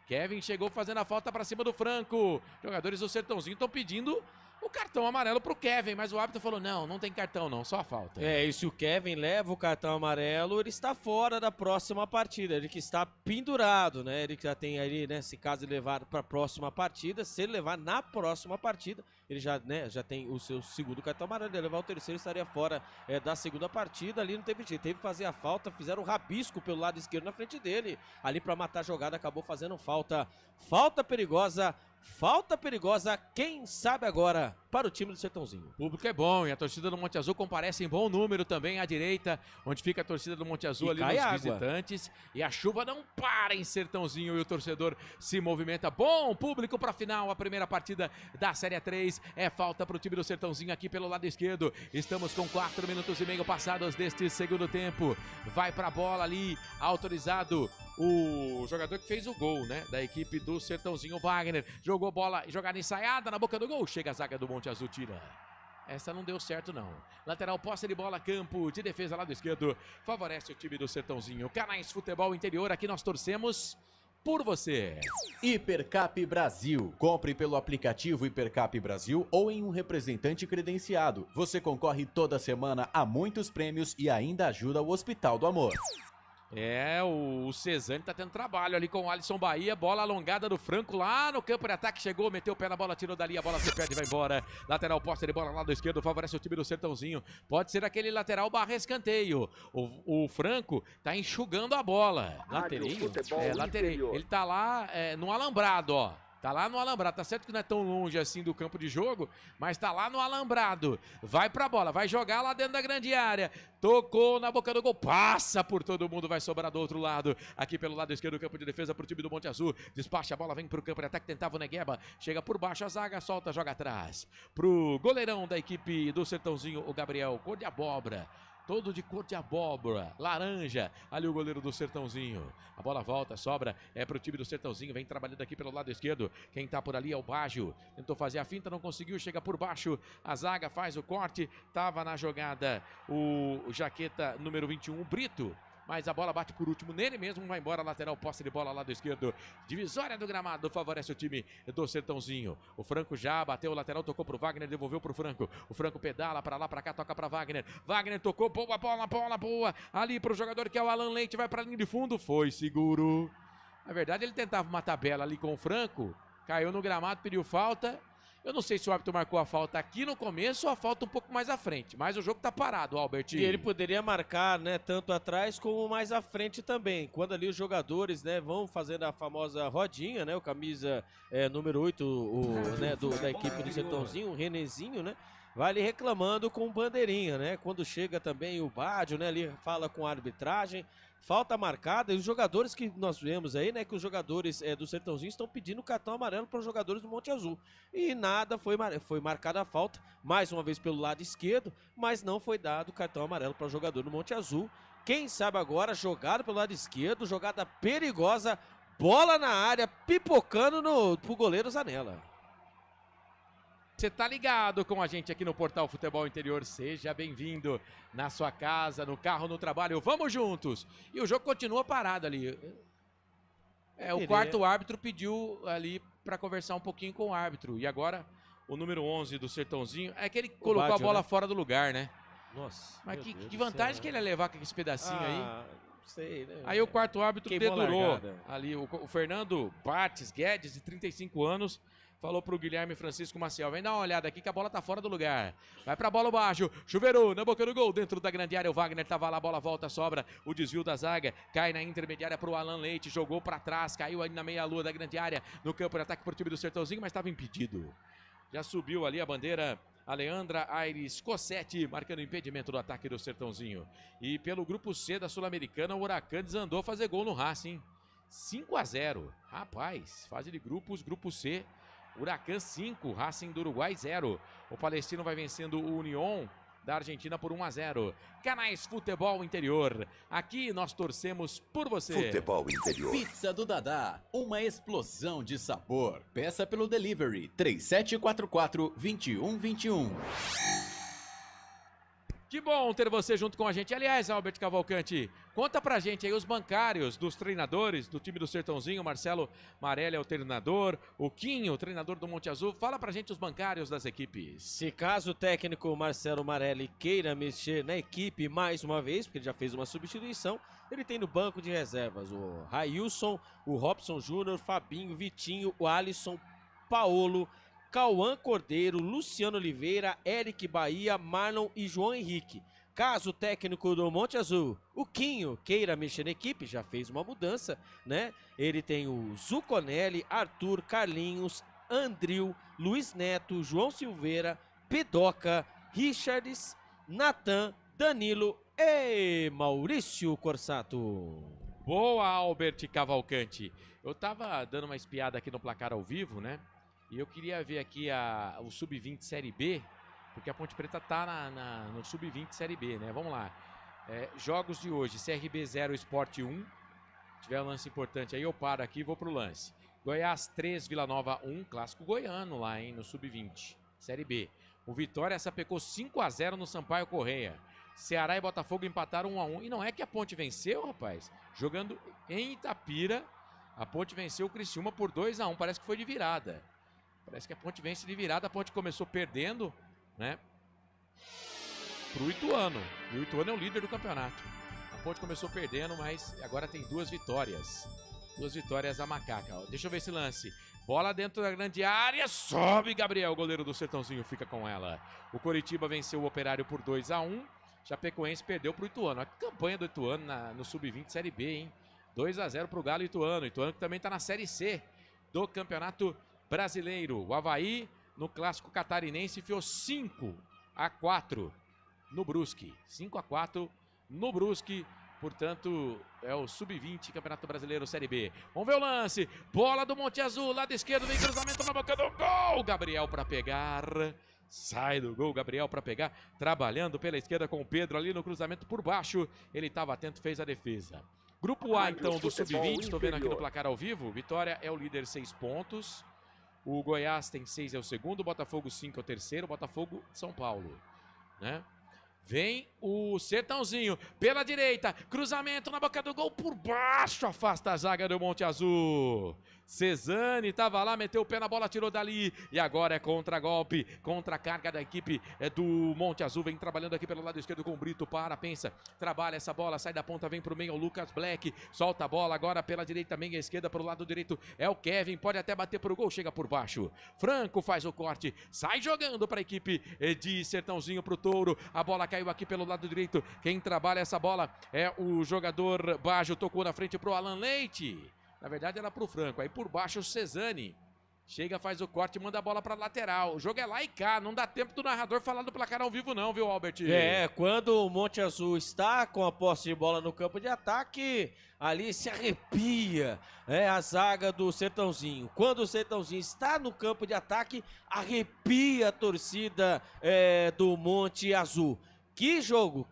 Kevin chegou fazendo a falta pra cima do Franco, jogadores do Sertãozinho estão pedindo o cartão amarelo pro Kevin, mas o árbitro falou, não tem cartão não, só a falta. E se o Kevin leva o cartão amarelo, ele está fora da próxima partida, ele que está pendurado, né? Ele que já tem ali, né, se caso ele levar para a próxima partida, se ele levar na próxima partida, ele já, né, já tem o seu segundo cartão amarelo, ele levar o terceiro, estaria fora da segunda partida, ali não teve jeito, teve que fazer a falta, fizeram o rabisco pelo lado esquerdo na frente dele, ali para matar a jogada, acabou fazendo falta perigosa, quem sabe agora, para o time do Sertãozinho. O público é bom e a torcida do Monte Azul comparece em bom número também à direita, onde fica a torcida do Monte Azul, ali nos visitantes. E a chuva não para em Sertãozinho e o torcedor se movimenta. Bom público para a final, a primeira partida da Série 3. É falta para o time do Sertãozinho aqui pelo lado esquerdo. Estamos com 4 minutos e meio passados deste segundo tempo. Vai para a bola ali, autorizado o jogador que fez o gol, né, da equipe do Sertãozinho, Wagner. Jogou bola, jogada ensaiada na boca do gol. Chega a zaga do Monte Azul, tira. Essa não deu certo não. Lateral, posse de bola, campo de defesa, lado esquerdo. Favorece o time do Sertãozinho. Canais Futebol Interior, aqui nós torcemos por você. Hipercap Brasil. Compre pelo aplicativo Hipercap Brasil ou em um representante credenciado. Você concorre toda semana a muitos prêmios e ainda ajuda o Hospital do Amor. O Cesani tá tendo trabalho ali com o Alisson Bahia, bola alongada do Franco lá no campo de ataque, chegou, meteu o pé na bola, tirou dali, a bola se perde e vai embora. Lateral, posse de bola lado esquerdo, favorece o time do Sertãozinho, pode ser aquele lateral barra escanteio. O Franco tá enxugando a bola. Latereio? Latereio. Ele tá lá no alambrado, ó. Tá lá no alambrado, tá certo que não é tão longe assim do campo de jogo, mas tá lá no alambrado. Vai pra bola, vai jogar lá dentro da grande área. Tocou na boca do gol, passa por todo mundo, vai sobrar do outro lado. Aqui pelo lado esquerdo do campo de defesa pro time do Monte Azul. Despacha a bola, vem pro campo de ataque, tentava o Negueba. Chega por baixo a zaga, solta, joga atrás. Pro goleirão da equipe do Sertãozinho, o Gabriel, cor de abóbora. Todo de cor de abóbora, laranja, ali o goleiro do Sertãozinho. A bola volta, sobra, pro time do Sertãozinho, vem trabalhando aqui pelo lado esquerdo. Quem tá por ali é o Baggio, tentou fazer a finta, não conseguiu, chega por baixo, a zaga faz o corte, tava na jogada o jaqueta número 21, o Brito. Mas a bola bate por último nele mesmo, vai embora, lateral, posse de bola lado esquerdo, divisória do gramado, favorece o time do Sertãozinho. O Franco já bateu o lateral, tocou pro Wagner, devolveu pro Franco. O Franco pedala pra lá, pra cá, toca pra Wagner. Wagner tocou, boa boa, ali pro jogador que é o Alan Leite, vai pra linha de fundo, foi seguro. Na verdade ele tentava uma tabela ali com o Franco, caiu no gramado, pediu falta. Eu não sei se o árbitro marcou a falta aqui no começo ou a falta um pouco mais à frente, mas o jogo tá parado, Albert. E ele poderia marcar, né, tanto atrás como mais à frente também. Quando ali os jogadores, né, vão fazendo a famosa rodinha, né, o camisa número 8, né, da equipe do Sertãozinho, o Renezinho, né, vai ali reclamando com bandeirinha, né? Quando chega também o Baggio, né, ali fala com a arbitragem, falta marcada, e os jogadores que nós vemos aí, né, que os jogadores do Sertãozinho estão pedindo cartão amarelo para os jogadores do Monte Azul. E nada, foi marcada a falta, mais uma vez pelo lado esquerdo, mas não foi dado cartão amarelo para o jogador do Monte Azul. Quem sabe agora, jogado pelo lado esquerdo, jogada perigosa, bola na área, pipocando pro goleiro Zanella. Você tá ligado com a gente aqui no Portal Futebol Interior, seja bem-vindo na sua casa, no carro, no trabalho, vamos juntos! E o jogo continua parado ali. O quarto árbitro pediu ali para conversar um pouquinho com o árbitro, e agora o número 11 do Sertãozinho, é que ele colocou Baggio, a bola fora do lugar, né? Nossa. Mas que vantagem que ele ia levar com esse pedacinho aí? sei, né? Aí o quarto árbitro Queimou a dedurou largada. ali. O Fernando Bartes Guedes, de 35 anos, falou pro Guilherme Francisco Maciel: vem dar uma olhada aqui que a bola tá fora do lugar. Vai pra bola baixo, chuveirou na boca do gol, dentro da grande área. O Wagner tava lá, a bola volta, sobra. O desvio da zaga, cai na intermediária pro Alan Leite, jogou pra trás, caiu ali na meia-lua da grande área, no campo de ataque pro time do Sertãozinho, mas tava impedido. Já subiu ali a bandeira. A Leandra Aires Cossetti marcando impedimento do ataque do Sertãozinho. E pelo grupo C da Sul-Americana, o Huracan desandou a fazer gol no Racing. 5-0. Rapaz, fase de grupos, grupo C. Huracan 5, Racing do Uruguai 0. O Palestino vai vencendo o Unión da Argentina por 1-0. Canais Futebol Interior. Aqui nós torcemos por você. Futebol Interior. Pizza do Dadá, uma explosão de sabor. Peça pelo delivery 3744-2121. Que bom ter você junto com a gente. Aliás, Albert Cavalcante, conta pra gente aí os bancários dos treinadores do time do Sertãozinho. Marcelo Marelli é o treinador, o Quinho, o treinador do Monte Azul. Fala pra gente os bancários das equipes. Se caso o técnico Marcelo Marelli queira mexer na equipe mais uma vez, porque ele já fez uma substituição, ele tem no banco de reservas o Railson, o Robson Júnior, Fabinho, Vitinho, o Alisson, Paolo, Cauã Cordeiro, Luciano Oliveira, Eric Bahia, Marlon e João Henrique. Caso o técnico do Monte Azul, o Quinho, queira mexer na equipe, já fez uma mudança, né? Ele tem o Zuconelli, Arthur, Carlinhos, Andril, Luiz Neto, João Silveira, Pedoca, Richards, Natan, Danilo e Maurício Corsato. Boa, Albert Cavalcante. Eu tava dando uma espiada aqui no placar ao vivo, né? E eu queria ver aqui o Sub-20 Série B, porque a Ponte Preta tá no Sub-20 Série B, né? Vamos lá. Jogos de hoje, CRB 0, Sport 1. Se tiver um lance importante aí, eu paro aqui e vou pro lance. Goiás 3, Vila Nova 1, clássico goiano lá, hein, no Sub-20, Série B. O Vitória sapecou 5-0 no Sampaio Correia. Ceará e Botafogo empataram 1-1. E não é que a Ponte venceu, rapaz. Jogando em Itapira, a Ponte venceu o Criciúma por 2-1. Parece que foi de virada. Parece que a Ponte vence de virada. A Ponte começou perdendo, né, pro Ituano. E o Ituano é o líder do campeonato. A Ponte começou perdendo, mas agora tem 2 vitórias. 2 vitórias da Macaca. Deixa eu ver esse lance. Bola dentro da grande área. Sobe Gabriel, goleiro do Sertãozinho, fica com ela. O Coritiba venceu o Operário por 2-1. Chapecoense perdeu pro Ituano. A campanha do Ituano no Sub-20 Série B, hein? 2-0 pro Galo Ituano. Ituano que também tá na Série C do Campeonato Brasileiro. O Avaí, no Clássico Catarinense, enfiou 5-4 no Brusque. 5-4 no Brusque. Portanto, é o Sub-20 Campeonato Brasileiro Série B. Vamos ver o lance. Bola do Monte Azul, lado esquerdo, vem cruzamento na boca do gol. Gabriel para pegar. Sai do gol, Gabriel para pegar. Trabalhando pela esquerda com o Pedro ali no cruzamento por baixo. Ele estava atento, fez a defesa. Grupo A, então, do Sub-20. Estou vendo aqui no placar ao vivo. Vitória é o líder, 6 pontos. O Goiás tem 6, é o segundo. Botafogo 5 é o terceiro. Botafogo, São Paulo, né? Vem o Sertãozinho pela direita, cruzamento na boca do gol, por baixo, afasta a zaga do Monte Azul. Cesani estava lá, meteu o pé na bola, tirou dali e agora é contra-golpe, contra-carga da equipe do Monte Azul. Vem trabalhando aqui pelo lado esquerdo com o Brito, pensa, trabalha essa bola, sai da ponta, vem pro meio, o Lucas Black, solta a bola agora pela direita, também a esquerda, pro lado direito é o Kevin, pode até bater pro gol, chega por baixo. Franco faz o corte, sai jogando para a equipe de Sertãozinho, pro Touro, a bola caiu aqui pelo lado direito, quem trabalha essa bola é o jogador Baggio, tocou na frente pro Alan Leite, na verdade era pro Franco, aí por baixo o Cesani, chega, faz o corte e manda a bola pra lateral, o jogo é lá e cá, não dá tempo do narrador falar do placar ao vivo não, viu, Albert? Quando o Monte Azul está com a posse de bola no campo de ataque, ali se arrepia a zaga do Sertãozinho. Quando o Sertãozinho está no campo de ataque, arrepia a torcida do Monte Azul. Que jogo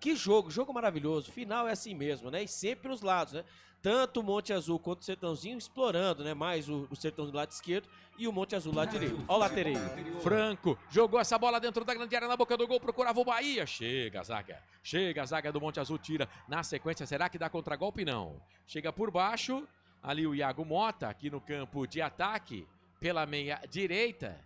maravilhoso. Final é assim mesmo, né? E sempre os lados, né? Tanto o Monte Azul quanto o Sertãozinho explorando, né? Mais o Sertãozinho do lado esquerdo e o Monte Azul do lado direito. Olha o latereio. Franco jogou essa bola dentro da grande área na boca do gol, procurava o Bahia. Chega a zaga do Monte Azul, tira na sequência. Será que dá contragolpe? Não. Chega por baixo, ali o Iago Mota, aqui no campo de ataque, pela meia direita.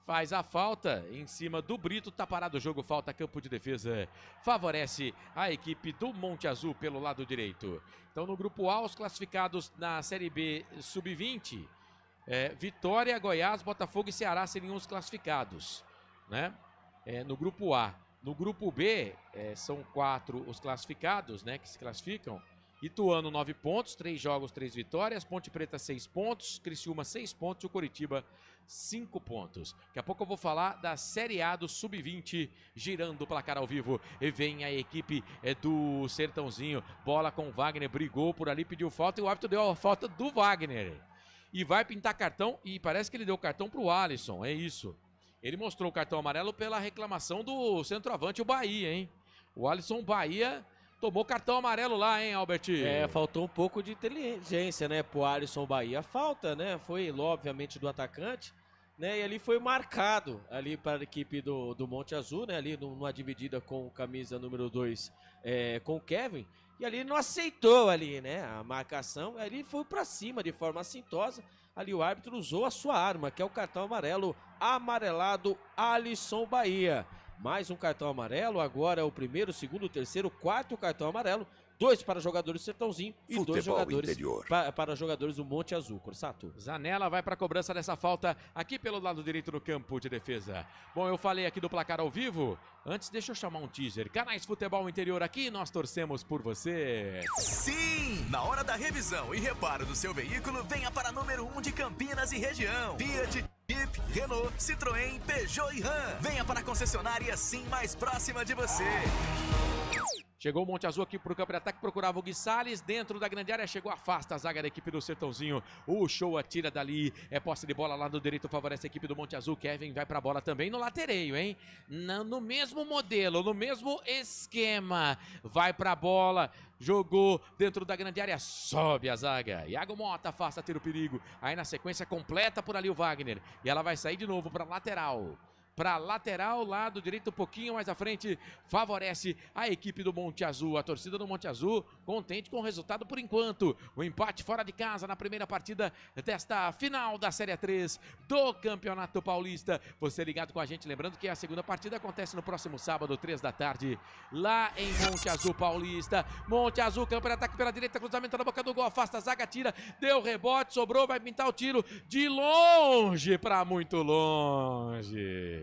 faz a falta em cima do Brito, tá parado o jogo, falta campo de defesa, favorece a equipe do Monte Azul pelo lado direito. Então no grupo A, os classificados na Série B Sub-20, Vitória, Goiás, Botafogo e Ceará seriam os classificados, né? No grupo A. No grupo B, são 4 os classificados, né, que se classificam. Ituano, 9 pontos, 3 jogos, 3 vitórias. Ponte Preta, 6 pontos. Criciúma, 6 pontos. E o Coritiba, 5 pontos. Daqui a pouco eu vou falar da Série A do Sub-20, girando o placar ao vivo. E vem a equipe do Sertãozinho. Bola com o Wagner, brigou por ali, pediu falta. E o árbitro deu a falta do Wagner. E vai pintar cartão. E parece que ele deu cartão pro Alisson, é isso. Ele mostrou o cartão amarelo pela reclamação do centroavante, o Bahia, hein? O Alisson Bahia tomou cartão amarelo lá, hein, Albert? Faltou um pouco de inteligência, né, pro Alisson Bahia. A falta, né, foi, obviamente, do atacante, né, e ali foi marcado ali para a equipe do Monte Azul, né, ali numa dividida com camisa número 2 com o Kevin, e ali não aceitou ali, né, a marcação, ali foi para cima de forma assintosa. Ali o árbitro usou a sua arma, que é o cartão amarelo, amarelado Alisson Bahia. Mais um cartão amarelo, agora é o primeiro, segundo, terceiro, quarto cartão amarelo. 2 para jogadores do Sertãozinho e 2 jogadores para jogadores do Monte Azul. Corsato. Zanella vai para a cobrança dessa falta aqui pelo lado direito do campo de defesa. Bom, eu falei aqui do placar ao vivo. Antes, deixa eu chamar um teaser. Canais Futebol Interior aqui, nós torcemos por você. Sim! Na hora da revisão e reparo do seu veículo, venha para número 1 de Campinas e região. Fiat, Jeep, Renault, Citroën, Peugeot e Ram. Venha para a concessionária Sim mais próxima de você. Chegou o Monte Azul aqui pro campo de ataque, procurava o Gui Salles, dentro da grande área, chegou, afasta a zaga da equipe do Sertãozinho, o Show atira dali, posse de bola lá do direito, favorece a equipe do Monte Azul, Kevin vai pra bola também no latereio, hein? No mesmo modelo, no mesmo esquema, vai pra bola, jogou dentro da grande área, sobe a zaga, Iago Mota afasta, tira o perigo, aí na sequência completa por ali o Wagner, e ela vai sair de novo pra lateral. Para lateral, lado direito, um pouquinho mais à frente, favorece a equipe do Monte Azul. A torcida do Monte Azul contente com o resultado por enquanto. O empate fora de casa na primeira partida desta final da Série 3 do Campeonato Paulista. Você ligado com a gente, lembrando que a segunda partida acontece no próximo sábado, 3 da tarde, lá em Monte Azul Paulista. Monte Azul, campo de ataque pela direita, cruzamento na boca do gol, afasta a zaga, tira, deu rebote, sobrou, vai pintar o tiro de longe para muito longe.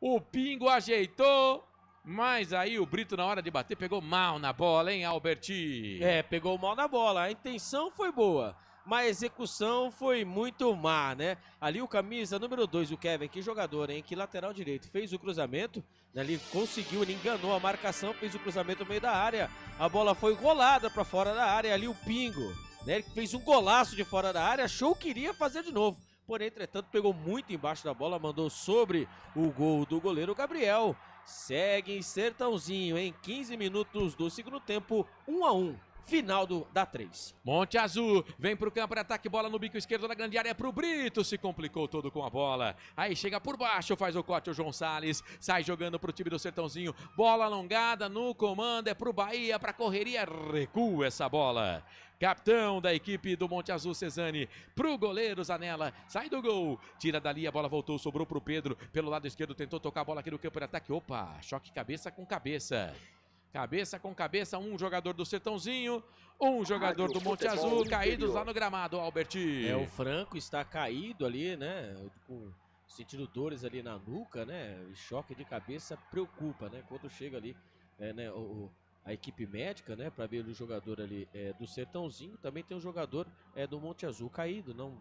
O Pingo ajeitou, mas aí o Brito na hora de bater pegou mal na bola, hein, Alberti? Pegou mal na bola. A intenção foi boa, mas a execução foi muito má, né? Ali o camisa número 2, o Kevin, que jogador, hein? Que lateral direito, fez o cruzamento, ali conseguiu, ele enganou a marcação, fez o cruzamento no meio da área, a bola foi rolada para fora da área, ali o Pingo, né? Ele fez um golaço de fora da área, achou que queria fazer de novo. Porém, entretanto, pegou muito embaixo da bola, mandou sobre o gol do goleiro Gabriel. Segue em Sertãozinho, em 15 minutos do segundo tempo, 1-1. Final da 3. Monte Azul vem pro campo de ataque, bola no bico esquerdo da grande área, é pro Brito, se complicou todo com a bola. Aí chega por baixo, faz o corte o João Salles, sai jogando pro time do Sertãozinho. Bola alongada no comando, é pro Bahia, pra correria, recua essa bola. Capitão da equipe do Monte Azul, Cesani, pro goleiro Zanella, sai do gol, tira dali, a bola voltou, sobrou pro Pedro, pelo lado esquerdo, tentou tocar a bola aqui no campo de ataque, opa, choque cabeça com cabeça. Cabeça com cabeça, um jogador do Sertãozinho, um jogador do Monte Azul, caídos lá no gramado, Alberti. O Franco está caído ali, né, sentindo dores ali na nuca, né, choque de cabeça preocupa, né, quando chega ali, né, a equipe médica, né, para ver o jogador ali do Sertãozinho, também tem o jogador do Monte Azul caído, não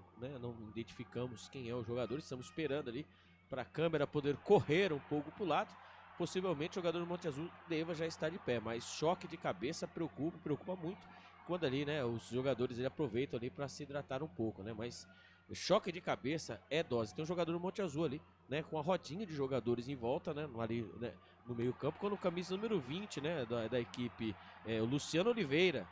identificamos quem é o jogador, estamos esperando ali para a câmera poder correr um pouco para o lado. Possivelmente o jogador do Monte Azul deva já estar de pé, mas choque de cabeça preocupa muito quando ali, né, os jogadores aproveitam ali para se hidratar um pouco, né, mas choque de cabeça é dose. Tem um jogador do Monte Azul ali, né, com a rodinha de jogadores em volta, né, ali, né, no meio campo, quando o camisa número 20, né, da equipe, o Luciano Oliveira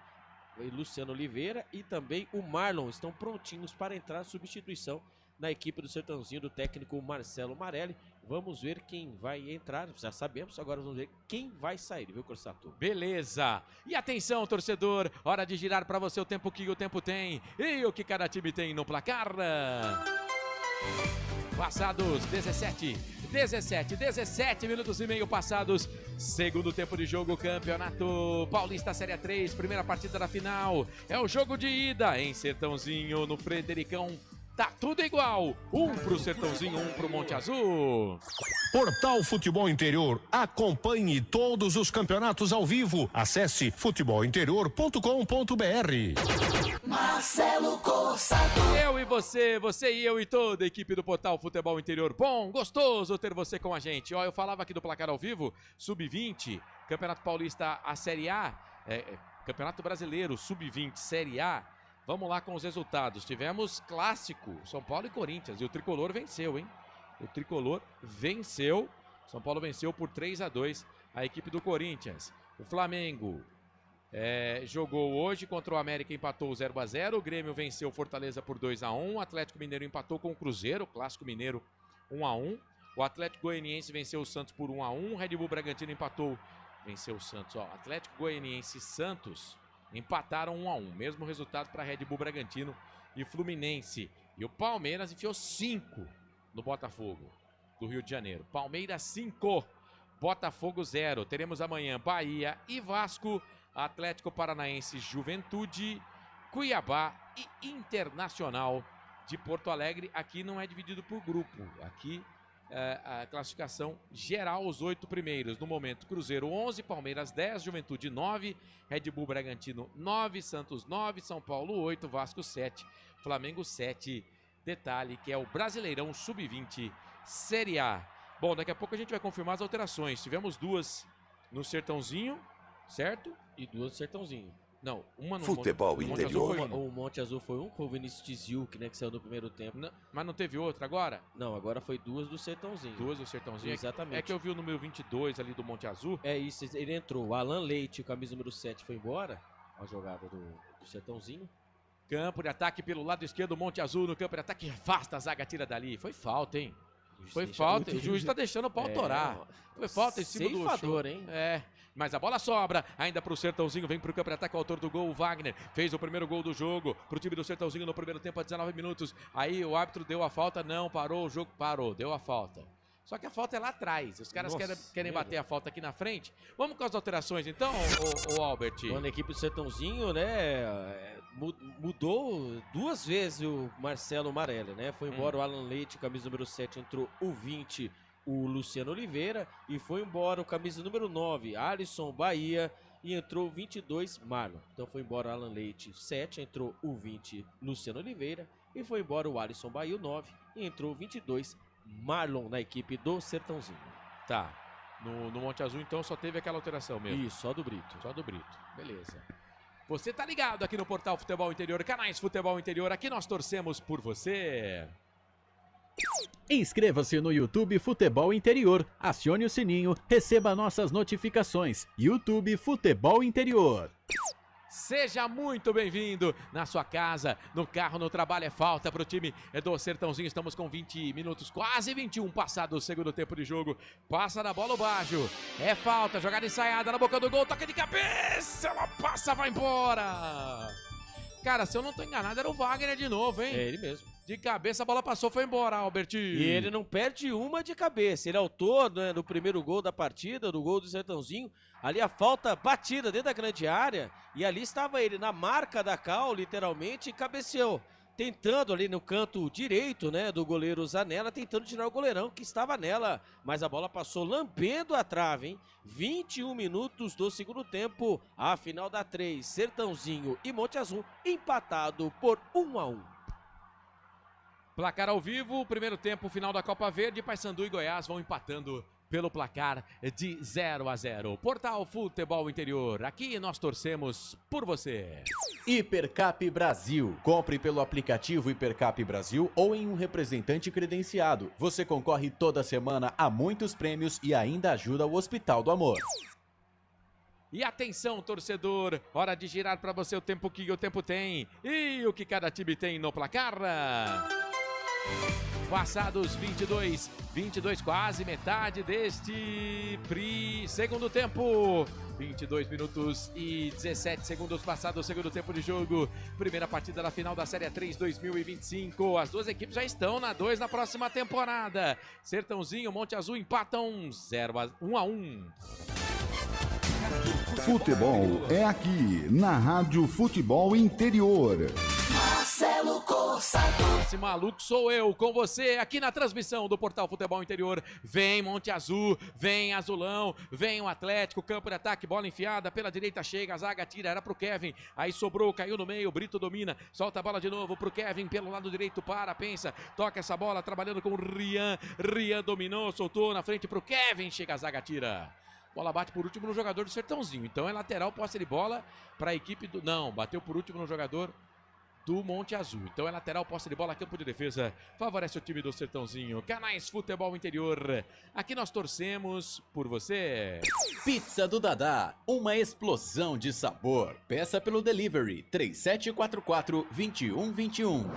e também o Marlon estão prontinhos para entrar substituição na equipe do Sertãozinho, do técnico Marcelo Marelli. Vamos ver quem vai entrar, já sabemos, agora vamos ver quem vai sair, viu, Corsato? Beleza! E atenção, torcedor, hora de girar para você o tempo que o tempo tem e o que cada time tem no placar. Passados 17 minutos e meio passados. Segundo tempo de jogo, Campeonato Paulista Série 3, primeira partida da final. É o jogo de ida em Sertãozinho, no Fredericão. Tá tudo igual. Um pro Sertãozinho, um pro Monte Azul. Portal Futebol Interior. Acompanhe todos os campeonatos ao vivo. Acesse futebolinterior.com.br. Marcelo Corsato. Eu e você e eu e toda a equipe do Portal Futebol Interior. Bom, gostoso ter você com a gente. Ó, eu falava aqui do placar ao vivo, Sub-20, Campeonato Paulista, a Série A, Campeonato Brasileiro, Sub-20, Série A. Vamos lá com os resultados. Tivemos clássico, São Paulo e Corinthians, e o Tricolor venceu, hein? O Tricolor venceu, São Paulo venceu por 3-2 a equipe do Corinthians. O Flamengo jogou hoje contra o América, empatou 0-0. O Grêmio venceu o Fortaleza por 2-1. O Atlético Mineiro empatou com o Cruzeiro, o Clássico Mineiro 1-1. O Atlético Goianiense venceu o Santos por 1-1. O Red Bull Bragantino venceu o Santos. Ó, Atlético Goianiense e Santos empataram 1-1. Mesmo resultado para Red Bull Bragantino e Fluminense. E o Palmeiras enfiou 5 no Botafogo do Rio de Janeiro. Palmeiras 5, Botafogo 0. Teremos amanhã Bahia e Vasco, Atlético Paranaense, Juventude, Cuiabá e Internacional de Porto Alegre. Aqui não é dividido por grupo. Aqui a classificação geral, os 8 primeiros. No momento, Cruzeiro 11, Palmeiras 10, Juventude 9, Red Bull Bragantino 9, Santos 9, São Paulo 8, Vasco 7, Flamengo 7. Detalhe que é o Brasileirão Sub-20 Série A. Bom, daqui a pouco a gente vai confirmar as alterações. Tivemos 2 no Sertãozinho, certo? E 2 no Sertãozinho. Não, uma no Futebol Interior. O Monte Azul foi um, com o Vinícius Tiziuk, né, que saiu no primeiro tempo. Não, mas não teve outra agora? Não, agora foi 2 do Sertãozinho. 2 do Sertãozinho? Exatamente. É que eu vi o número 22 ali do Monte Azul. É isso, ele entrou. O Alan Leite, camisa número 7, foi embora. A jogada do Sertãozinho. Campo de ataque pelo lado esquerdo, Monte Azul no campo de ataque, afasta a zaga, tira dali. Foi falta, hein? Foi falta, o juiz tá deixando o pau torar. Foi falta em cima do show. Hein? Mas a bola sobra, ainda pro Sertãozinho, vem pro campo de ataque, o autor do gol, o Wagner, fez o primeiro gol do jogo, pro time do Sertãozinho no primeiro tempo, a 19 minutos. Aí o árbitro deu a falta, não, parou o jogo, parou, deu a falta. Só que a falta é lá atrás, os caras querem bater a falta aqui na frente. Vamos com as alterações então, o Albert? Quando a equipe do Sertãozinho, né, mudou 2 vezes o Marcelo Marelli, né? Foi embora o Alan Leite, camisa número 7, entrou o 20, o Luciano Oliveira, e foi embora o camisa número 9, Alisson Bahia, e entrou o 22, Marlon. Então foi embora o Alan Leite, 7, entrou o 20, Luciano Oliveira, e foi embora o Alisson Bahia, o 9, e entrou o 22, Marlon, na equipe do Sertãozinho. Tá. No Monte Azul, então, só teve aquela alteração mesmo. Isso, só do Brito. Só do Brito. Beleza. Você tá ligado aqui no Portal Futebol Interior, canais Futebol Interior, aqui nós torcemos por você. Inscreva-se no YouTube Futebol Interior, acione o sininho, receba nossas notificações. YouTube Futebol Interior. Seja muito bem-vindo na sua casa, no carro, no trabalho. É falta para o time do Sertãozinho. Estamos com 20 minutos, quase 21 passado o segundo tempo de jogo. Passa na bola o Baggio. É falta, jogada ensaiada na boca do gol, toca de cabeça, ela passa, vai embora. Cara, se eu não tô enganado, era o Wagner de novo, hein? É ele mesmo. De cabeça, a bola passou, foi embora, Albert. E ele não perde uma de cabeça. Ele é autor, né, do primeiro gol da partida, do gol do Sertãozinho. Ali a falta batida dentro da grande área. E ali estava ele na marca da Cal, literalmente, e cabeceou. Tentando ali no canto direito, né, do goleiro Zanella, tentando tirar o goleirão que estava nela. Mas a bola passou lambendo a trave, hein? 21 minutos do segundo tempo. A final da 3, Sertãozinho e Monte Azul, empatado por 1-1. Placar ao vivo, primeiro tempo, final da Copa Verde, Paysandu e Goiás vão empatando pelo placar de 0-0. Portal Futebol Interior, aqui nós torcemos por você. Hipercap Brasil. Compre pelo aplicativo Hipercap Brasil ou em um representante credenciado. Você concorre toda semana a muitos prêmios e ainda ajuda o Hospital do Amor. E atenção, torcedor, hora de girar para você o tempo que o tempo tem e o que cada time tem no placar. Passados 22 quase metade deste segundo tempo. 22 minutos e 17 segundos passados o segundo tempo de jogo. Primeira partida da final da Série 3 2025. As duas equipes já estão na 2 na próxima temporada. Sertãozinho, Monte Azul empatam 1-1. Futebol é aqui, na Rádio Futebol Interior. Marcelo Corsato. Esse maluco sou eu, com você, aqui na transmissão do Portal Futebol Interior. Vem Monte Azul, vem Azulão, vem o Atlético, campo de ataque, bola enfiada, pela direita chega, a zaga tira, era pro Kevin, aí sobrou, caiu no meio, Brito domina, solta a bola de novo pro Kevin, pelo lado direito, pensa, toca essa bola, trabalhando com o Rian dominou, soltou na frente pro Kevin, chega a zaga tira. Bola bate por último no jogador do Sertãozinho, então é lateral, posse de bola para a equipe do... Não, bateu por último no jogador do Monte Azul. Então é lateral, posse de bola, campo de defesa, favorece o time do Sertãozinho. Canais Futebol Interior, aqui nós torcemos por você. Pizza do Dadá, uma explosão de sabor. Peça pelo delivery 3744-2121.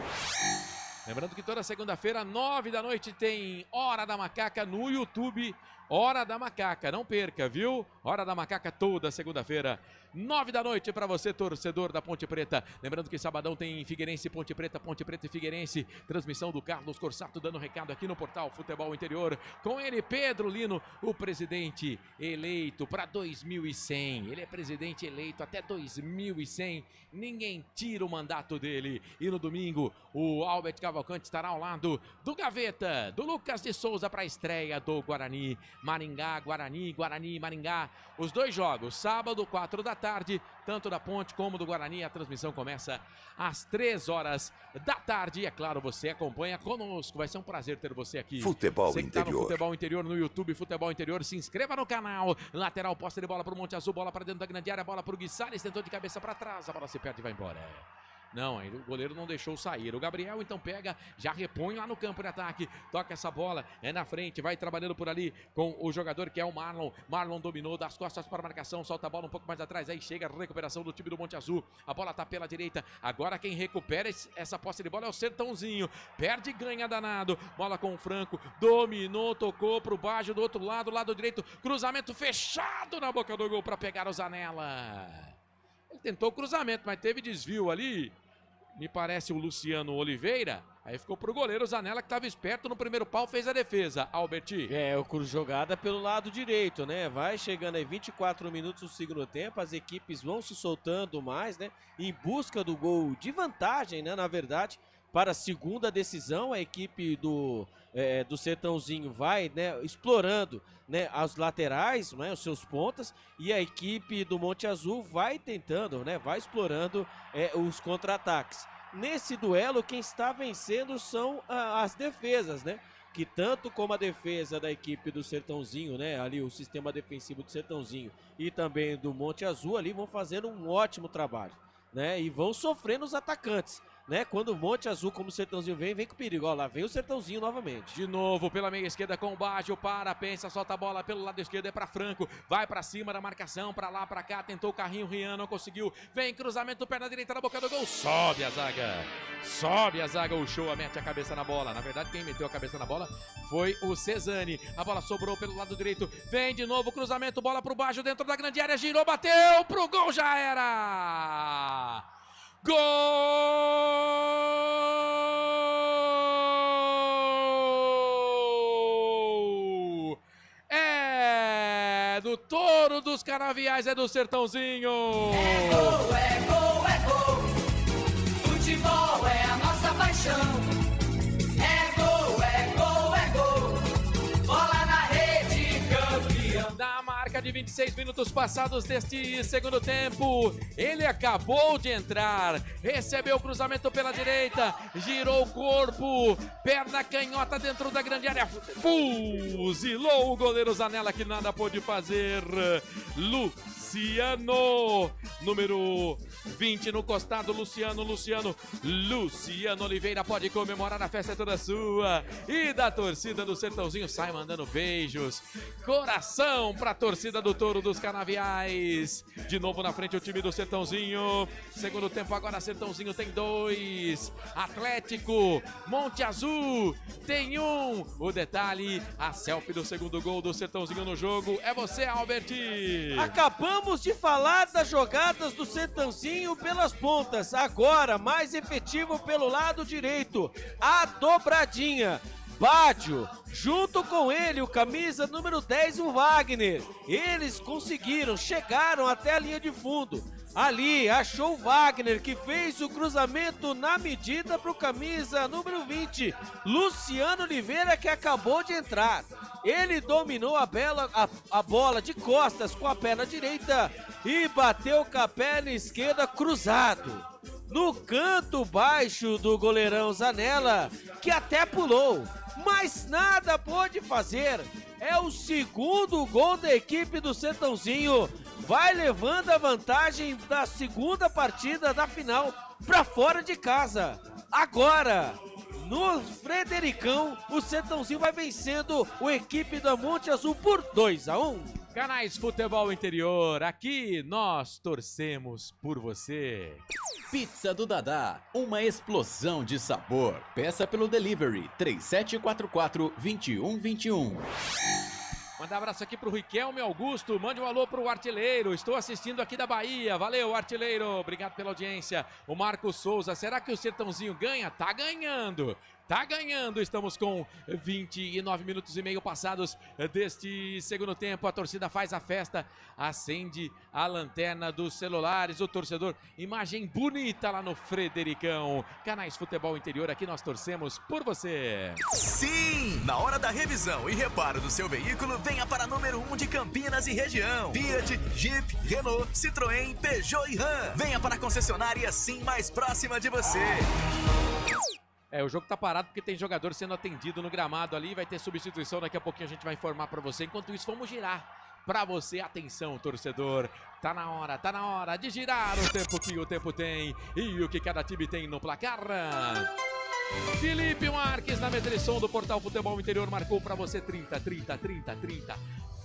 Lembrando que toda segunda-feira, 9 da noite, tem Hora da Macaca no YouTube. Hora da Macaca, não perca, viu? Hora da Macaca toda segunda-feira, 9 da noite para você, torcedor da Ponte Preta. Lembrando que sabadão tem Figueirense e Ponte Preta e Figueirense. Transmissão do Carlos Corsato dando recado aqui no Portal Futebol Interior. Com ele, Pedro Lino, o presidente eleito para 2100. Ele é presidente eleito até 2100. Ninguém tira o mandato dele. E no domingo, o Albert Cavalcante estará ao lado do Gaveta, do Lucas de Souza para a estreia do Guarani. Maringá, Guarani, Maringá. Os dois jogos, sábado, 4 da tarde, tanto da Ponte como do Guarani. A transmissão começa às 3 horas da tarde. E é claro, você acompanha conosco. Vai ser um prazer ter você aqui. Futebol você que tá Interior. no Futebol Interior no YouTube, Futebol Interior. Se inscreva no canal. Lateral, posse de bola para o Monte Azul. Bola para dentro da grande área. Bola para o Guissares. Tentou de cabeça para trás. A bola se perde e vai embora. Não, o goleiro não deixou sair. O Gabriel então pega, já repõe lá no campo de ataque. Toca essa bola, é na frente, vai trabalhando por ali com o jogador que é o Marlon. Marlon dominou das costas para a marcação, solta a bola um pouco mais atrás. Aí chega a recuperação do time do Monte Azul. A bola tá pela direita. Agora quem recupera essa posse de bola é o Sertãozinho. Perde e ganha danado. Bola com o Franco. Dominou, tocou pro baixo do outro lado, lado direito. Cruzamento fechado na boca do gol para pegar o Zanella. Ele tentou o cruzamento, mas teve desvio ali. Me parece o Luciano Oliveira. Aí ficou pro goleiro Zanella, que estava esperto no primeiro pau, fez a defesa. Alberti. O jogada pelo lado direito, né? Vai chegando aí 24 minutos do segundo tempo. As equipes vão se soltando mais, né? Em busca do gol de vantagem, né? Na verdade, para a segunda decisão, a equipe do Sertãozinho vai, né, explorando, né, as laterais, né, os seus pontas, e a equipe do Monte Azul vai tentando, né, vai explorando os contra-ataques. Nesse duelo, quem está vencendo são as defesas, né? Que tanto como a defesa da equipe do Sertãozinho, né, ali o sistema defensivo do Sertãozinho e também do Monte Azul ali vão fazendo um ótimo trabalho, né? E vão sofrendo os atacantes, né? Quando o Monte Azul, como o Sertãozinho vem com perigo. Ó, lá vem o Sertãozinho novamente. De novo pela meia esquerda com o Baggio, pensa, solta a bola pelo lado esquerdo, é para Franco, vai para cima da marcação, para lá, para cá, tentou o carrinho, Rian não conseguiu, vem cruzamento, perna direita na boca do gol, sobe a zaga, o Show mete a cabeça na bola. Na verdade, quem meteu a cabeça na bola foi o Cesani. A bola sobrou pelo lado direito, vem de novo cruzamento, bola pro Baggio dentro da grande área, girou, bateu pro gol, já era! Gol! É do Touro dos Canaviais, é do Sertãozinho! É gol, é gol, é gol! Futebol é a nossa paixão! É gol, é gol, é gol! Bola na rede, campeão! Da marca de 26 minutos passados deste segundo tempo, ele acabou de entrar, recebeu o cruzamento pela direita, girou o corpo, perna canhota dentro da grande área, fuzilou o goleiro Zanella, que nada pôde fazer. Luciano. Número 20 no costado, Luciano Oliveira pode comemorar, a festa é toda sua. E da torcida do Sertãozinho sai mandando beijos. Coração pra torcida do Touro dos Canaviais. De novo na frente o time do Sertãozinho. Segundo tempo agora, Sertãozinho tem 2. Atlético, Monte Azul tem 1. O detalhe, a selfie do segundo gol do Sertãozinho no jogo. É você, Albert. Acabamos de falar das jogadas do Sertãozinho pelas pontas. Agora, mais efetivo pelo lado direito. A dobradinha. Bádio, junto com ele, o camisa número 10, o Wagner. Eles conseguiram, chegaram até a linha de fundo. Ali, achou o Wagner, que fez o cruzamento na medida para o camisa número 20, Luciano Oliveira, que acabou de entrar. Ele dominou a bola de costas com a perna direita e bateu com a perna esquerda cruzado. No canto baixo do goleirão Zanella, que até pulou, mas nada pôde fazer. É o segundo gol da equipe do Sertãozinho. Vai levando a vantagem da segunda partida da final para fora de casa. Agora, no Fredericão, o Sertãozinho vai vencendo a equipe da Monte Azul por 2-1. Canais Futebol Interior, aqui nós torcemos por você. Pizza do Dadá, uma explosão de sabor. Peça pelo delivery 3744-2121. Manda um abraço aqui pro Riquelme Augusto, mande um alô pro Artilheiro, estou assistindo aqui da Bahia, valeu Artilheiro, obrigado pela audiência. O Marcos Souza, será que o Sertãozinho ganha? Tá ganhando, estamos com 29 minutos e meio passados deste segundo tempo, a torcida faz a festa, acende a lanterna dos celulares, o torcedor, imagem bonita lá no Fredericão. Canais Futebol Interior, aqui nós torcemos por você. Sim, na hora da revisão e reparo do seu veículo, venha para número 1 de Campinas e região. Fiat, Jeep, Renault, Citroën, Peugeot e Ram. Venha para a concessionária Sim mais próxima de você. O jogo tá parado porque tem jogador sendo atendido no gramado ali, vai ter substituição, daqui a pouquinho a gente vai informar pra você. Enquanto isso, vamos girar pra você. Atenção, torcedor, tá na hora de girar o tempo que o tempo tem e o que cada time tem no placar. Felipe Marques na mesa de som do Portal Futebol Interior marcou pra você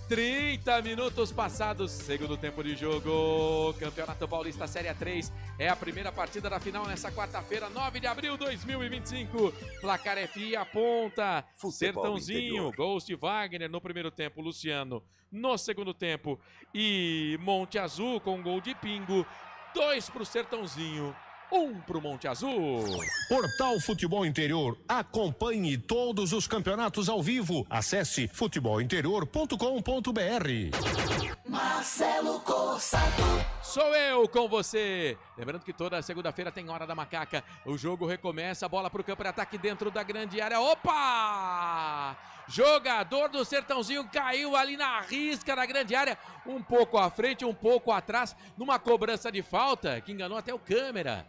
30 minutos passados, segundo tempo de jogo. Campeonato Paulista Série 3 é a primeira partida da final nessa quarta-feira, 9 de abril de 2025. Placar FI aponta Sertãozinho, gols de Wagner no primeiro tempo, Luciano no segundo tempo e Monte Azul com gol de Pingo. 2 pro Sertãozinho, 1 pro Monte Azul. Portal Futebol Interior. Acompanhe todos os campeonatos ao vivo. Acesse futebolinterior.com.br. Marcelo Corsato. Sou eu com você. Lembrando que toda segunda-feira tem Hora da Macaca. O jogo recomeça, a bola pro campo de ataque dentro da grande área. Opa! Jogador do Sertãozinho caiu ali na risca da grande área. Um pouco à frente, um pouco atrás, numa cobrança de falta que enganou até o câmera.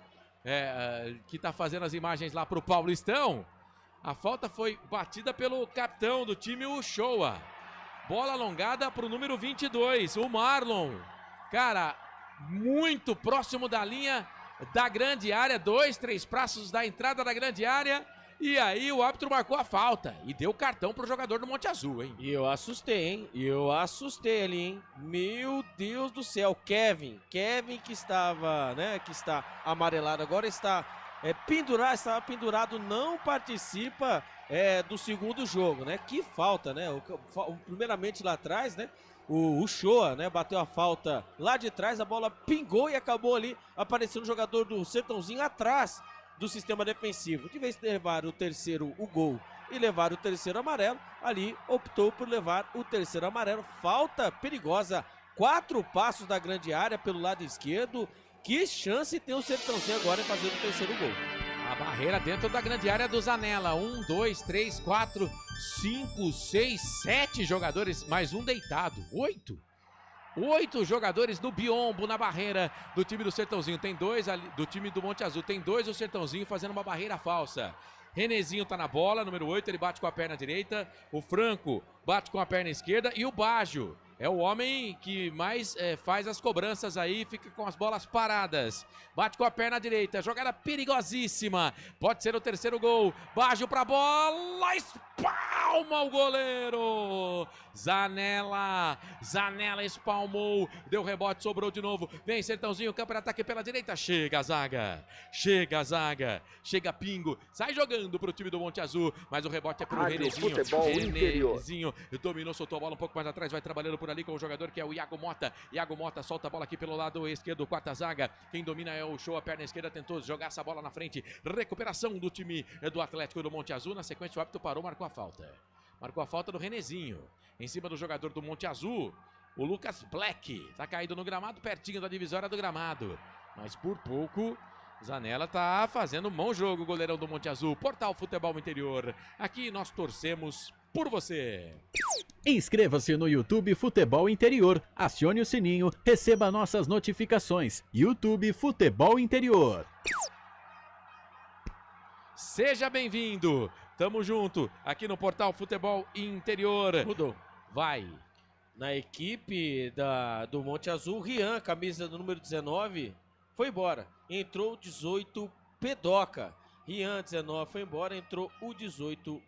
Que tá fazendo as imagens lá pro Paulistão. A falta foi batida pelo capitão do time, o Shoa. Bola alongada pro número 22, o Marlon. Cara, muito próximo da linha da grande área, 2, 3 passos da entrada da grande área. E aí o árbitro marcou a falta e deu cartão pro jogador do Monte Azul, hein? E eu assustei, hein? ali, hein? Meu Deus do céu, Kevin que estava, né, que está amarelado agora, estava pendurado, não participa do segundo jogo, né? Que falta, né? Primeiramente lá atrás, né? O Shoa, né, bateu a falta lá de trás, a bola pingou e acabou ali aparecendo o jogador do Sertãozinho atrás do sistema defensivo. De vez de levar o gol e levar o terceiro amarelo, ali optou por levar o terceiro amarelo. Falta perigosa, 4 passos da grande área pelo lado esquerdo. Que chance tem o Sertãozinho agora em fazer o terceiro gol. A barreira dentro da grande área do Zanella. 1, 2, 3, 4, 5, 6, 7 jogadores, mais um deitado. 8 jogadores do Biombo na barreira do time do Sertãozinho. Tem 2 ali, do time do Monte Azul. Tem 2 do Sertãozinho fazendo uma barreira falsa. Renezinho tá na bola, número 8, ele bate com a perna direita. O Franco bate com a perna esquerda. E o Baggio É o homem que mais faz as cobranças aí, fica com as bolas paradas. Bate com a perna direita, jogada perigosíssima. Pode ser o terceiro gol. Baggio pra bola, espalma o goleiro. Zanella espalmou, deu rebote, sobrou de novo. Vem Sertãozinho, campo de ataque pela direita. Chega a zaga, chega Pingo. Sai jogando pro time do Monte Azul, mas o rebote é pro Renezinho. Renezinho dominou, soltou a bola um pouco mais atrás, vai trabalhando por ali com o jogador que é o Iago Mota. Iago Mota solta a bola aqui pelo lado esquerdo, quarta zaga. Quem domina é o Show, a perna esquerda tentou jogar essa bola na frente. Recuperação do time do Atlético do Monte Azul. Na sequência o árbitro parou, marcou a falta. Marcou a falta do Renezinho. Em cima do jogador do Monte Azul, o Lucas Black. Tá caído no gramado, pertinho da divisória do gramado. Mas por pouco, Zanella tá fazendo um bom jogo, o goleirão do Monte Azul. Portal Futebol Interior. Aqui nós torcemos por você. Inscreva-se no YouTube Futebol Interior, acione o sininho, receba nossas notificações. YouTube Futebol Interior. Seja bem-vindo, tamo junto aqui no Portal Futebol Interior. Mudou. Vai. Na equipe do Monte Azul, Rian, camisa do número 19, foi embora. Entrou o 18, Pedoca. Rian, 19, foi embora, entrou o 18,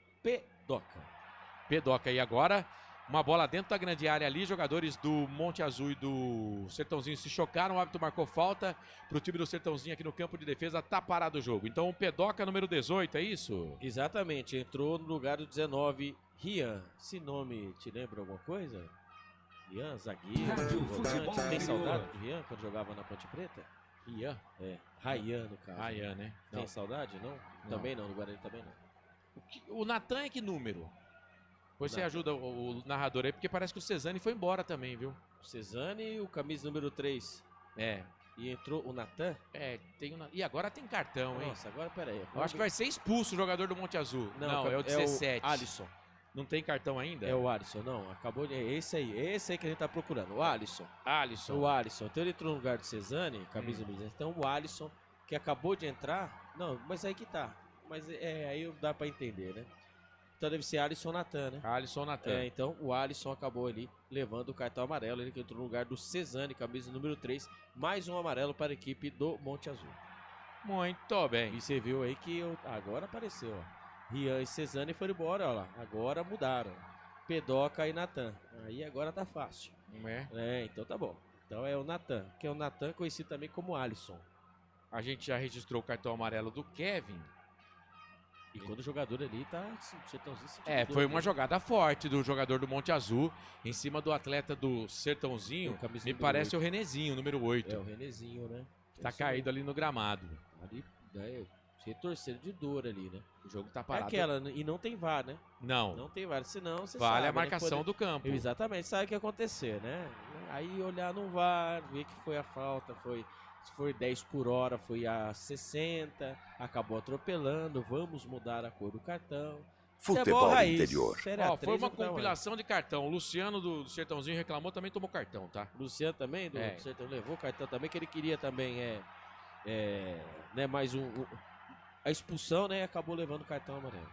Pedoca, e agora uma bola dentro da grande área ali, jogadores do Monte Azul e do Sertãozinho se chocaram, o árbitro marcou falta pro time do Sertãozinho aqui no campo de defesa, tá parado o jogo. Então o Pedoca, número 18, é isso? Exatamente, entrou no lugar do 19, Rian. Esse nome te lembra alguma coisa? Rian, zagueiro, volante. Tem saudade do Rian quando jogava na Ponte Preta? Rian? É, Rayan no caso. Rayan, né? Tem saudade, não? Também não, no Guarani também não. O Natan é que número? Depois você ajuda o narrador aí, porque parece que o Cesani foi embora também, viu? O Cesani, o camisa número 3. É. E entrou o Natan? É, tem o E agora tem cartão, hein? Nossa, agora peraí. Eu acho que vai ser expulso o jogador do Monte Azul. Não, é o 17. É o Alisson. Não tem cartão ainda? É o Alisson, não. Acabou de... Esse aí que a gente tá procurando. O Alisson. Alisson. O Alisson. Então ele entrou no lugar do Cesani, camisa número 17. Então o Alisson, que acabou de entrar... Não, mas aí que tá. Mas aí dá pra entender, né? Então deve ser Alisson Natan, né? Alisson Natan. É, então o Alisson acabou ali levando o cartão amarelo. Ele que entrou no lugar do Cesani, camisa número 3. Mais um amarelo para a equipe do Monte Azul. Muito bem. E você viu aí que agora apareceu, ó. Rian e Cesani foram embora, ó lá. Agora mudaram. Pedoca e Natan. Aí agora tá fácil. Não é? É, então tá bom. Então é o Natan, que é o Natan conhecido também como Alisson. A gente já registrou o cartão amarelo do Kevin. E quando o jogador ali tá... foi uma jogada forte do jogador do Monte Azul em cima do atleta do Sertãozinho. Me parece 8. O Renezinho, número 8. É o Renezinho, né? Tá caído ali no gramado. Ali, retorcendo de dor ali, né? O jogo tá parado. É aquela, e não tem VAR, né? Não. Não tem VAR, senão você vale sabe, a marcação do campo. Exatamente, sabe o que ia acontecer, né? Aí olhar no VAR, ver que foi a falta, se foi 10 por hora, foi a 60, acabou atropelando, vamos mudar a cor do cartão. Futebol Interior. Foi uma compilação de cartão. O Luciano do Sertãozinho reclamou, também tomou cartão, tá? Luciano também do Sertão levou cartão também, que ele queria também, né, mais a expulsão, né, acabou levando o cartão amarelo.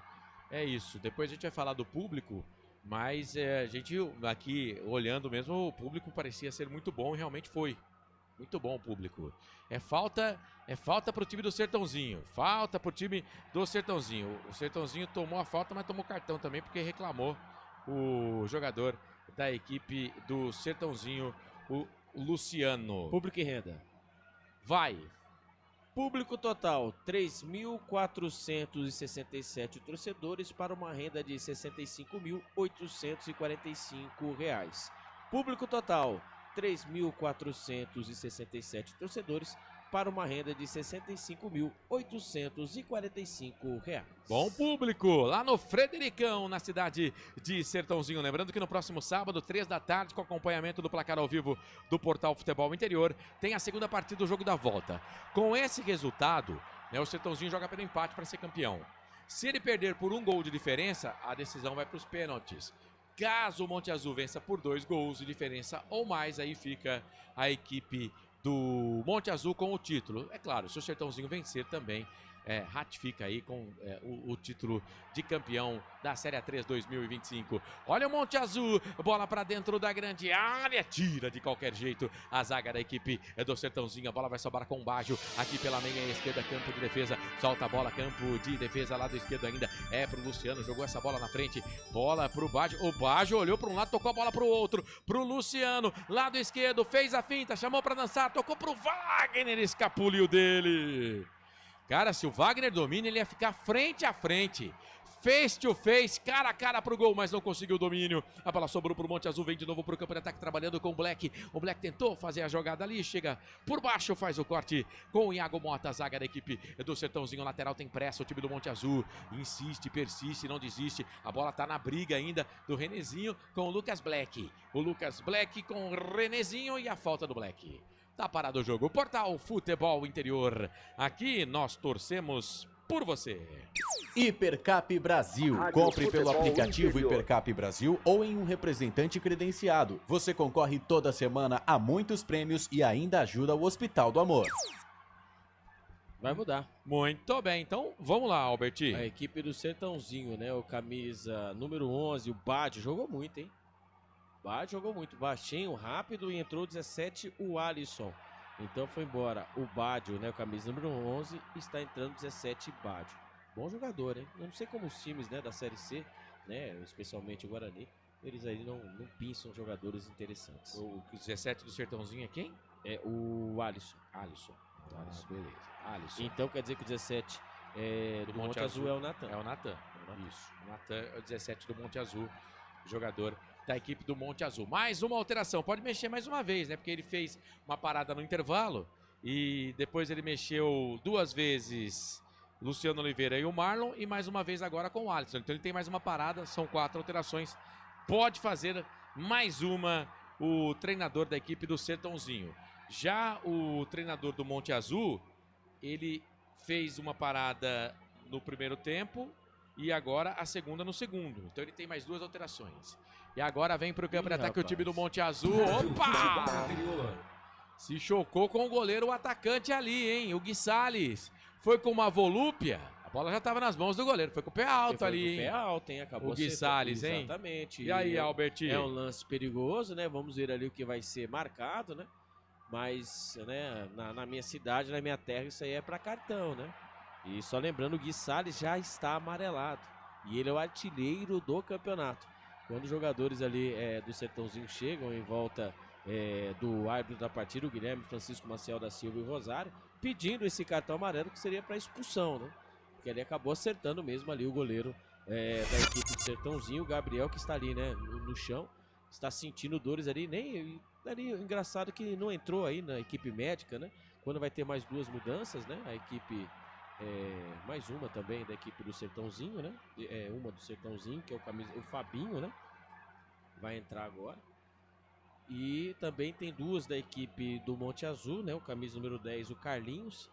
É isso, depois a gente vai falar do público, mas a gente aqui olhando mesmo, o público parecia ser muito bom e realmente foi. Muito bom o público. É falta pro time do Sertãozinho. Falta pro time do Sertãozinho. O Sertãozinho tomou a falta, mas tomou cartão também porque reclamou o jogador da equipe do Sertãozinho, o Luciano. Público e renda. Vai. Público total, 3.467 torcedores para uma renda de R$ 65.845. Público total, 3.467 torcedores para uma renda de R$ 65.845. Bom público, lá no Fredericão, na cidade de Sertãozinho. Lembrando que no próximo sábado, 3 da tarde, com acompanhamento do placar ao vivo do Portal Futebol Interior, tem a segunda partida do jogo da volta. Com esse resultado, né, o Sertãozinho joga pelo empate para ser campeão. Se ele perder por 1 gol de diferença, a decisão vai para os pênaltis. Caso o Monte Azul vença por 2 gols de diferença ou mais, aí fica a equipe do Monte Azul com o título. É claro, se o Sertãozinho vencer também, ratifica aí com o título de campeão da Série A3 2025. Olha o Monte Azul, bola para dentro da grande área, tira de qualquer jeito a zaga da equipe do Sertãozinho. A bola vai sobrar com o Baggio aqui pela meia esquerda, campo de defesa, solta a bola, campo de defesa, lado esquerdo ainda é pro Luciano, jogou essa bola na frente, bola pro Baggio, o Baggio olhou para um lado, tocou a bola pro outro, pro Luciano, lado esquerdo, fez a finta, chamou para dançar, tocou pro Wagner, escapuliu dele. Cara, se o Wagner domina, ele ia ficar frente a frente. Face to face, cara a cara pro gol, mas não conseguiu o domínio. A bola sobrou pro Monte Azul, vem de novo pro campo de ataque, trabalhando com o Black. O Black tentou fazer a jogada ali, chega por baixo, faz o corte com o Iago Mota, a zaga da equipe do Sertãozinho. Lateral tem pressa, o time do Monte Azul insiste, persiste, não desiste. A bola tá na briga ainda do Renezinho com o Lucas Black. O Lucas Black com o Renezinho e a falta do Black. Tá parado o jogo. Portal Futebol Interior. Aqui nós torcemos por você. Hipercap Brasil. Compre pelo aplicativo Hipercap Brasil ou em um representante credenciado. Você concorre toda semana a muitos prêmios e ainda ajuda o Hospital do Amor. Vai mudar. Muito bem, então vamos lá, Alberti. A equipe do Sertãozinho, né? O camisa número 11, o Baggio, jogou muito, hein? Baggio jogou muito, baixinho, rápido, e entrou 17 o Alisson. Então foi embora o Baggio, né? O camisa número 11, está entrando 17 Baggio. Bom jogador, hein? Eu não sei como os times, né, da Série C, né, especialmente o Guarani, eles aí não pinçam jogadores interessantes. O 17 do Sertãozinho é quem? É o Alisson. Alisson. Beleza. Alisson. Então quer dizer que o 17 do Monte Azul é o Natan. É o Natan. Isso. O Natan é o 17 do Monte Azul, jogador da equipe do Monte Azul. Mais uma alteração, pode mexer mais uma vez, né? Porque ele fez uma parada no intervalo e depois ele mexeu 2 vezes Luciano Oliveira e o Marlon e mais uma vez agora com o Alisson. Então ele tem mais uma parada, são 4 alterações. Pode fazer mais uma o treinador da equipe do Sertãozinho. Já o treinador do Monte Azul, ele fez uma parada no primeiro tempo e agora a segunda no segundo. Então ele tem mais 2 alterações. E agora vem para o campo de ataque o time do Monte Azul. Opa! Se chocou com o goleiro, o atacante ali, hein? O Gui Salles. Foi com uma volúpia. A bola já estava nas mãos do goleiro. Foi com o pé alto ali, hein? Com o pé alto, hein? Acabou o Gui Salles, hein? Exatamente. E aí, Alberti? É um lance perigoso, né? Vamos ver ali o que vai ser marcado, né? Mas, né, na minha cidade, na minha terra, isso aí é para cartão, né? E só lembrando, o Gui Salles já está amarelado. E ele é o artilheiro do campeonato. Quando os jogadores ali do Sertãozinho chegam em volta do árbitro da partida, o Guilherme Francisco Maciel da Silva e Rosário, pedindo esse cartão amarelo que seria para expulsão, né? Porque ele acabou acertando mesmo ali o goleiro da equipe do Sertãozinho, o Gabriel, que está ali, né, no chão, está sentindo dores ali, engraçado que não entrou aí na equipe médica, né? Quando vai ter mais 2 mudanças, né? A equipe mais uma também da equipe do Sertãozinho, né? Uma do Sertãozinho, que é o Fabinho, né? Vai entrar agora. E também tem 2 da equipe do Monte Azul, né? O camisa número 10, o Carlinhos.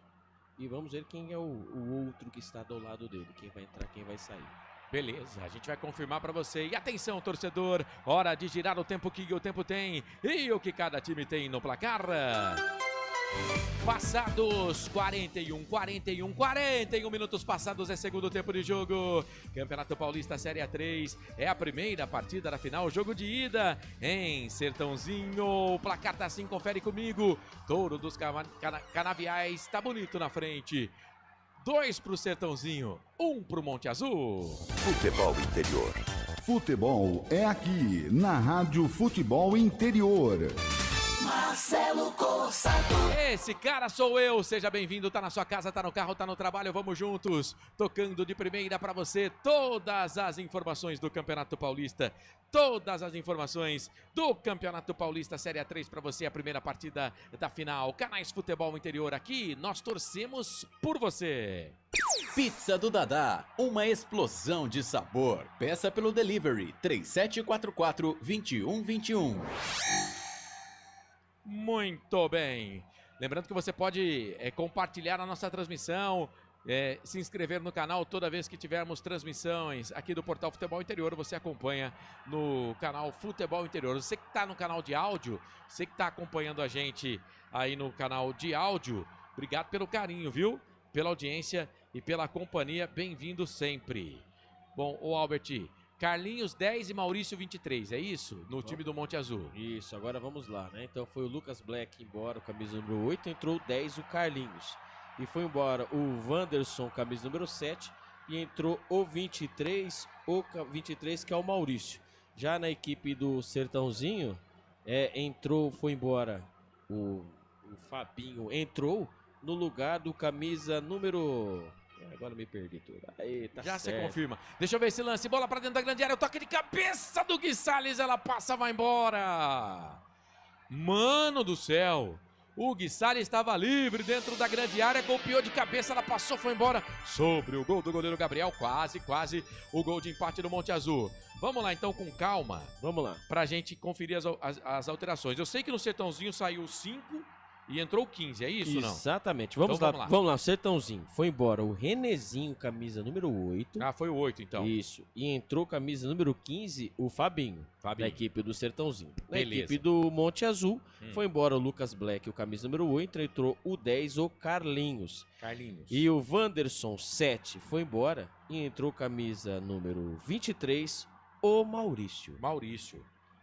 E vamos ver quem é o outro que está do lado dele. Quem vai entrar, quem vai sair. Beleza, a gente vai confirmar para você. E atenção, torcedor, hora de girar o tempo que o tempo tem e o que cada time tem no placar. Passados 41 minutos passados é segundo tempo de jogo. Campeonato Paulista Série A3 é a primeira partida da final, jogo de ida em Sertãozinho. O placar tá assim, confere comigo. Touro dos Canaviais tá bonito na frente. 2 pro Sertãozinho, 1 pro Monte Azul. Futebol Interior. Futebol é aqui, na Rádio Futebol Interior. Marcelo Corsato. Esse cara sou eu, seja bem-vindo, tá na sua casa, tá no carro, tá no trabalho, vamos juntos, tocando de primeira pra você todas as informações do Campeonato Paulista, todas as informações do Campeonato Paulista Série A3 pra você, a primeira partida da final. Canais Futebol Interior aqui, nós torcemos por você. Pizza do Dadá, uma explosão de sabor. Peça pelo delivery 3744-2121. Muito bem. Lembrando que você pode compartilhar a nossa transmissão, se inscrever no canal toda vez que tivermos transmissões aqui do Portal Futebol Interior. Você acompanha no canal Futebol Interior. Você que está no canal de áudio, você que está acompanhando a gente aí no canal de áudio, obrigado pelo carinho, viu? Pela audiência e pela companhia. Bem-vindo sempre. Bom, ô Albert, Carlinhos 10 e Maurício 23, é isso? No time do Monte Azul. Isso, agora vamos lá, né? Então foi o Lucas Black embora, camisa número 8, entrou o 10, o Carlinhos. E foi embora o Wanderson, camisa número 7, e entrou o 23, que é o Maurício. Já na equipe do Sertãozinho, foi embora o Fabinho, entrou no lugar do camisa número... Agora me perdi tudo. Aí, tá Já certo. você confirma. Deixa eu ver esse lance. Bola pra dentro da grande área. O toque de cabeça do Gui Salles. Ela passa, vai embora. Mano do céu. O Gui Salles estava livre dentro da grande área. Golpeou de cabeça. Ela passou, foi embora. Sobre o gol do goleiro Gabriel. Quase o gol de empate do Monte Azul. Vamos lá então com calma. Vamos lá. Pra gente conferir as alterações. Eu sei que no Sertãozinho saiu 5. E entrou 15, é isso, não? Exatamente. Vamos lá, Sertãozinho. Foi embora o Renezinho, camisa número 8. Ah, foi o 8, então. Isso. E entrou camisa número 15, o Fabinho. Da equipe do Sertãozinho. Na Beleza. equipe do Monte Azul, foi embora o Lucas Black, o camisa número 8. Entrou o 10, o Carlinhos. E o Wanderson, 7, foi embora. E entrou camisa número 23, o Maurício.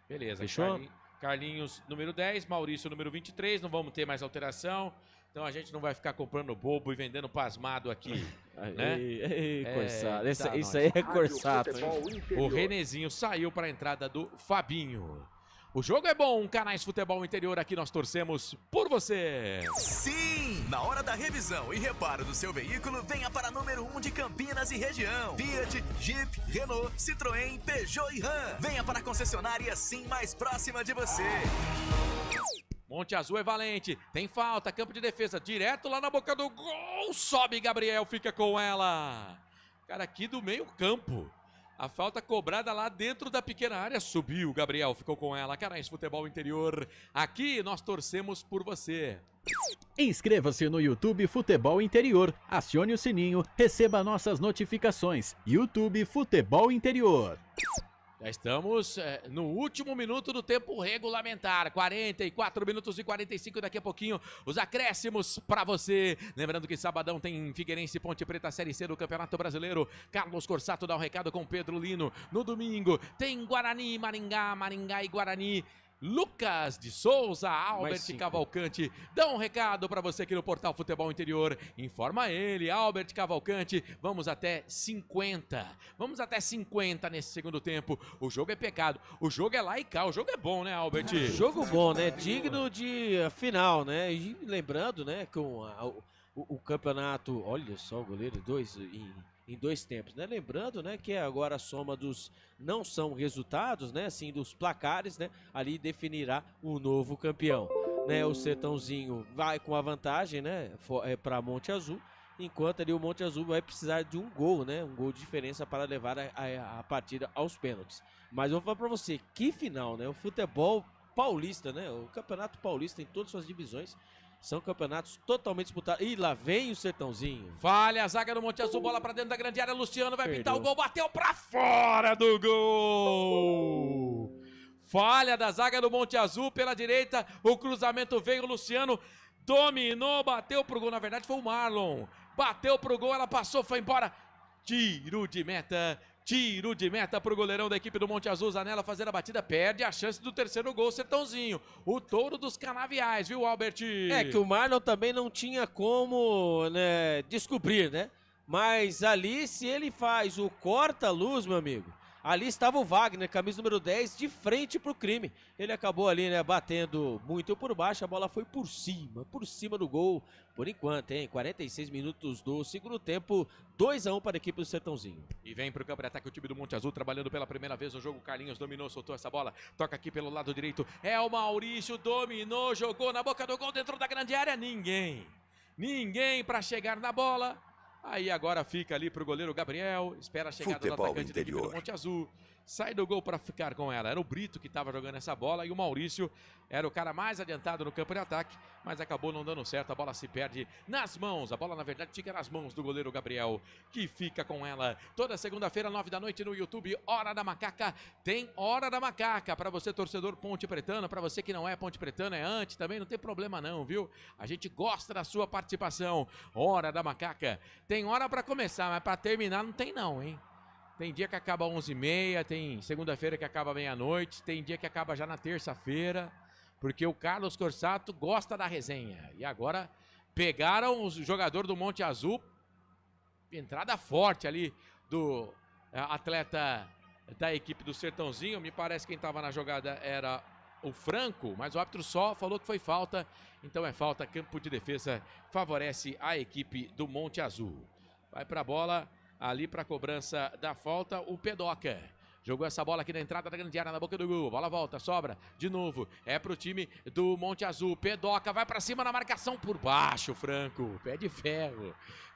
Beleza. Fechou? Carlinhos, número 10, Maurício, número 23, não vamos ter mais alteração, então a gente não vai ficar comprando bobo e vendendo pasmado aqui, né? Corsato. Isso aí é Corsato. O Renezinho saiu para a entrada do Fabinho. O jogo é bom, Canais Futebol Interior, aqui nós torcemos por você. Sim! Na hora da revisão e reparo do seu veículo, venha para número 1 de Campinas e região. Fiat, Jeep, Renault, Citroën, Peugeot e Ram. Venha para a concessionária Sim mais próxima de você. Monte Azul é valente, tem falta, campo de defesa, direto lá na boca do gol. Sobe Gabriel, fica com ela. Cara, aqui do meio campo. A falta cobrada lá dentro da pequena área. Subiu, Gabriel ficou com ela. Canais Futebol Interior. Aqui nós torcemos por você. Inscreva-se no YouTube Futebol Interior. Acione o sininho, receba nossas notificações. YouTube Futebol Interior. Já estamos no último minuto do tempo regulamentar, 44 minutos e 45, daqui a pouquinho os acréscimos pra você. Lembrando que sabadão tem Figueirense e Ponte Preta Série C do Campeonato Brasileiro. Carlos Corsato dá um recado com Pedro Lino. No domingo tem Guarani, Maringá e Guarani. Lucas de Souza, Albert Cavalcante, dá um recado para você aqui no Portal Futebol Interior. Informa ele, Albert Cavalcante. Vamos até 50. Vamos até 50 nesse segundo tempo. O jogo é pecado. O jogo é lá e cá. O jogo é bom, né, Albert? Jogo bom, né? Digno de final, né? E lembrando, né, com o campeonato, olha só, o goleiro em 2 tempos, né? Lembrando, né, que agora a soma dos não são resultados, né, assim, dos placares, né, ali definirá o novo campeão, né? O Sertãozinho vai com a vantagem, né, para Monte Azul, enquanto ali o Monte Azul vai precisar de um gol, né, um gol de diferença para levar a partida aos pênaltis. Mas eu vou falar para você, que final, né? O futebol paulista, né? O Campeonato Paulista em todas as suas divisões são campeonatos totalmente disputados. E lá vem o Sertãozinho. Falha a zaga do Monte Azul, bola pra dentro da grande área. Luciano vai pintar o gol, bateu pra fora do gol. Falha da zaga do Monte Azul pela direita. O cruzamento veio, o Luciano dominou, bateu pro gol. Na verdade foi o Marlon. Bateu pro gol, ela passou, foi embora. Tiro de meta pro goleirão da equipe do Monte Azul. Zanella fazendo a batida, perde a chance do terceiro gol, Sertãozinho. O touro dos canaviais, viu, Albert? É que o Marlon também não tinha como, né, descobrir, né? Mas ali, se ele faz o corta-luz, meu amigo, ali estava o Wagner, camisa número 10, de frente pro crime. Ele acabou ali, né, batendo muito por baixo, a bola foi por cima do gol, por enquanto, hein? 46 minutos do segundo tempo, 2-1 para a equipe do Sertãozinho. E vem pro campo de ataque o time do Monte Azul, trabalhando pela primeira vez no jogo. Carlinhos dominou, soltou essa bola, toca aqui pelo lado direito, é o Maurício, dominou, jogou na boca do gol, dentro da grande área, ninguém para chegar na bola. Aí agora fica ali pro goleiro Gabriel, espera a chegada do atacante da equipe do Monte Azul. Sai do gol para ficar com ela. Era o Brito que estava jogando essa bola e o Maurício era o cara mais adiantado no campo de ataque, mas acabou não dando certo. A bola se perde nas mãos. A bola, na verdade, fica nas mãos do goleiro Gabriel, que fica com ela. Toda segunda-feira, 9 da noite no YouTube, Hora da Macaca. Tem Hora da Macaca para você, torcedor Ponte Pretano. Para você que não é Ponte Pretano, é antes também, não tem problema não, viu? A gente gosta da sua participação. Hora da Macaca. tem hora pra começar, mas pra terminar não tem não, hein? Tem dia que acaba 11h30, tem segunda-feira que acaba meia-noite, tem dia que acaba já na terça-feira, porque o Carlos Corsato gosta da resenha. E agora pegaram o jogador do Monte Azul, entrada forte ali do atleta da equipe do Sertãozinho. Me parece que quem estava na jogada era o Franco, mas o árbitro só falou que foi falta. Então é falta, campo de defesa favorece a equipe do Monte Azul. Vai para a bola, ali para a cobrança da falta, o Pedoca. Jogou essa bola aqui na entrada da grande área, na boca do gol. Bola volta, sobra de novo. É pro time do Monte Azul. Pedoca vai pra cima na marcação por baixo, Franco. Pé de ferro.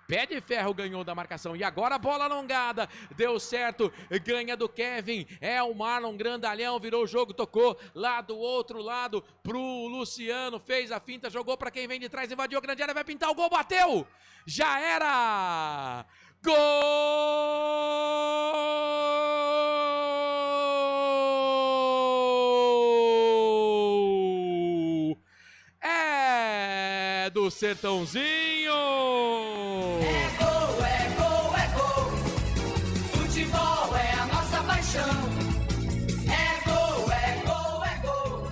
Pé de ferro ganhou da marcação. E agora a bola alongada. Deu certo. Ganha do Kevin. É o Marlon Grandalhão. Virou o jogo. Tocou lá do outro lado pro Luciano. Fez a finta. Jogou pra quem vem de trás. Invadiu a grande área. Vai pintar o gol. Bateu. Já era. Gol! É do Sertãozinho! É gol, é gol, é gol. Futebol é a nossa paixão. É gol, é gol, é gol.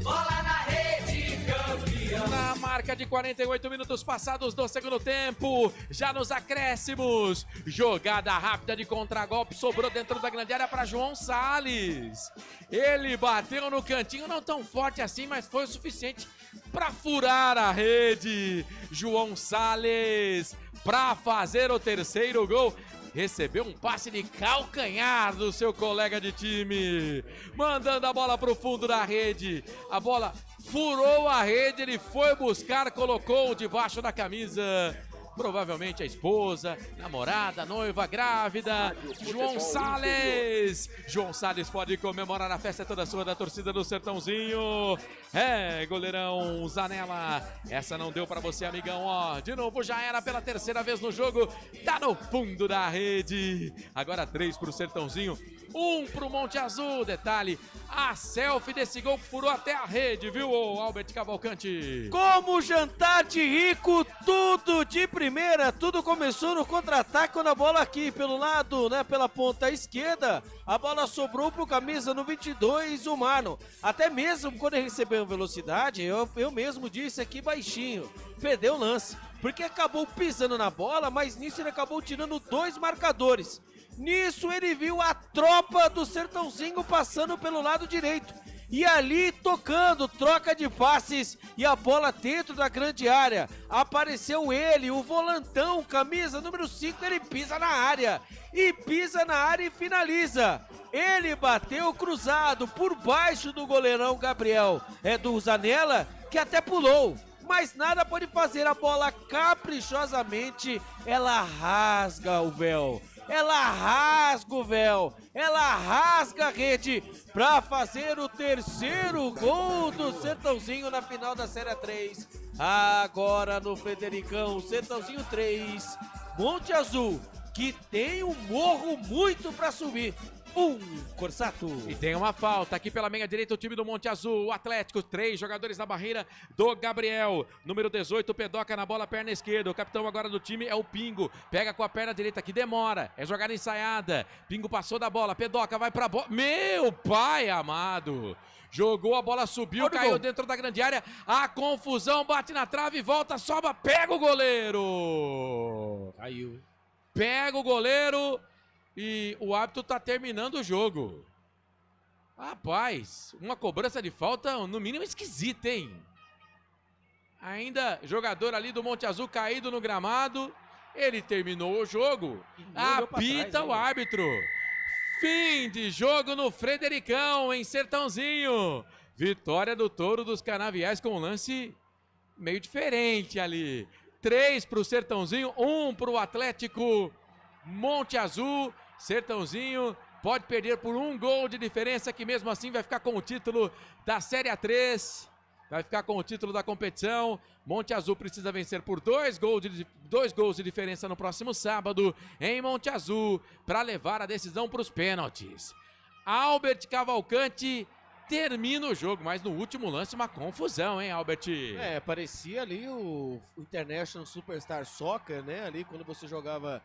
Bola na rede, campeão. Na marca de 48 minutos passados do segundo tempo, já nos acréscimos, jogada rápida de contragolpe, sobrou dentro da grande área para João Salles. Ele bateu no cantinho, não tão forte assim, mas foi o suficiente para furar a rede. João Salles para fazer o terceiro gol. Recebeu um passe de calcanhar do seu colega de time, mandando a bola para o fundo da rede. A bola furou a rede, ele foi buscar, colocou debaixo da camisa. Provavelmente a esposa, namorada, noiva, grávida. João Salles. João Salles pode comemorar a festa toda sua da torcida do Sertãozinho. É, goleirão Zanella. Essa não deu pra você, amigão, ó. De novo já era pela terceira vez no jogo. Tá no fundo da rede. Agora 3 pro Sertãozinho, 1 pro Monte Azul. Detalhe, a selfie desse gol que furou até a rede, viu, Albert Cavalcante? Como jantar de rico, tudo de primeira, tudo começou no contra-ataque quando a bola aqui pelo lado, né, pela ponta esquerda, a bola sobrou pro camisa no 22, o Marlon. Até mesmo quando ele recebeu velocidade, eu mesmo disse aqui baixinho, perdeu o lance, porque acabou pisando na bola, mas nisso ele acabou tirando 2 marcadores. Nisso ele viu a tropa do Sertãozinho passando pelo lado direito. E ali tocando, troca de passes e a bola dentro da grande área. Apareceu ele, o volantão, camisa número 5, ele pisa na área. E pisa na área e finaliza. Ele bateu cruzado por baixo do goleirão Gabriel, do Zanella, que até pulou. Mas nada pode fazer, a bola caprichosamente, ela rasga o véu. Ela rasga o véu, ela rasga a rede para fazer o terceiro gol do Sertãozinho na final da Série 3. Agora no Fredericão, Sertãozinho 3, Monte Azul, que tem um morro muito para subir. Corsato. E tem uma falta aqui pela meia direita, o time do Monte Azul, o Atlético, 3 jogadores na barreira do Gabriel, número 18, Pedoca na bola, perna esquerda, o capitão agora do time é o Pingo, pega com a perna direita que demora, é jogada ensaiada, Pingo passou da bola, Pedoca vai pra bola, meu pai amado, jogou a bola, subiu, caiu dentro da grande área, a confusão, bate na trave, volta, sobra, pega o goleiro, caiu, pega o goleiro. E o árbitro tá terminando o jogo. Rapaz, uma cobrança de falta no mínimo esquisita, hein? Ainda jogador ali do Monte Azul caído no gramado. Ele terminou o jogo. Apita o árbitro. Fim de jogo no Fredericão, em Sertãozinho. Vitória do Touro dos Canaviais com um lance meio diferente ali. 3 pro Sertãozinho, 1 pro Atlético Monte Azul. Sertãozinho pode perder por 1 gol de diferença, que mesmo assim vai ficar com o título da Série A3, vai ficar com o título da competição. Monte Azul precisa vencer por 2 gols de diferença no próximo sábado em Monte Azul para levar a decisão para os pênaltis. Albert Cavalcante termina o jogo, mas no último lance uma confusão, hein, Albert? Parecia ali o International Superstar Soccer, né? Ali quando você jogava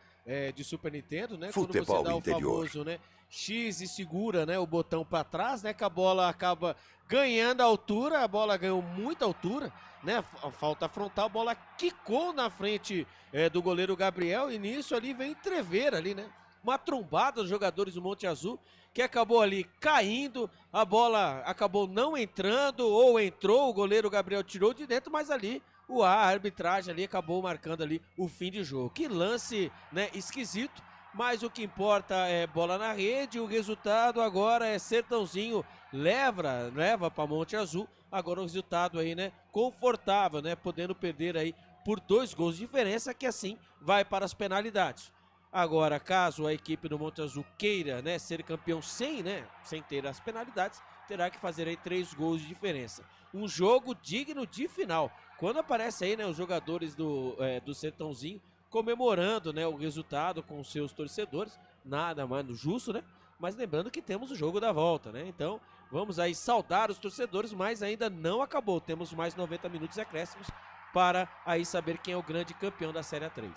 de Super Nintendo, né? Futebol quando você dá interior. o famoso, né? X e segura, né? O botão para trás, né? Que a bola acaba ganhando altura, a bola ganhou muita altura, né? A falta frontal, a bola quicou na frente do goleiro Gabriel e nisso ali vem entrever ali, né? Uma trombada dos jogadores do Monte Azul, que acabou ali caindo, a bola acabou não entrando, ou entrou, o goleiro Gabriel tirou de dentro, mas ali a arbitragem ali acabou marcando ali o fim de jogo. Que lance, né, esquisito, mas o que importa é bola na rede, o resultado agora é Sertãozinho leva para Monte Azul, agora o resultado aí, né, confortável, né, podendo perder aí por 2 gols de diferença, que assim vai para as penalidades. Agora, caso a equipe do Monte Azul queira, né, ser campeão sem ter as penalidades, terá que fazer aí 3 gols de diferença. Um jogo digno de final. Quando aparece aí, né, os jogadores do Sertãozinho comemorando, né, o resultado com os seus torcedores, nada mais justo, né? Mas lembrando que temos o jogo da volta, né? Então, vamos aí saudar os torcedores, mas ainda não acabou. Temos mais 90 minutos acréscimos para aí saber quem é o grande campeão da Série A3.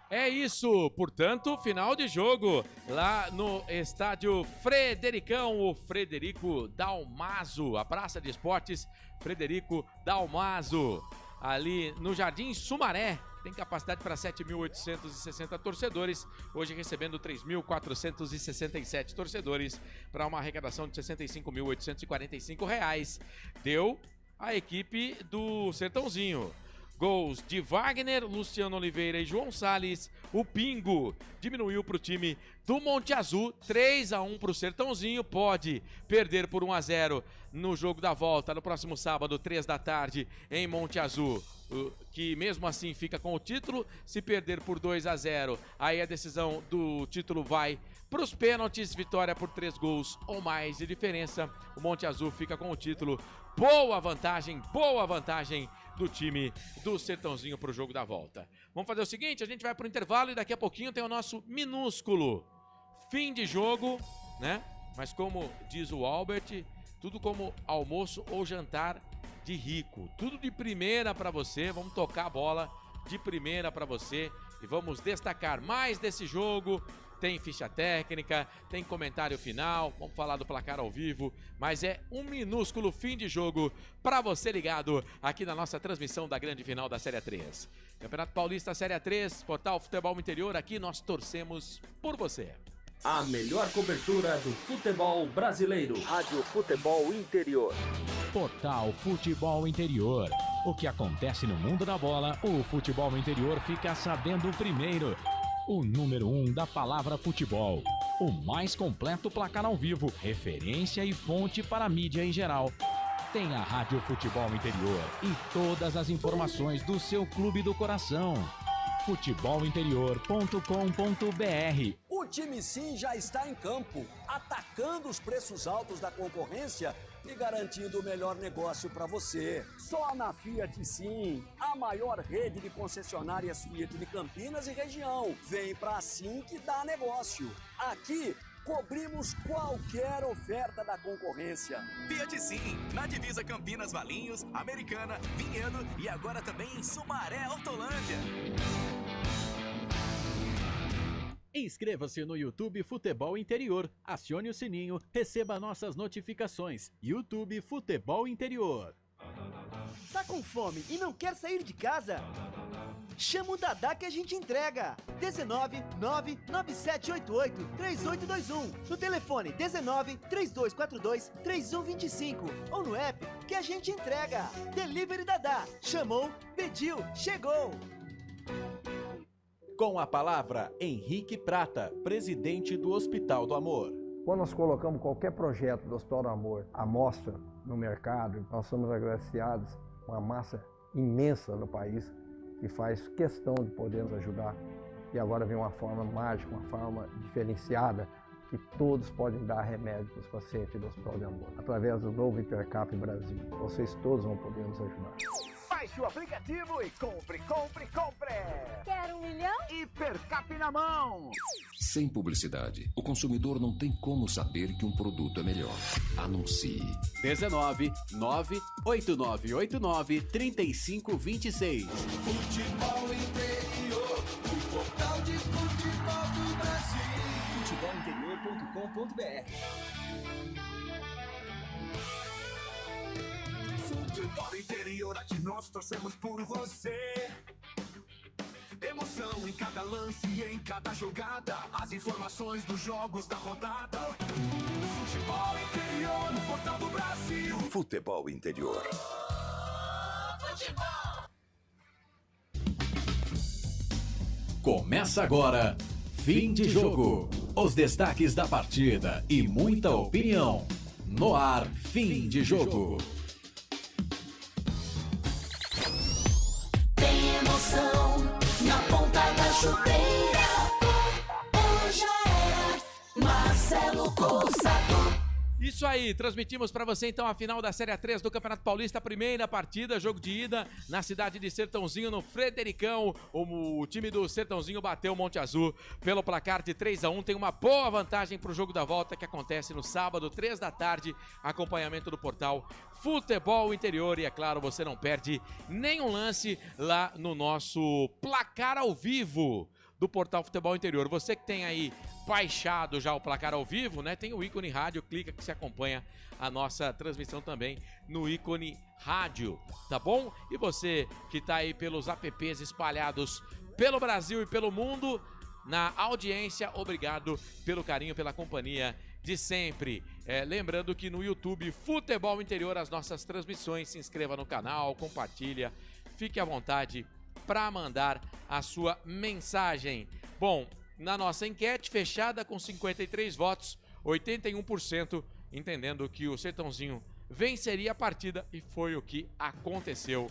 É isso, portanto, final de jogo lá no estádio Fredericão, o Frederico Dalmaso, a Praça de Esportes Frederico Dalmaso, ali no Jardim Sumaré, tem capacidade para 7.860 torcedores, hoje recebendo 3.467 torcedores para uma arrecadação de R$ 65.845, deu a equipe do Sertãozinho. Gols de Wagner, Luciano Oliveira e João Salles. O Pingo diminuiu para o time do Monte Azul. 3-1 para o Sertãozinho. Pode perder por 1-0 no jogo da volta no próximo sábado, 3 da tarde, em Monte Azul. Que mesmo assim fica com o título. Se perder por 2-0, aí a decisão do título vai para os pênaltis. Vitória por 3 gols ou mais de diferença. O Monte Azul fica com o título. Boa vantagem do time do Sertãozinho para o jogo da volta. Vamos fazer o seguinte, a gente vai para o intervalo e daqui a pouquinho tem o nosso minúsculo fim de jogo, né? Mas como diz o Albert, tudo como almoço ou jantar de rico. Tudo de primeira para você, vamos tocar a bola de primeira para você e vamos destacar mais desse jogo. Tem ficha técnica, tem comentário final, vamos falar do placar ao vivo, mas é um minúsculo fim de jogo para você ligado aqui na nossa transmissão da grande final da Série A3. Campeonato Paulista Série A3, Portal Futebol Interior, aqui nós torcemos por você. A melhor cobertura do futebol brasileiro. Rádio Futebol Interior. Portal Futebol Interior. O que acontece no mundo da bola, o futebol interior fica sabendo primeiro. O número 1 da palavra futebol. O mais completo placar ao vivo, referência e fonte para a mídia em geral. Tem a Rádio Futebol Interior e todas as informações do seu clube do coração. futebolinterior.com.br. O time Sim já está em campo, atacando os preços altos da concorrência e garantindo o melhor negócio para você. Só na Fiat Sim, a maior rede de concessionárias Fiat de Campinas e região. Vem pra Sim que dá negócio. Aqui cobrimos qualquer oferta da concorrência. Fiat Sim, na divisa Campinas, Valinhos, Americana, Vinhedo e agora também em Sumaré, Hortolândia. Inscreva-se no YouTube Futebol Interior, acione o sininho, receba nossas notificações. YouTube Futebol Interior. Tá com fome e não quer sair de casa? Chama o Dadá que a gente entrega. 19 99788 3821. No telefone 19 3242 3125 ou no app que a gente entrega. Delivery Dadá. Chamou, pediu, chegou. Com a palavra, Henrique Prata, presidente do Hospital do Amor. Quando nós colocamos qualquer projeto do Hospital do Amor à mostra no mercado, nós somos agraciados com uma massa imensa no país que faz questão de poder nos ajudar. E agora vem uma forma mágica, uma forma diferenciada, que todos podem dar remédio para os pacientes do Hospital do Amor. Através do novo Hipercap Brasil, vocês todos vão poder nos ajudar. Baixe o aplicativo e compre. Quer 1 milhão? Hipercap na mão. Sem publicidade, o consumidor não tem como saber que um produto é melhor. Anuncie. 19 98989 3526. Futebol interior, o portal de futebol do Brasil. Futebolinterior.com.br. Futebol interior, aqui nós torcemos por você. Emoção em cada lance e em cada jogada. As informações dos jogos da rodada. Futebol interior no portal do Brasil. Futebol interior. Futebol. Começa agora, fim de jogo. Os destaques da partida e muita opinião. No ar, fim de jogo. Tem emoção na ponta da chuteira. Hoje era Marcelo Cossato. Isso aí, transmitimos para você então a final da Série A3 do Campeonato Paulista, a primeira partida, jogo de ida na cidade de Sertãozinho, no Fredericão. O time do Sertãozinho bateu o Monte Azul pelo placar de 3-1, tem uma boa vantagem para o jogo da volta que acontece no sábado, 3 da tarde, acompanhamento do portal Futebol Interior. E é claro, você não perde nenhum lance lá no nosso placar ao vivo do portal Futebol Interior. Você que tem aí baixado já o placar ao vivo, né? Tem o ícone rádio, clica que se acompanha a nossa transmissão também no ícone rádio, tá bom? E você que tá aí pelos apps espalhados pelo Brasil e pelo mundo, na audiência, obrigado pelo carinho, pela companhia de sempre. Lembrando que no YouTube Futebol Interior as nossas transmissões, se inscreva no canal, compartilha, fique à vontade para mandar a sua mensagem. Bom, na nossa enquete fechada com 53 votos, 81% entendendo que o Sertãozinho venceria a partida e foi o que aconteceu.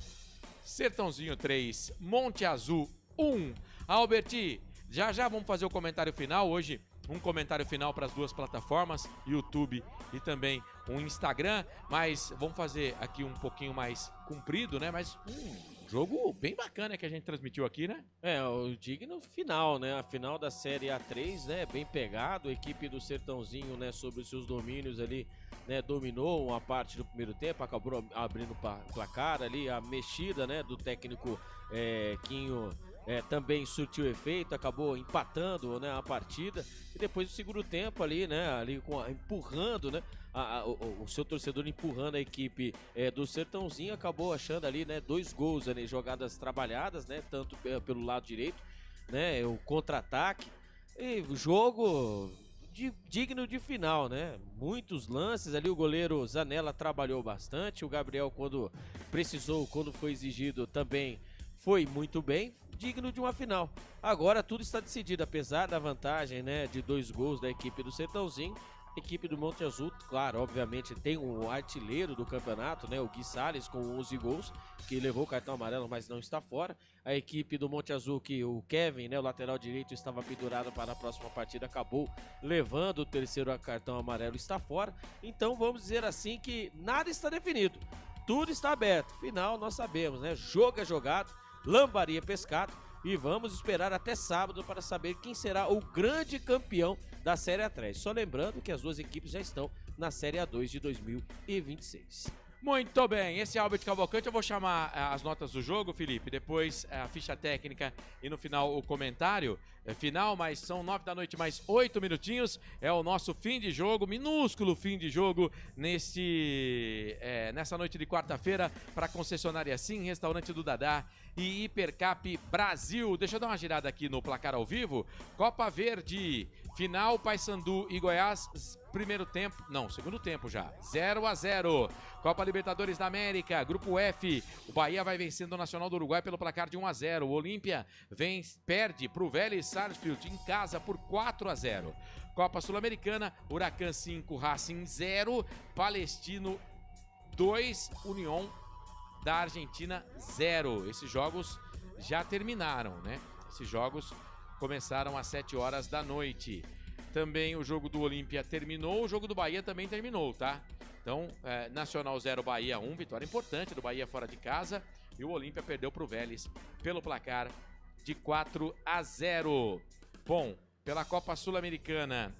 Sertãozinho 3, Monte Azul 1. Alberti, já vamos fazer o comentário final hoje. Um comentário final para as duas plataformas, YouTube e também o Instagram, mas vamos fazer aqui um pouquinho mais comprido, né? Mas jogo bem bacana que a gente transmitiu aqui, né? O digno final, né? A final da Série A3, né? Bem pegado, a equipe do Sertãozinho, né? Sobre os seus domínios ali, né? Dominou uma parte do primeiro tempo, acabou abrindo o placar ali, a mexida, né? Do técnico Quinho também surtiu efeito, acabou empatando, né, a partida. E depois do segundo tempo ali, né, empurrando, né, o seu torcedor empurrando a equipe do Sertãozinho, acabou achando ali, né, 2 gols ali, jogadas trabalhadas, né, tanto pelo lado direito, né, o contra-ataque. E o jogo digno de final, né? Muitos lances ali, o goleiro Zanella trabalhou bastante, o Gabriel quando precisou, quando foi exigido também foi muito bem, digno de uma final. Agora tudo está decidido, apesar da vantagem, né, de 2 gols da equipe do Sertãozinho. A equipe do Monte Azul, claro, obviamente tem um artilheiro do campeonato, né, o Gui Salles com 11 gols, que levou o cartão amarelo, mas não está fora. A equipe do Monte Azul, que o Kevin, né, o lateral direito, estava pendurado para a próxima partida, acabou levando o terceiro cartão amarelo, está fora. Então vamos dizer assim que nada está definido, tudo está aberto. Final nós sabemos, né, jogo é jogado, lambaria pescado, e vamos esperar até sábado para saber quem será o grande campeão da Série A3. Só lembrando que as duas equipes já estão na Série A2 de 2026. Muito bem, esse é Albert Cavalcante. Eu vou chamar as notas do jogo, Felipe, depois a ficha técnica e no final o comentário final, mas são 9 da noite mais 8 minutinhos, é o nosso fim de jogo, minúsculo fim de jogo nessa noite de quarta-feira para concessionária Sim, Restaurante do Dadá e Hipercap Brasil. Deixa eu dar uma girada aqui no placar ao vivo. Copa Verde, final Paysandu e Goiás, segundo tempo já, 0-0. Copa Libertadores da América, Grupo F, o Bahia vai vencendo o Nacional do Uruguai pelo placar de 1-0. O Olímpia perde para o Vélez Sarsfield em casa por 4-0. Copa Sul-Americana, Huracan 5, Racing 0, Palestino 2, União da Argentina 0. Esses jogos já terminaram, né? Esses jogos começaram às 7 horas da noite. Também o jogo do Olímpia terminou, o jogo do Bahia também terminou, tá? Então, Nacional 0, Bahia 1, vitória importante do Bahia fora de casa. E o Olímpia perdeu para o Vélez pelo placar de 4-0. Bom, pela Copa Sul-Americana,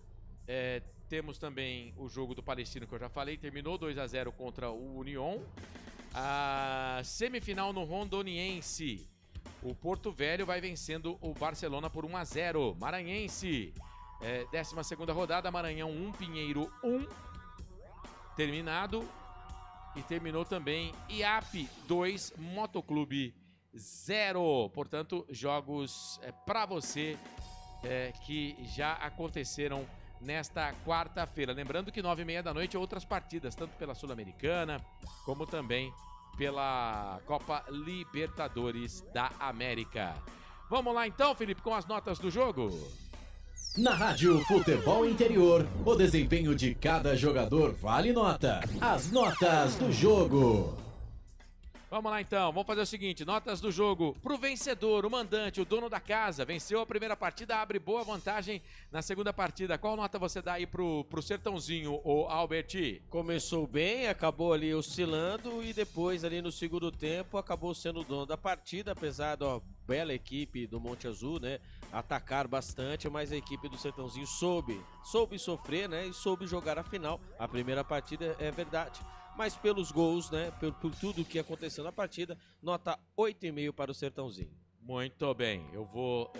temos também o jogo do Palestino que eu já falei, terminou 2-0 contra o Union. A semifinal no Rondoniense, o Porto Velho vai vencendo o Barcelona por 1-0. Maranhense, 12ª rodada, Maranhão 1, Pinheiro 1, terminado. E terminou também IAP 2, Motoclube 0. Portanto, jogos para você que já aconteceram nesta quarta-feira. Lembrando que 9h30 da noite outras partidas, tanto pela Sul-Americana como também pela Copa Libertadores da América. Vamos lá então, Felipe, com as notas do jogo. Na Rádio Futebol Interior, o desempenho de cada jogador vale nota. As notas do jogo. Vamos lá então, vamos fazer o seguinte, notas do jogo pro vencedor, o mandante, o dono da casa, venceu a primeira partida, abre boa vantagem na segunda partida. Qual nota você dá aí pro Sertãozinho, o Alberti? Começou bem, acabou ali oscilando e depois ali no segundo tempo acabou sendo o dono da partida, apesar da bela equipe do Monte Azul, né, atacar bastante, mas a equipe do Sertãozinho soube sofrer, né, e soube jogar a final. A primeira partida é verdade, mas pelos gols, né, por tudo que aconteceu na partida, nota 8,5 para o Sertãozinho. Muito bem, eu vou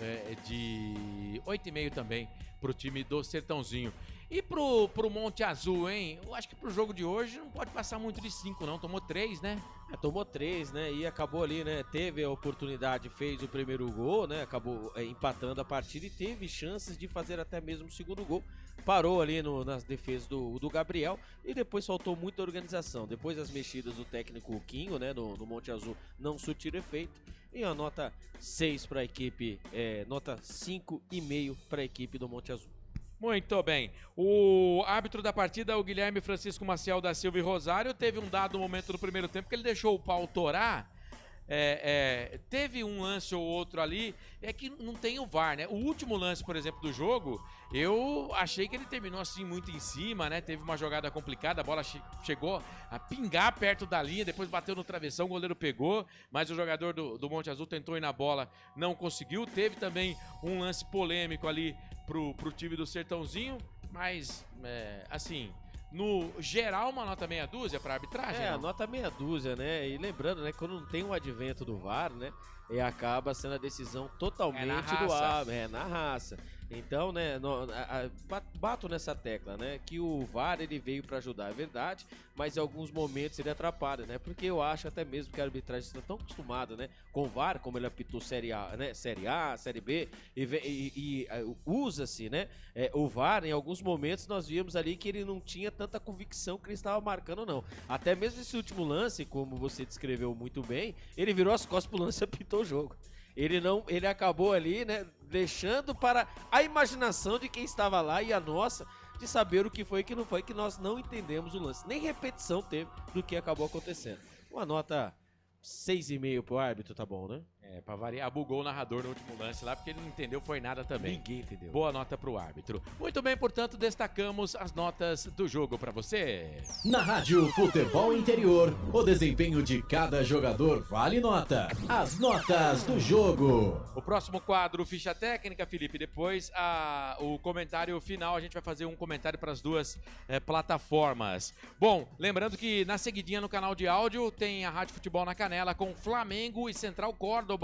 de 8,5 também pro time do Sertãozinho. E pro Monte Azul, hein? Eu acho que pro jogo de hoje não pode passar muito de 5 não, tomou 3, né? Tomou 3, né, e acabou ali, né, teve a oportunidade, fez o primeiro gol, né, acabou empatando a partida e teve chances de fazer até mesmo o segundo gol. Parou ali nas defesas do Gabriel e depois faltou muita organização. Depois as mexidas do técnico Quinho, né, no Monte Azul não surtiram efeito. E a nota 6 para a equipe, nota 5,5 para a equipe do Monte Azul. Muito bem. O árbitro da partida, o Guilherme Francisco Maciel da Silva e Rosário, teve um dado momento no primeiro tempo que ele deixou o pau torar. Teve um lance ou outro ali, que não tem o VAR, né? O último lance, por exemplo, do jogo, eu achei que ele terminou assim muito em cima, né? Teve uma jogada complicada, a bola chegou a pingar perto da linha, depois bateu no travessão, o goleiro pegou, mas o jogador do Monte Azul tentou ir na bola, não conseguiu. Teve também um lance polêmico ali pro time do Sertãozinho, mas assim, no geral, uma nota meia dúzia para arbitragem? A nota meia dúzia, né? E lembrando, né, quando não tem o advento do VAR, né, acaba sendo a decisão totalmente do árbitro, na raça. Então, né, bato nessa tecla, né, que o VAR ele veio para ajudar, é verdade, mas em alguns momentos ele atrapalha, né, porque eu acho até mesmo que a arbitragem está tão acostumada, né, com o VAR, como ele apitou Série A, né, Série A, Série B, e usa-se, né, o VAR. Em alguns momentos nós vimos ali que ele não tinha tanta convicção que ele estava marcando, não. Até mesmo esse último lance, como você descreveu muito bem, ele virou as costas pro lance e apitou o jogo. Ele acabou ali, né, deixando para a imaginação de quem estava lá e a nossa de saber o que foi e o que não foi, que nós não entendemos o lance. Nem repetição teve do que acabou acontecendo. Uma nota 6,5 pro árbitro, tá bom, né? Pra variar, bugou o narrador no último lance lá, porque ele não entendeu, foi nada também. Ninguém entendeu. Boa nota pro árbitro. Muito bem, portanto, destacamos as notas do jogo pra você. Na Rádio Futebol Interior, o desempenho de cada jogador vale nota. As notas do jogo. O próximo quadro, ficha técnica, Felipe. Depois, o comentário final, a gente vai fazer um comentário para as duas plataformas. Bom, lembrando que na seguidinha no canal de áudio tem a Rádio Futebol na Canela com Flamengo e Central Córdoba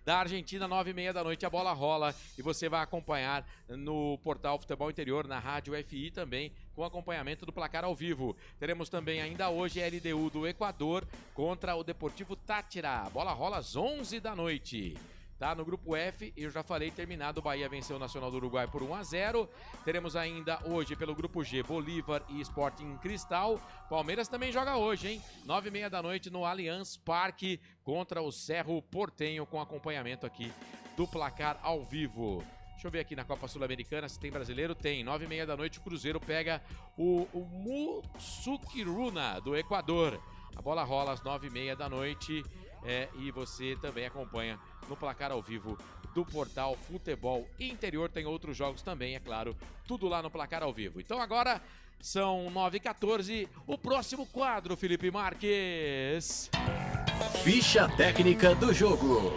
da Argentina, 9h30 da noite. A bola rola e você vai acompanhar no portal Futebol Interior, na Rádio FI também, com acompanhamento do placar ao vivo. Teremos também ainda hoje a LDU do Equador contra o Deportivo Táchira. A bola rola às 11 da noite. Tá no grupo F, eu já falei, terminado, o Bahia venceu o Nacional do Uruguai por 1-0. Teremos ainda hoje pelo grupo G, Bolívar e Sporting Cristal. Palmeiras também joga hoje, hein? 9h30 da noite no Allianz Parque contra o Cerro Porteño, com acompanhamento aqui do placar ao vivo. Deixa eu ver aqui na Copa Sul-Americana se tem brasileiro. Tem, 9h30 da noite o Cruzeiro pega o Musuquiruna do Equador. A bola rola às 9h30 da noite e você também acompanha no placar ao vivo do portal Futebol Interior. Tem outros jogos também, é claro, tudo lá no Placar ao Vivo. Então agora são 9h14, o próximo quadro, Felipe Marques. Ficha técnica do jogo.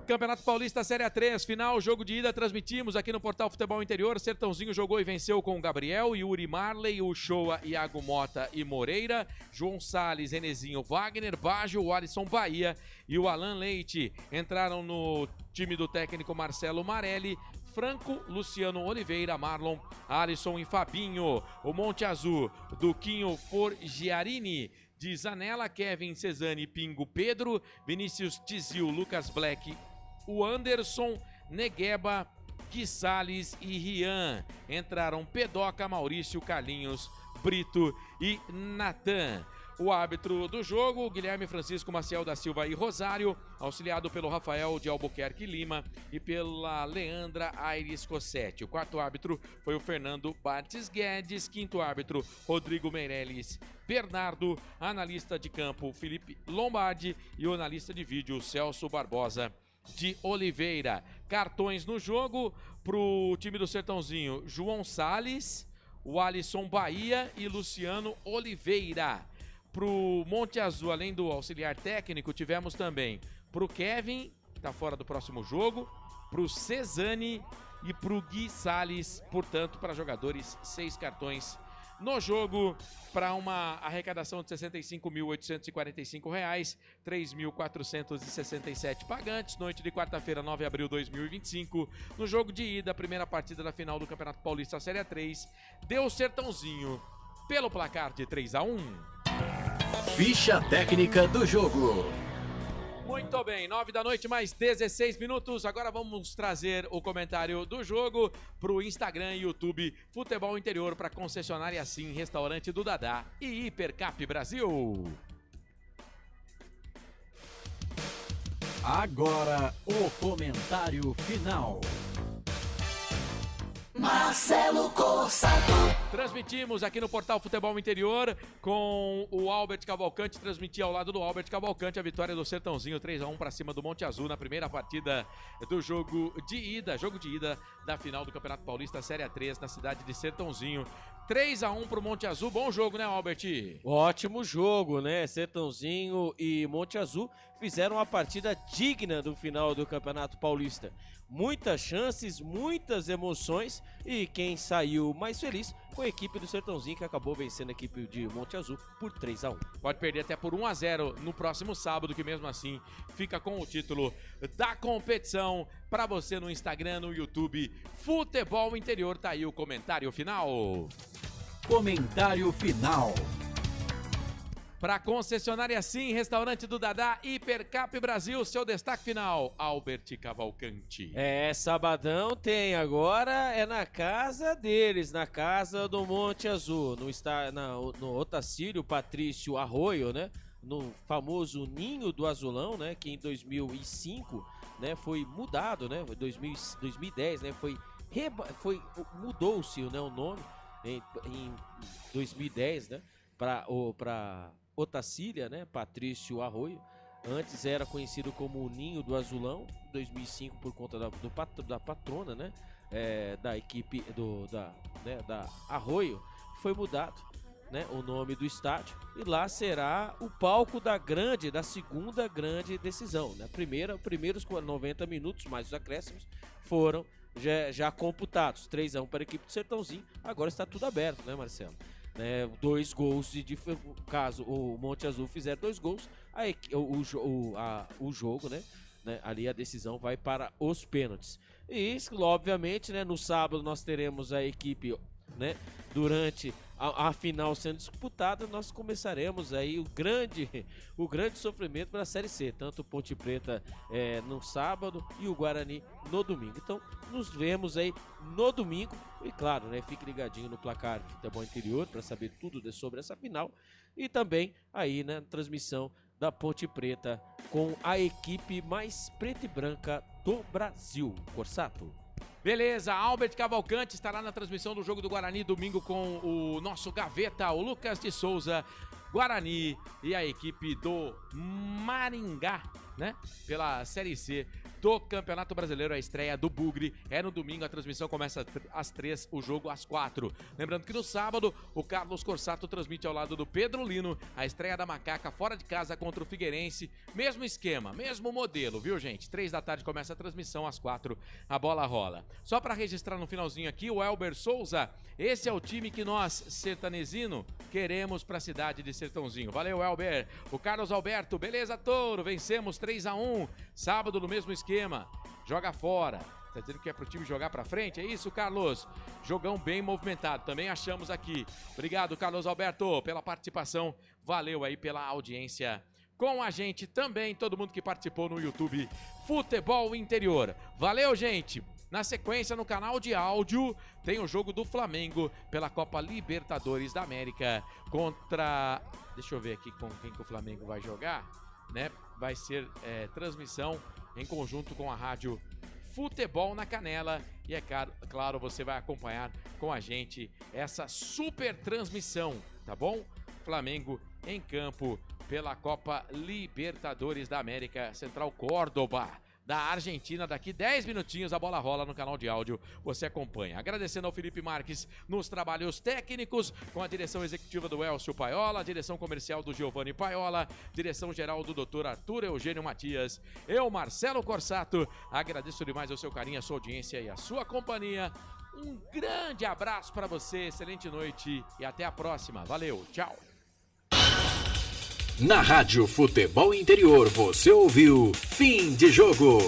Campeonato Paulista Série A3, final, jogo de ida, transmitimos aqui no Portal Futebol Interior. Sertãozinho jogou e venceu com o Gabriel, Yuri Marley, Uchoa, Iago Mota e Moreira, João Salles, Enezinho, Wagner, Baggio, o Alisson Bahia e o Alan Leite. Entraram no time do técnico Marcelo Marelli, Franco, Luciano Oliveira, Marlon, Alisson e Fabinho. O Monte Azul, Duquinho Forgiarini, de Zanella, Kevin, Cesani, Pingo, Pedro, Vinícius Tizil, Lucas Black, o Anderson, Negueba, Gui Salles e Rian. Entraram Pedoca, Maurício, Carlinhos, Brito e Natan. O árbitro do jogo, Guilherme Francisco Maciel da Silva e Rosário, auxiliado pelo Rafael de Albuquerque Lima e pela Leandra Aires Cossetti. O quarto árbitro foi o Fernando Bartes Guedes, quinto árbitro, Rodrigo Meirelles Bernardo, analista de campo, Felipe Lombardi e o analista de vídeo, Celso Barbosa de Oliveira. Cartões no jogo pro time do Sertãozinho, João Salles, o Alisson Bahia e Luciano Oliveira. Pro Monte Azul, além do auxiliar técnico, tivemos também pro Kevin, que tá fora do próximo jogo, pro Cesani e pro Gui Salles. Portanto, para jogadores, 6 cartões no jogo, para uma arrecadação de R$ 65.845, 3.467 pagantes. Noite de quarta-feira, 9 de abril de 2025. No jogo de ida, a primeira partida da final do Campeonato Paulista Série A3, deu Sertãozinho pelo placar de 3-1. Ficha técnica do jogo. Muito bem, 9 da noite, mais 16 minutos. Agora vamos trazer o comentário do jogo pro Instagram e YouTube Futebol Interior, para concessionária Sim, Restaurante do Dadá e Hipercap Brasil. Agora o comentário final. Marcelo Corsato. Transmitimos aqui no Portal Futebol Interior com o Albert Cavalcante. Transmiti ao lado do Albert Cavalcante a vitória do Sertãozinho 3-1 para cima do Monte Azul na primeira partida do jogo de ida da final do Campeonato Paulista Série A3 na cidade de Sertãozinho. 3-1 pro Monte Azul. Bom jogo, né, Albert? Ótimo jogo, né? Sertãozinho e Monte Azul fizeram uma partida digna do final do Campeonato Paulista. Muitas chances, muitas emoções, e quem saiu mais feliz foi a equipe do Sertãozinho, que acabou vencendo a equipe de Monte Azul por 3-1. Pode perder até por 1-0 no próximo sábado, que mesmo assim fica com o título da competição. Para você no Instagram, no YouTube, Futebol Interior. Tá aí o comentário final. Comentário final. Para concessionária Sim, Restaurante do Dadá, Hipercap Brasil, seu destaque final, Albert Cavalcante. Sabadão tem agora, é na casa deles, na casa do Monte Azul, no Otacílio Patrício Arroio, né? No famoso Ninho do Azulão, né? Que em 2005, né, foi mudado, né? 2010, né? Mudou-se, né, o nome em 2010, né? Para Otacília, né? Patrício Arroio. Antes era conhecido como o Ninho do Azulão, 2005 por conta da patrona, né? Da equipe da Arroio. Foi mudado, né? O nome do estádio, e lá será o palco da segunda grande decisão, né? Primeiros 90 minutos mais os acréscimos foram já computados. 3-1 para a equipe do Sertãozinho. Agora está tudo aberto, né, Marcelo? 2 gols caso o Monte Azul fizer 2 gols, o jogo, né? Ali a decisão vai para os pênaltis. E obviamente, né, no sábado nós teremos a equipe, né, durante a final sendo disputada, nós começaremos aí o grande sofrimento para a Série C, tanto o Ponte Preta no sábado e o Guarani no domingo. Então nos vemos aí no domingo, e claro, né, fique ligadinho no Placar Futebol Interior para saber tudo sobre essa final, e também aí na transmissão da Ponte Preta com a equipe mais preta e branca do Brasil. Corsato. Beleza, Albert Cavalcante estará na transmissão do jogo do Guarani domingo com o nosso gaveta, o Lucas de Souza, Guarani e a equipe do Maringá, né? Pela Série C do Campeonato Brasileiro. A estreia do Bugre é no domingo, a transmissão começa às 3, o jogo às 4. Lembrando que no sábado, o Carlos Corsato transmite ao lado do Pedro Lino a estreia da Macaca fora de casa contra o Figueirense. Mesmo esquema, mesmo modelo, viu, gente? 3 da tarde começa a transmissão, às 4 a bola rola. Só para registrar no finalzinho aqui, o Elber Souza, esse é o time que nós, sertanezino, queremos para a cidade de Sertãozinho. Valeu, Elber. O Carlos Alberto, beleza, Touro, vencemos 3-1, sábado no mesmo esquema, joga fora. Tá dizendo que é pro time jogar pra frente? É isso, Carlos? Jogão bem movimentado, também achamos aqui. Obrigado, Carlos Alberto, pela participação. Valeu aí pela audiência com a gente também, todo mundo que participou no YouTube Futebol Interior. Valeu, gente! Na sequência, no canal de áudio, tem o jogo do Flamengo pela Copa Libertadores da América contra... Deixa eu ver aqui com quem que o Flamengo vai jogar, né? Vai ser transmissão em conjunto com a rádio Futebol na Canela. E é claro, você vai acompanhar com a gente essa super transmissão, tá bom? Flamengo em campo pela Copa Libertadores da América, Central Córdoba da Argentina. Daqui 10 minutinhos a bola rola no canal de áudio, você acompanha. Agradecendo ao Felipe Marques nos trabalhos técnicos, com a direção executiva do Elcio Paiola, a direção comercial do Giovanni Paiola, direção geral do Dr. Arthur Eugênio Matias, eu, Marcelo Corsato, agradeço demais o seu carinho, a sua audiência e a sua companhia. Um grande abraço para você, excelente noite e até a próxima. Valeu, tchau. Na Rádio Futebol Interior você ouviu Fim de Jogo.